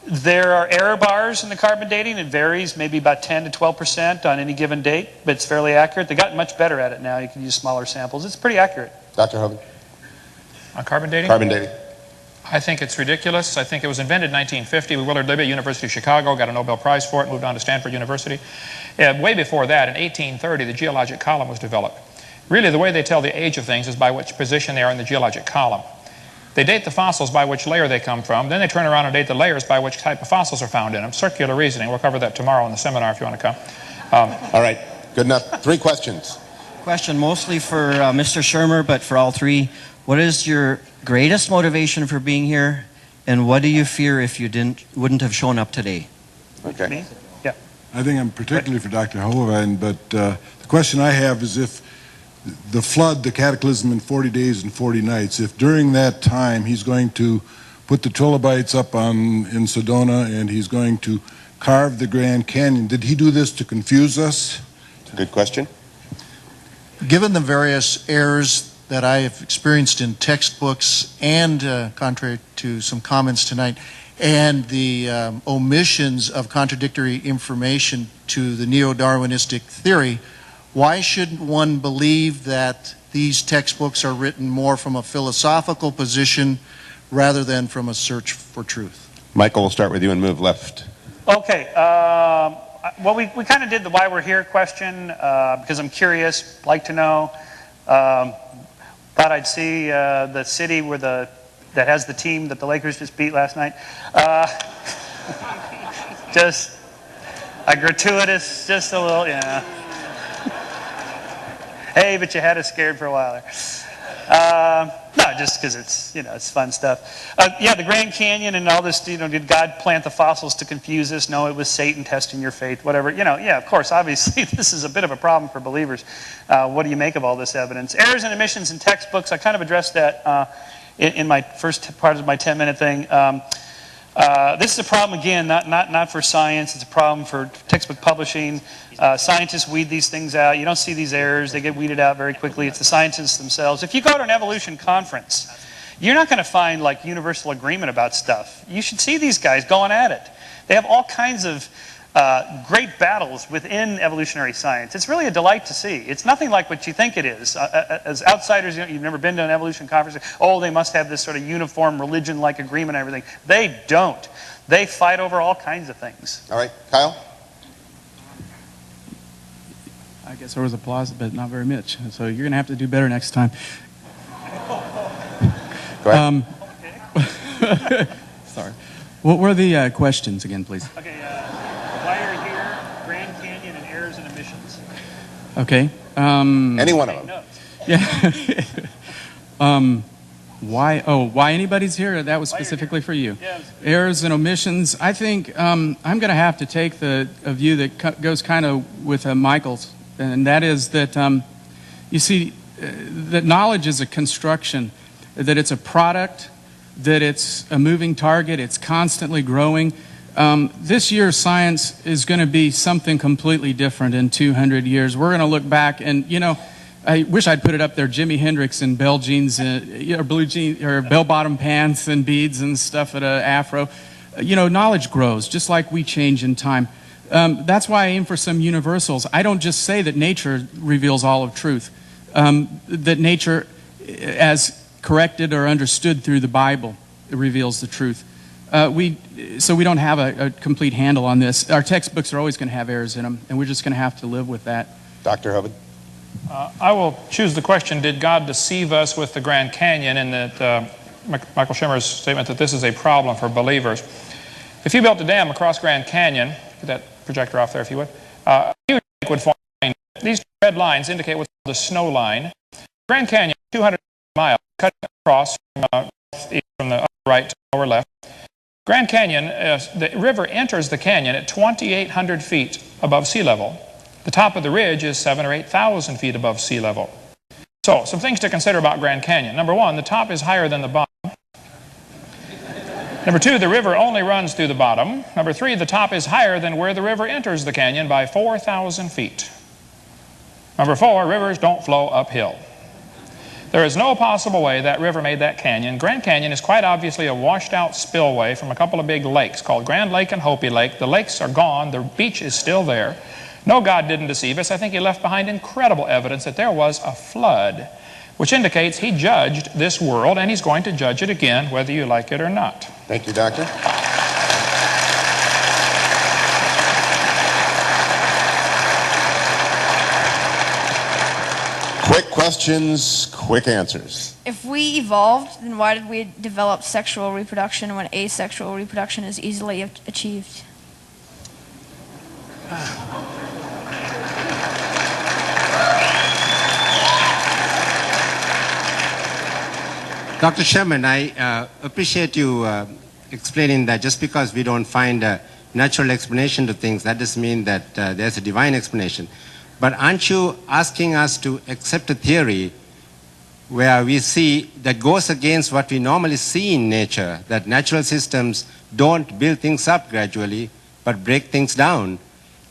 there are error bars in the carbon dating. It varies maybe about 10 to 12% on any given date, but it's fairly accurate. They've gotten much better at it now. You can use smaller samples. It's pretty accurate. Dr. Hovind? On carbon dating? Carbon dating. I think it's ridiculous. I think it was invented in 1950 with Willard Libby at University of Chicago, got a Nobel Prize for it, moved on to Stanford University. Way before that, in 1830, the geologic column was developed. Really, the way they tell the age of things is by which position they are in the geologic column. They date the fossils by which layer they come from. Then they turn around and date the layers by which type of fossils are found in them. Circular reasoning. We'll cover that tomorrow in the seminar if you want to come. All right. Good enough. 3 questions. Question mostly for Mr. Shermer, but for all 3. What is your greatest motivation for being here, and what do you fear if you wouldn't have shown up today? Okay. Me? Yeah. I think I'm particularly for Dr. Hovind, but the question I have is if the flood, the cataclysm in 40 days and 40 nights, if during that time he's going to put the trilobites up in Sedona and he's going to carve the Grand Canyon, did he do this to confuse us? It's a good question. Given the various errors that I have experienced in textbooks and, contrary to some comments tonight, and the omissions of contradictory information to the neo-Darwinistic theory, why shouldn't one believe that these textbooks are written more from a philosophical position rather than from a search for truth? Michael, we'll start with you and move left. Okay. Well, we kind of did the why we're here question because I'm curious, like to know. Thought I'd see the city where that has the team that the Lakers just beat last night. Just a gratuitous, just a little, Hey, but you had us scared for a while there. No, just because it's fun stuff. The Grand Canyon and all this, did God plant the fossils to confuse us? No, it was Satan testing your faith, whatever. Of course, obviously, this is a bit of a problem for believers. What do you make of all this evidence? Errors and omissions in textbooks, I kind of addressed that in my first part of my 10-minute thing. This is a problem, again, not for science. It's a problem for textbook publishing. Scientists weed these things out. You don't see these errors. They get weeded out very quickly. It's the scientists themselves. If you go to an evolution conference, you're not going to find universal agreement about stuff. You should see these guys going at it. They have all kinds of great battles within evolutionary science. It's really a delight to see. It's nothing like what you think it is. As outsiders, you've never been to an evolution conference. Oh, they must have this sort of uniform religion-like agreement and everything. They don't. They fight over all kinds of things. All right. Kyle? I guess there was applause, but not very much. So you're going to have to do better next time. Go ahead. Sorry. What were the questions again, please? Okay. Why you're here, Grand Canyon, and errors and omissions. Okay. Any one of them. Yeah. Why anybody's here? That was specifically for you. Yeah. Errors and omissions. I think I'm going to have to take a view that goes kind of with Michael's, and that is that you see that knowledge is a construction, that it's a product, that it's a moving target, it's constantly growing. This year, science is going to be something completely different in 200 years. We're going to look back and, I wish I'd put it up there, Jimi Hendrix in bell jeans, blue jeans, or bell-bottom pants and beads and stuff at an afro. Knowledge grows, just like we change in time. That's why I aim for some universals. I don't just say that nature reveals all of truth, that nature, as corrected or understood through the Bible, reveals the truth. So we don't have a complete handle on this. Our textbooks are always going to have errors in them, and we're just going to have to live with that. Dr. Hovind? I will choose the question, did God deceive us with the Grand Canyon in that Michael Shermer's statement that this is a problem for believers. If you built a dam across Grand Canyon, put that projector off there if you would, a huge lake would form. These red lines indicate what's called the snow line. Grand Canyon, 200 miles, cut across from the upper right to the lower left. Grand Canyon, the river enters the canyon at 2,800 feet above sea level. The top of the ridge is 7,000 or 8,000 feet above sea level. So, some things to consider about Grand Canyon. Number one, the top is higher than the bottom. Number two, the river only runs through the bottom. Number three, the top is higher than where the river enters the canyon by 4,000 feet. Number four, rivers don't flow uphill. There is no possible way that river made that canyon. Grand Canyon is quite obviously a washed-out spillway from a couple of big lakes called Grand Lake and Hopi Lake. The lakes are gone. The beach is still there. No, God didn't deceive us. I think He left behind incredible evidence that there was a flood, which indicates He judged this world, and He's going to judge it again, whether you like it or not. Thank you, Doctor. Quick questions, quick answers. If we evolved, then why did we develop sexual reproduction when asexual reproduction is easily achieved? Dr. Sherman, I appreciate you explaining that just because we don't find a natural explanation to things, that doesn't mean that there's a divine explanation. But aren't you asking us to accept a theory where we see that goes against what we normally see in nature, that natural systems don't build things up gradually, but break things down?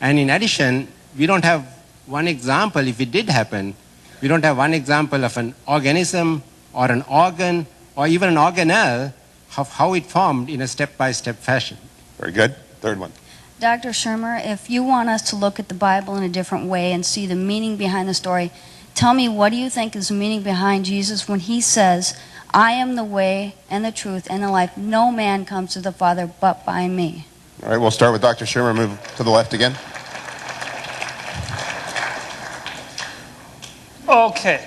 And in addition, we don't have one example, if it did happen, we don't have one example of an organism or an organ or even an organelle of how it formed in a step-by-step fashion. Very good. Third one. Dr. Shermer, if you want us to look at the Bible in a different way and see the meaning behind the story, tell me, what do you think is the meaning behind Jesus when He says, I am the way and the truth and the life. No man comes to the Father but by me. All right, we'll start with Dr. Shermer. Move to the left again. Okay.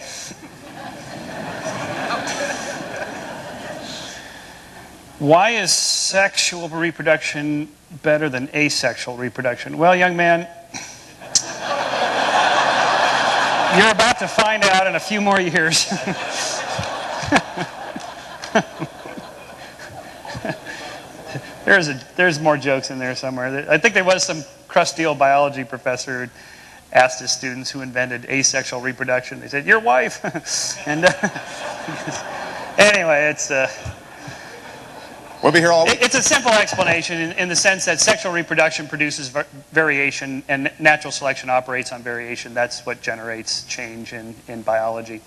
Why is sexual reproduction better than asexual reproduction? Well, young man, you're about to find out in a few more years. There's more jokes in there somewhere. I think there was some crusty old biology professor who asked his students who invented asexual reproduction. They said, your wife. And anyway, it's... We'll be here all week. It's a simple explanation in the sense that sexual reproduction produces variation and natural selection operates on variation. That's what generates change in biology. In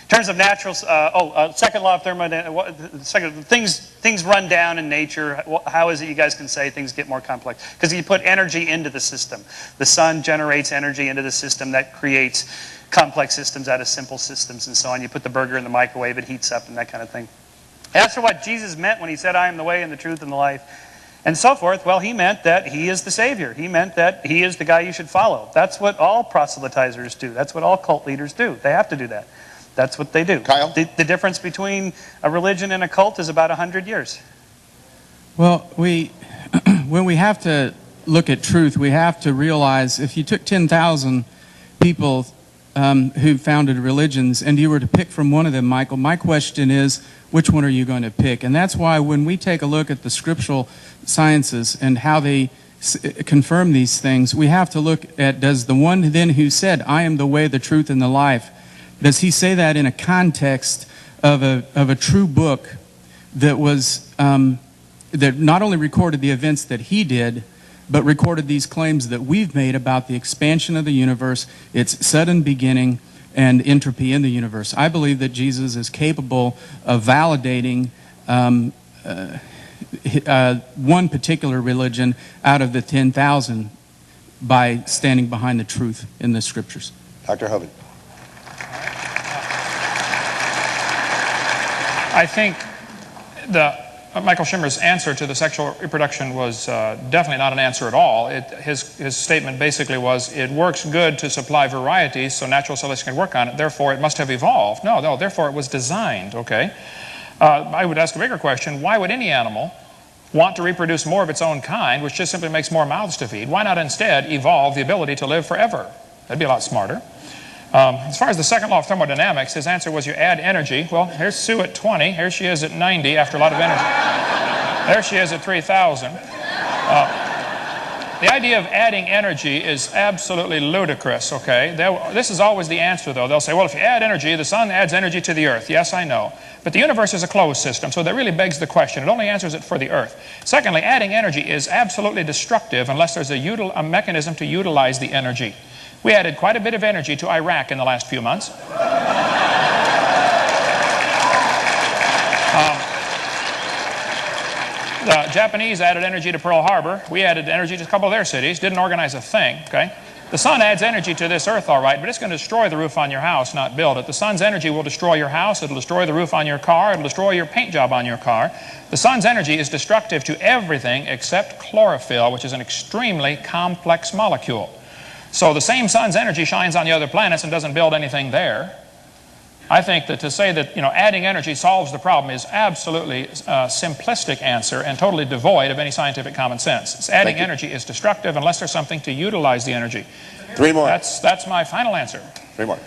terms of natural, second law of thermodynamics, things run down in nature. How is it you guys can say things get more complex? Because you put energy into the system. The sun generates energy into the system that creates complex systems out of simple systems and so on. You put the burger in the microwave, it heats up and that kind of thing. As for what Jesus meant when He said, I am the way and the truth and the life, and so forth, well, He meant that He is the Savior. He meant that He is the guy you should follow. That's what all proselytizers do. That's what all cult leaders do. They have to do that. That's what they do. Kyle? The difference between a religion and a cult is about 100 years. Well, when we have to look at truth, we have to realize if you took 10,000 people who founded religions and you were to pick from one of them, Michael, my question is, which one are you going to pick? And that's why when we take a look at the scriptural sciences and how they confirm these things, we have to look at, does the one then who said, I am the way, the truth, and the life, does he say that in a context of a true book that was that not only recorded the events that he did, but recorded these claims that we've made about the expansion of the universe, its sudden beginning, and entropy in the universe? I believe that Jesus is capable of validating one particular religion out of the 10,000 by standing behind the truth in the scriptures. Dr. Hovind. I think Michael Shermer's answer to the sexual reproduction was definitely not an answer at all. His statement basically was, it works good to supply varieties so natural selection can work on it, therefore it must have evolved. No, therefore it was designed, okay? I would ask a bigger question. Why would any animal want to reproduce more of its own kind, which just simply makes more mouths to feed? Why not instead evolve the ability to live forever? That'd be a lot smarter. As far as the second law of thermodynamics, his answer was you add energy. Well, here's Sue at 20. Here she is at 90 after a lot of energy. There she is at 3,000. The idea of adding energy is absolutely ludicrous, okay? This is always the answer, though. They'll say, well, if you add energy, the sun adds energy to the earth. Yes, I know. But the universe is a closed system, so that really begs the question. It only answers it for the earth. Secondly, adding energy is absolutely destructive unless there's a mechanism to utilize the energy. We added quite a bit of energy to Iraq in the last few months. The Japanese added energy to Pearl Harbor. We added energy to a couple of their cities. Didn't organize a thing, okay? The sun adds energy to this earth, all right, but it's going to destroy the roof on your house, not build it. The sun's energy will destroy your house. It'll destroy the roof on your car. It'll destroy your paint job on your car. The sun's energy is destructive to everything except chlorophyll, which is an extremely complex molecule. So the same sun's energy shines on the other planets and doesn't build anything there. I think that to say that, adding energy solves the problem is absolutely a simplistic answer and totally devoid of any scientific common sense. Adding energy is destructive unless there's something to utilize the energy. 3 more. That's my final answer. 3 more.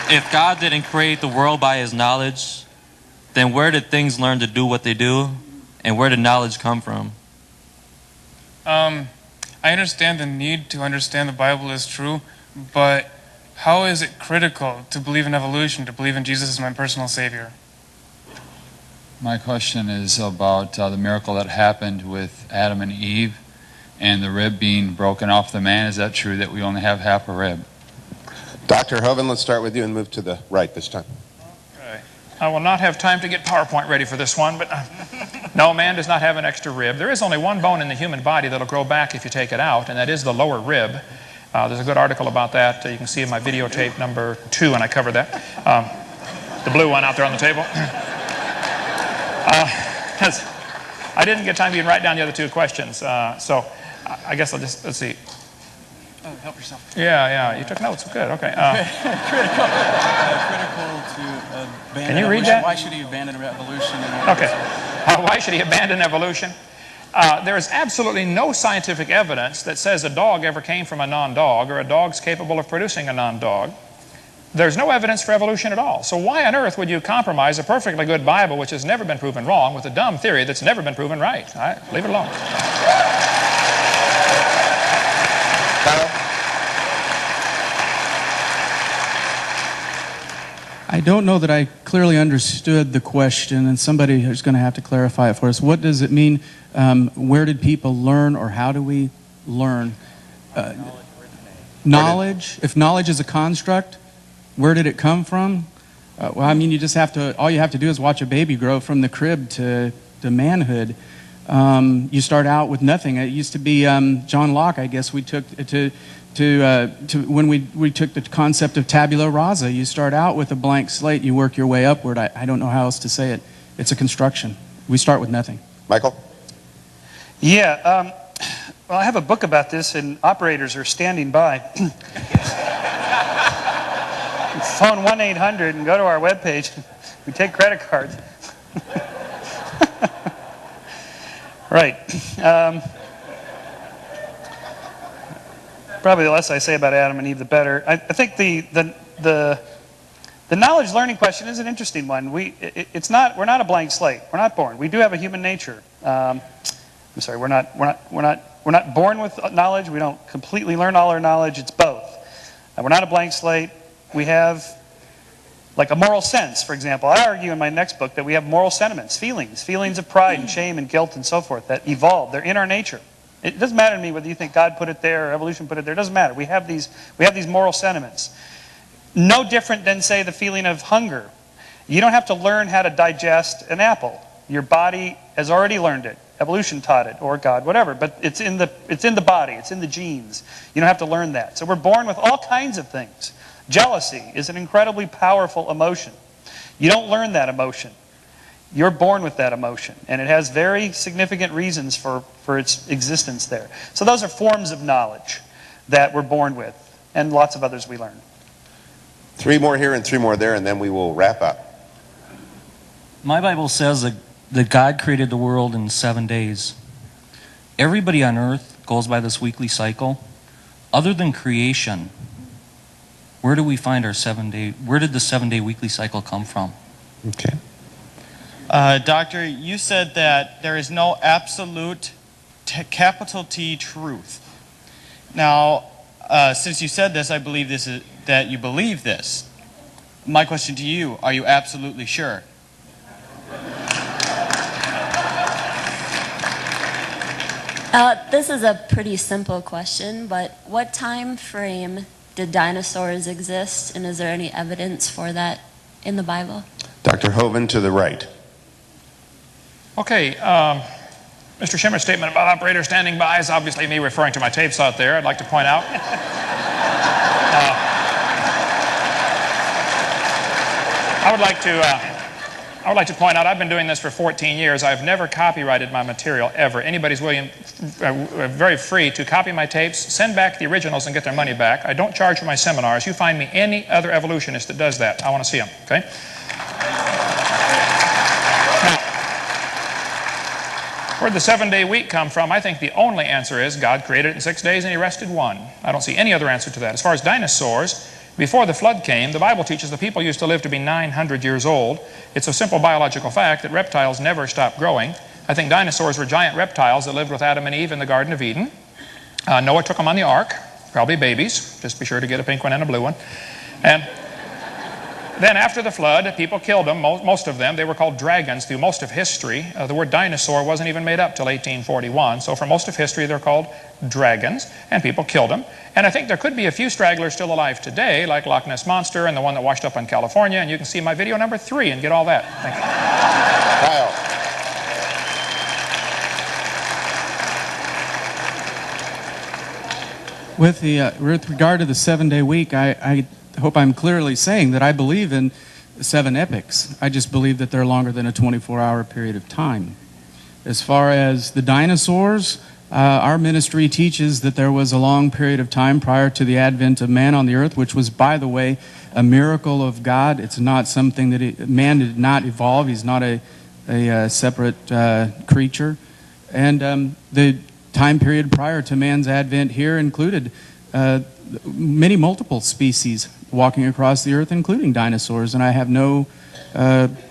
If God didn't create the world by his knowledge, then where did things learn to do what they do? And where did knowledge come from? I understand the need to understand the Bible is true, but how is it critical to believe in evolution, to believe in Jesus as my personal Savior? My question is about the miracle that happened with Adam and Eve and the rib being broken off the man. Is that true that we only have half a rib? Dr. Hovind, let's start with you and move to the right this time. Okay. I will not have time to get PowerPoint ready for this one, but no, man does not have an extra rib. There is only one bone in the human body that'll grow back if you take it out, and that is the lower rib. There's a good article about that. You can see in my videotape number 2, and I covered that. The blue one out there on the table. I didn't get time to even write down the other 2 questions, so I guess I'll just, let's see. Oh, help yourself. Yeah, you took notes. Good, okay. Critical to abandon Can you read evolution. that? Why should he abandon evolution? Okay. Why should he abandon evolution? There is absolutely no scientific evidence that says a dog ever came from a non-dog or a dog's capable of producing a non-dog. There's no evidence for evolution at all. So why on earth would you compromise a perfectly good Bible which has never been proven wrong with a dumb theory that's never been proven right? All right, leave it alone. Kyle? I don't know that I clearly understood the question, and somebody is going to have to clarify it for us. What does it mean? Where did people learn, or how do we learn? Knowledge? If knowledge is a construct, where did it come from? Well, I mean, all you have to do is watch a baby grow from the crib to manhood. You start out with nothing. It used to be John Locke, I guess, we took when we took the concept of tabula rasa. You start out with a blank slate, you work your way upward. I don't know how else to say it. It's a construction. We start with nothing. Michael? Yeah, well, I have a book about this, and operators are standing by. Phone 1-800 and go to our webpage. We take credit cards. Right. Probably the less I say about Adam and Eve, the better. I think the knowledge learning question is an interesting one. We're not a blank slate. We're not born. We do have a human nature. I'm sorry. We're not born with knowledge. We don't completely learn all our knowledge. It's both. We're not a blank slate. We have, like, a moral sense, for example. I argue in my next book that we have moral sentiments, feelings of pride and shame and guilt and so forth that evolve. They're in our nature. It doesn't matter to me whether you think God put it there or evolution put it there. It doesn't matter. We have these moral sentiments. No different than, say, the feeling of hunger. You don't have to learn how to digest an apple. Your body has already learned it. Evolution taught it, or God, whatever. But it's in the body. It's in the genes. You don't have to learn that. So we're born with all kinds of things. Jealousy is an incredibly powerful emotion. You don't learn that emotion. You're born with that emotion, and it has very significant reasons for its existence there. So those are forms of knowledge that we're born with, and lots of others we learn. 3 more here and 3 more there, and then we will wrap up. My Bible says that God created the world in 7 days. Everybody on earth goes by this weekly cycle. Other than creation, where do we find our 7-day, where did the 7-day weekly cycle come from? Okay. Doctor, you said that there is no absolute capital T truth. Now, since you said this, I believe that you believe this. My question to you, are you absolutely sure? This is a pretty simple question, but what time frame did dinosaurs exist, and is there any evidence for that in the Bible? Dr. Hovind to the right. Okay, Mr. Shermer's statement about operators standing by is obviously me referring to my tapes out there. I'd like to point out. I would like to point out, I've been doing this for 14 years. I've never copyrighted my material, ever. Anybody's very free to copy my tapes, send back the originals, and get their money back. I don't charge for my seminars. You find me any other evolutionist that does that. I want to see them, okay? Where'd the 7-day week come from? I think the only answer is God created it in 6 days and he rested 1. I don't see any other answer to that. As far as dinosaurs, before the flood came, the Bible teaches the people used to live to be 900 years old. It's a simple biological fact that reptiles never stop growing. I think dinosaurs were giant reptiles that lived with Adam and Eve in the Garden of Eden. Noah took them on the ark, probably babies. Just be sure to get a pink one and a blue one. And then after the flood, people killed them, most of them. They were called dragons through most of history. The word dinosaur wasn't even made up till 1841. So for most of history, they're called dragons, and people killed them. And I think there could be a few stragglers still alive today, like Loch Ness Monster and the one that washed up in California. And you can see my video number 3 and get all that. Thank you. With regard to the 7-day week, I hope I'm clearly saying that I believe in 7 epochs. I just believe that they're longer than a 24-hour period of time. As far as the dinosaurs, our ministry teaches that there was a long period of time prior to the advent of man on the earth, which was, by the way, a miracle of God. It's not something that man did not evolve. He's not a separate creature. And the time period prior to man's advent here included many multiple species walking across the earth, including dinosaurs, and I have no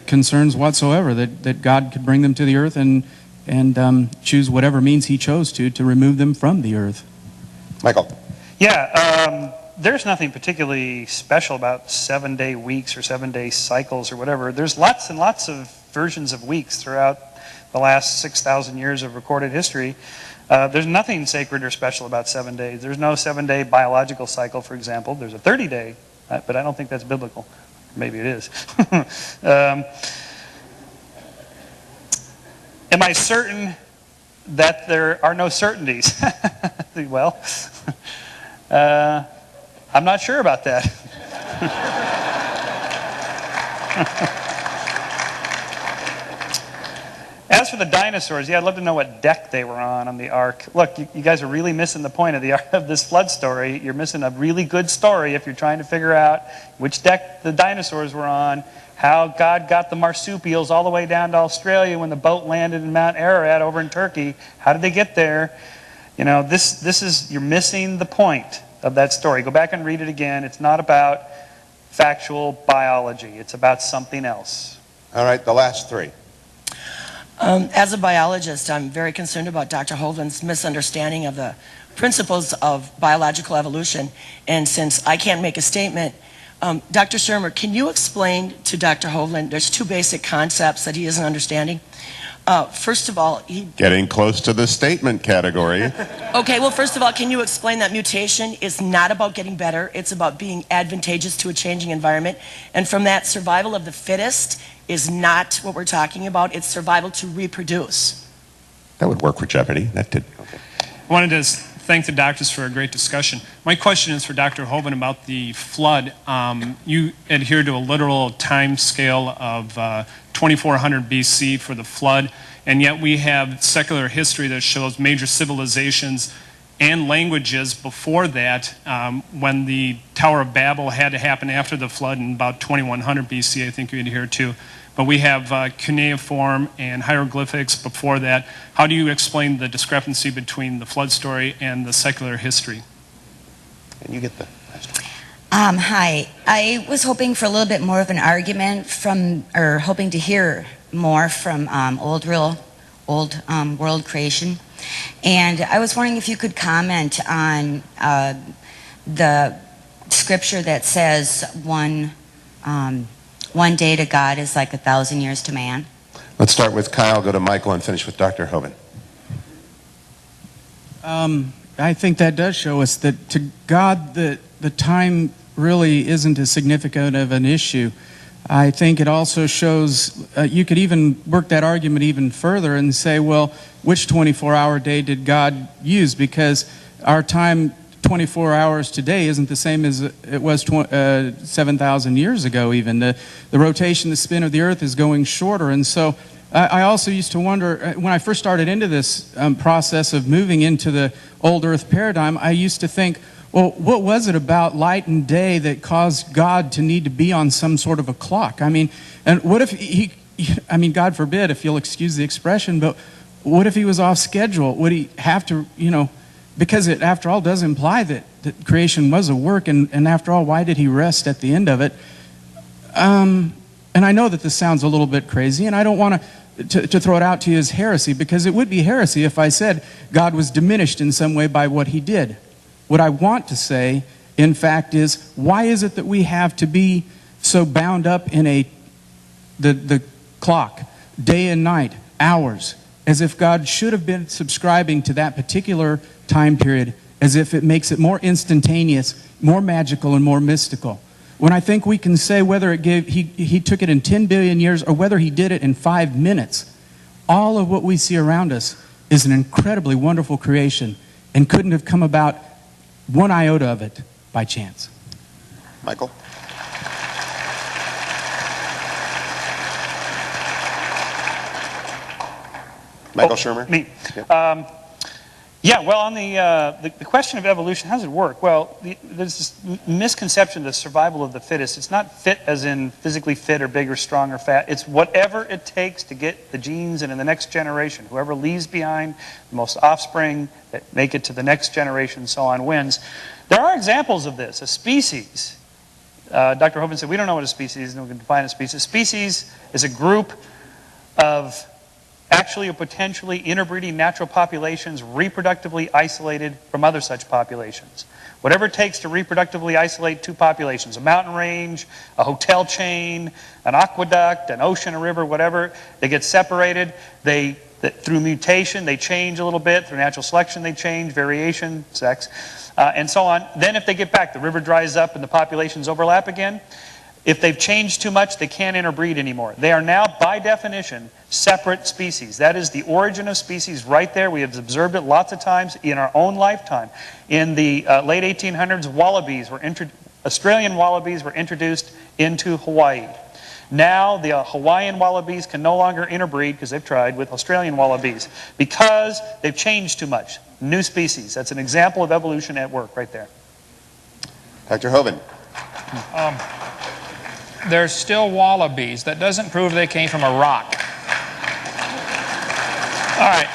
concerns whatsoever that God could bring them to the earth and choose whatever means he chose to remove them from the earth. Michael. Yeah, there's nothing particularly special about 7-day weeks or 7-day cycles or whatever. There's lots and lots of versions of weeks throughout the last 6,000 years of recorded history. There's nothing sacred or special about 7 days. There's no 7-day biological cycle, for example. There's a 30-day, but I don't think that's biblical. Maybe it is. Am I certain that there are no certainties? Well, I'm not sure about that. As for the dinosaurs, yeah, I'd love to know what deck they were on the ark. Look, you guys are really missing the point of this flood story. You're missing a really good story if you're trying to figure out which deck the dinosaurs were on, how God got the marsupials all the way down to Australia when the boat landed in Mount Ararat over in Turkey. How did they get there? You know, you're missing the point of that story. Go back and read it again. It's not about factual biology. It's about something else. All right, the last 3. As a biologist, I'm very concerned about Dr. Hovind's misunderstanding of the principles of biological evolution. And since I can't make a statement, Dr. Shermer, can you explain to Dr. Hovind, there's 2 basic concepts that he isn't understanding. First of all, Getting close to the statement category. Okay, well, first of all, can you explain that mutation is not about getting better, it's about being advantageous to a changing environment. And from that, survival of the fittest is not what we're talking about, it's survival to reproduce. That would work for Jeopardy. That did. Okay. I wanted to thank the doctors for a great discussion. My question is for Dr. Hovind about the flood. You adhere to a literal time scale of 2400 BC for the flood, and yet we have secular history that shows major civilizations and languages before that, when the Tower of Babel had to happen after the flood in about 2100 BC, I think we adhere to. But we have cuneiform and hieroglyphics before that. How do you explain the discrepancy between the flood story and the secular history? And you get the Hi. I was hoping for a little bit more of an argument from, or hoping to hear more from old world creation. And I was wondering if you could comment on the scripture that says one day to God is like 1,000 years to man. Let's start with Kyle, go to Michael, and finish with Dr. Hovind. I think that does show us that to God the time really isn't as significant of an issue. I think it also shows, you could even work that argument even further and say, well, which 24-hour day did God use? Because our time, 24 hours today, isn't the same as it was 7,000 years ago even. The rotation, the spin of the earth is going shorter. And so I also used to wonder, when I first started into this process of moving into the old earth paradigm, I used to think, well, what was it about light and day that caused God to need to be on some sort of a clock? I mean, and what if I mean, God forbid, if you'll excuse the expression, but what if he was off schedule? Would he have to, because it, after all, does imply that creation was a work, and after all, why did he rest at the end of it? And I know that this sounds a little bit crazy, and I don't want to throw it out to you as heresy, because it would be heresy if I said God was diminished in some way by what he did. What I want to say, in fact, is why is it that we have to be so bound up in the clock, day and night, hours, as if God should have been subscribing to that particular time period, as if it makes it more instantaneous, more magical, and more mystical. When I think we can say whether it he took it in 10 billion years or whether he did it in 5 minutes, all of what we see around us is an incredibly wonderful creation and couldn't have come about one iota of it by chance. Michael? Michael Shermer? Me. Yeah, well, on the question of evolution, how does it work? Well, there's this misconception of the survival of the fittest. It's not fit as in physically fit or big or strong or fat. It's whatever it takes to get the genes into the next generation. Whoever leaves behind the most offspring that make it to the next generation, so on, wins. There are examples of this. A species, Dr. Hovind said, we don't know what a species is, and we can define a species. A species is a group of actually or potentially interbreeding natural populations reproductively isolated from other such populations. Whatever it takes to reproductively isolate two populations, a mountain range, a hotel chain, an aqueduct, an ocean, a river, whatever, they get separated. Through mutation, they change a little bit. Through natural selection, they change, variation, sex, and so on. Then if they get back, the river dries up and the populations overlap again. If they've changed too much, they can't interbreed anymore. They are now, by definition, separate species. That is the origin of species right there. We have observed it lots of times in our own lifetime. In the late 1800s, Australian wallabies were introduced into Hawaii. Now the Hawaiian wallabies can no longer interbreed, because they've tried, with Australian wallabies, because they've changed too much. New species. That's an example of evolution at work right there. Dr. Hovind? There's still wallabies. That doesn't prove they came from a rock. All right.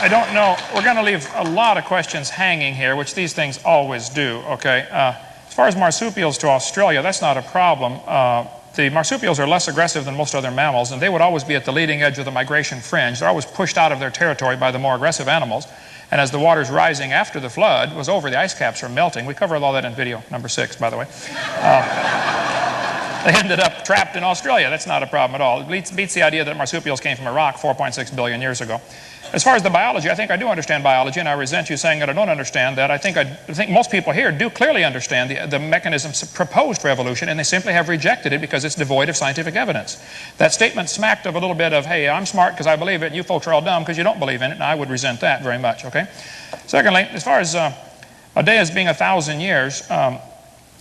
I don't know. We're going to leave a lot of questions hanging here, which these things always do, okay? As far as marsupials to Australia, that's not a problem. The marsupials are less aggressive than most other mammals, and they would always be at the leading edge of the migration fringe. They're always pushed out of their territory by the more aggressive animals. And as the waters rising after the flood was over, the ice caps are melting. We covered all that in video number 6, by the way. They ended up trapped in Australia. That's not a problem at all. It beats the idea that marsupials came from a rock 4.6 billion years ago. As far as the biology, I think I do understand biology, and I resent you saying that I don't understand that. I think most people here do clearly understand the mechanisms proposed for evolution, and they simply have rejected it because it's devoid of scientific evidence. That statement smacked of a little bit of, hey, I'm smart because I believe it, and you folks are all dumb because you don't believe in it, and I would resent that very much, okay? Secondly, as far as a day as being 1,000 years,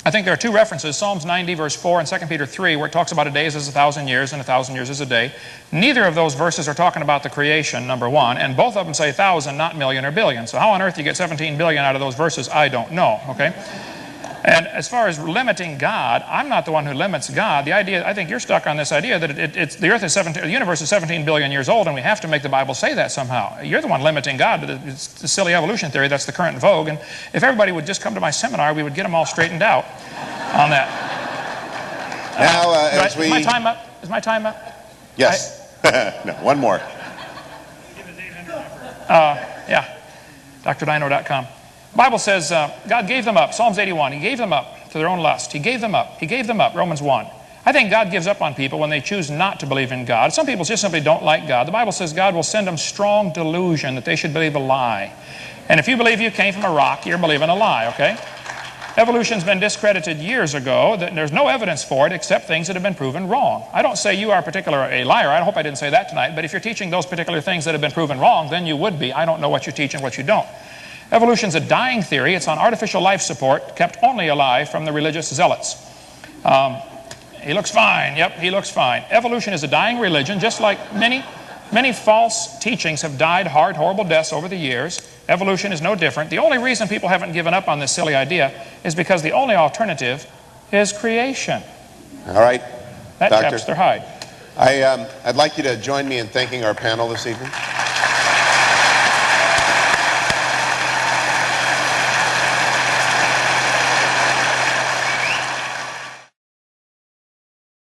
I think there are two references, Psalms 90 verse 4 and 2 Peter 3, where it talks about a day as 1,000 years and 1,000 years as a day. Neither of those verses are talking about the creation, number one, and both of them say 1,000, not million or billion. So how on earth you get 17 billion out of those verses, I don't know, okay? And as far as limiting God, I'm not the one who limits God. The idea, I think you're stuck on this idea that the earth is the universe is 17 billion years old, and we have to make the Bible say that somehow. You're the one limiting God. It's the silly evolution theory that's the current vogue. And if everybody would just come to my seminar, we would get them all straightened out on that. Now, is my time up? Is my time up? Yes. No, one more. Yeah. DrDino.com. The Bible says God gave them up. Psalms 81, He gave them up to their own lust. He gave them up. He gave them up. Romans 1. I think God gives up on people when they choose not to believe in God. Some people just simply don't like God. The Bible says God will send them strong delusion that they should believe a lie. And if you believe you came from a rock, you're believing a lie, okay? Evolution's been discredited years ago. There's no evidence for it except things that have been proven wrong. I don't say you are a liar. I hope I didn't say that tonight. But if you're teaching those particular things that have been proven wrong, then you would be. I don't know what you teach and what you don't. Evolution's a dying theory. It's on artificial life support, kept only alive from the religious zealots. He looks fine. Yep, he looks fine. Evolution is a dying religion, just like many false teachings have died hard, horrible deaths over the years. Evolution is no different. The only reason people haven't given up on this silly idea is because the only alternative is creation. All right, That Doctor. chaps their hide. I'd like you to join me in thanking our panel this evening.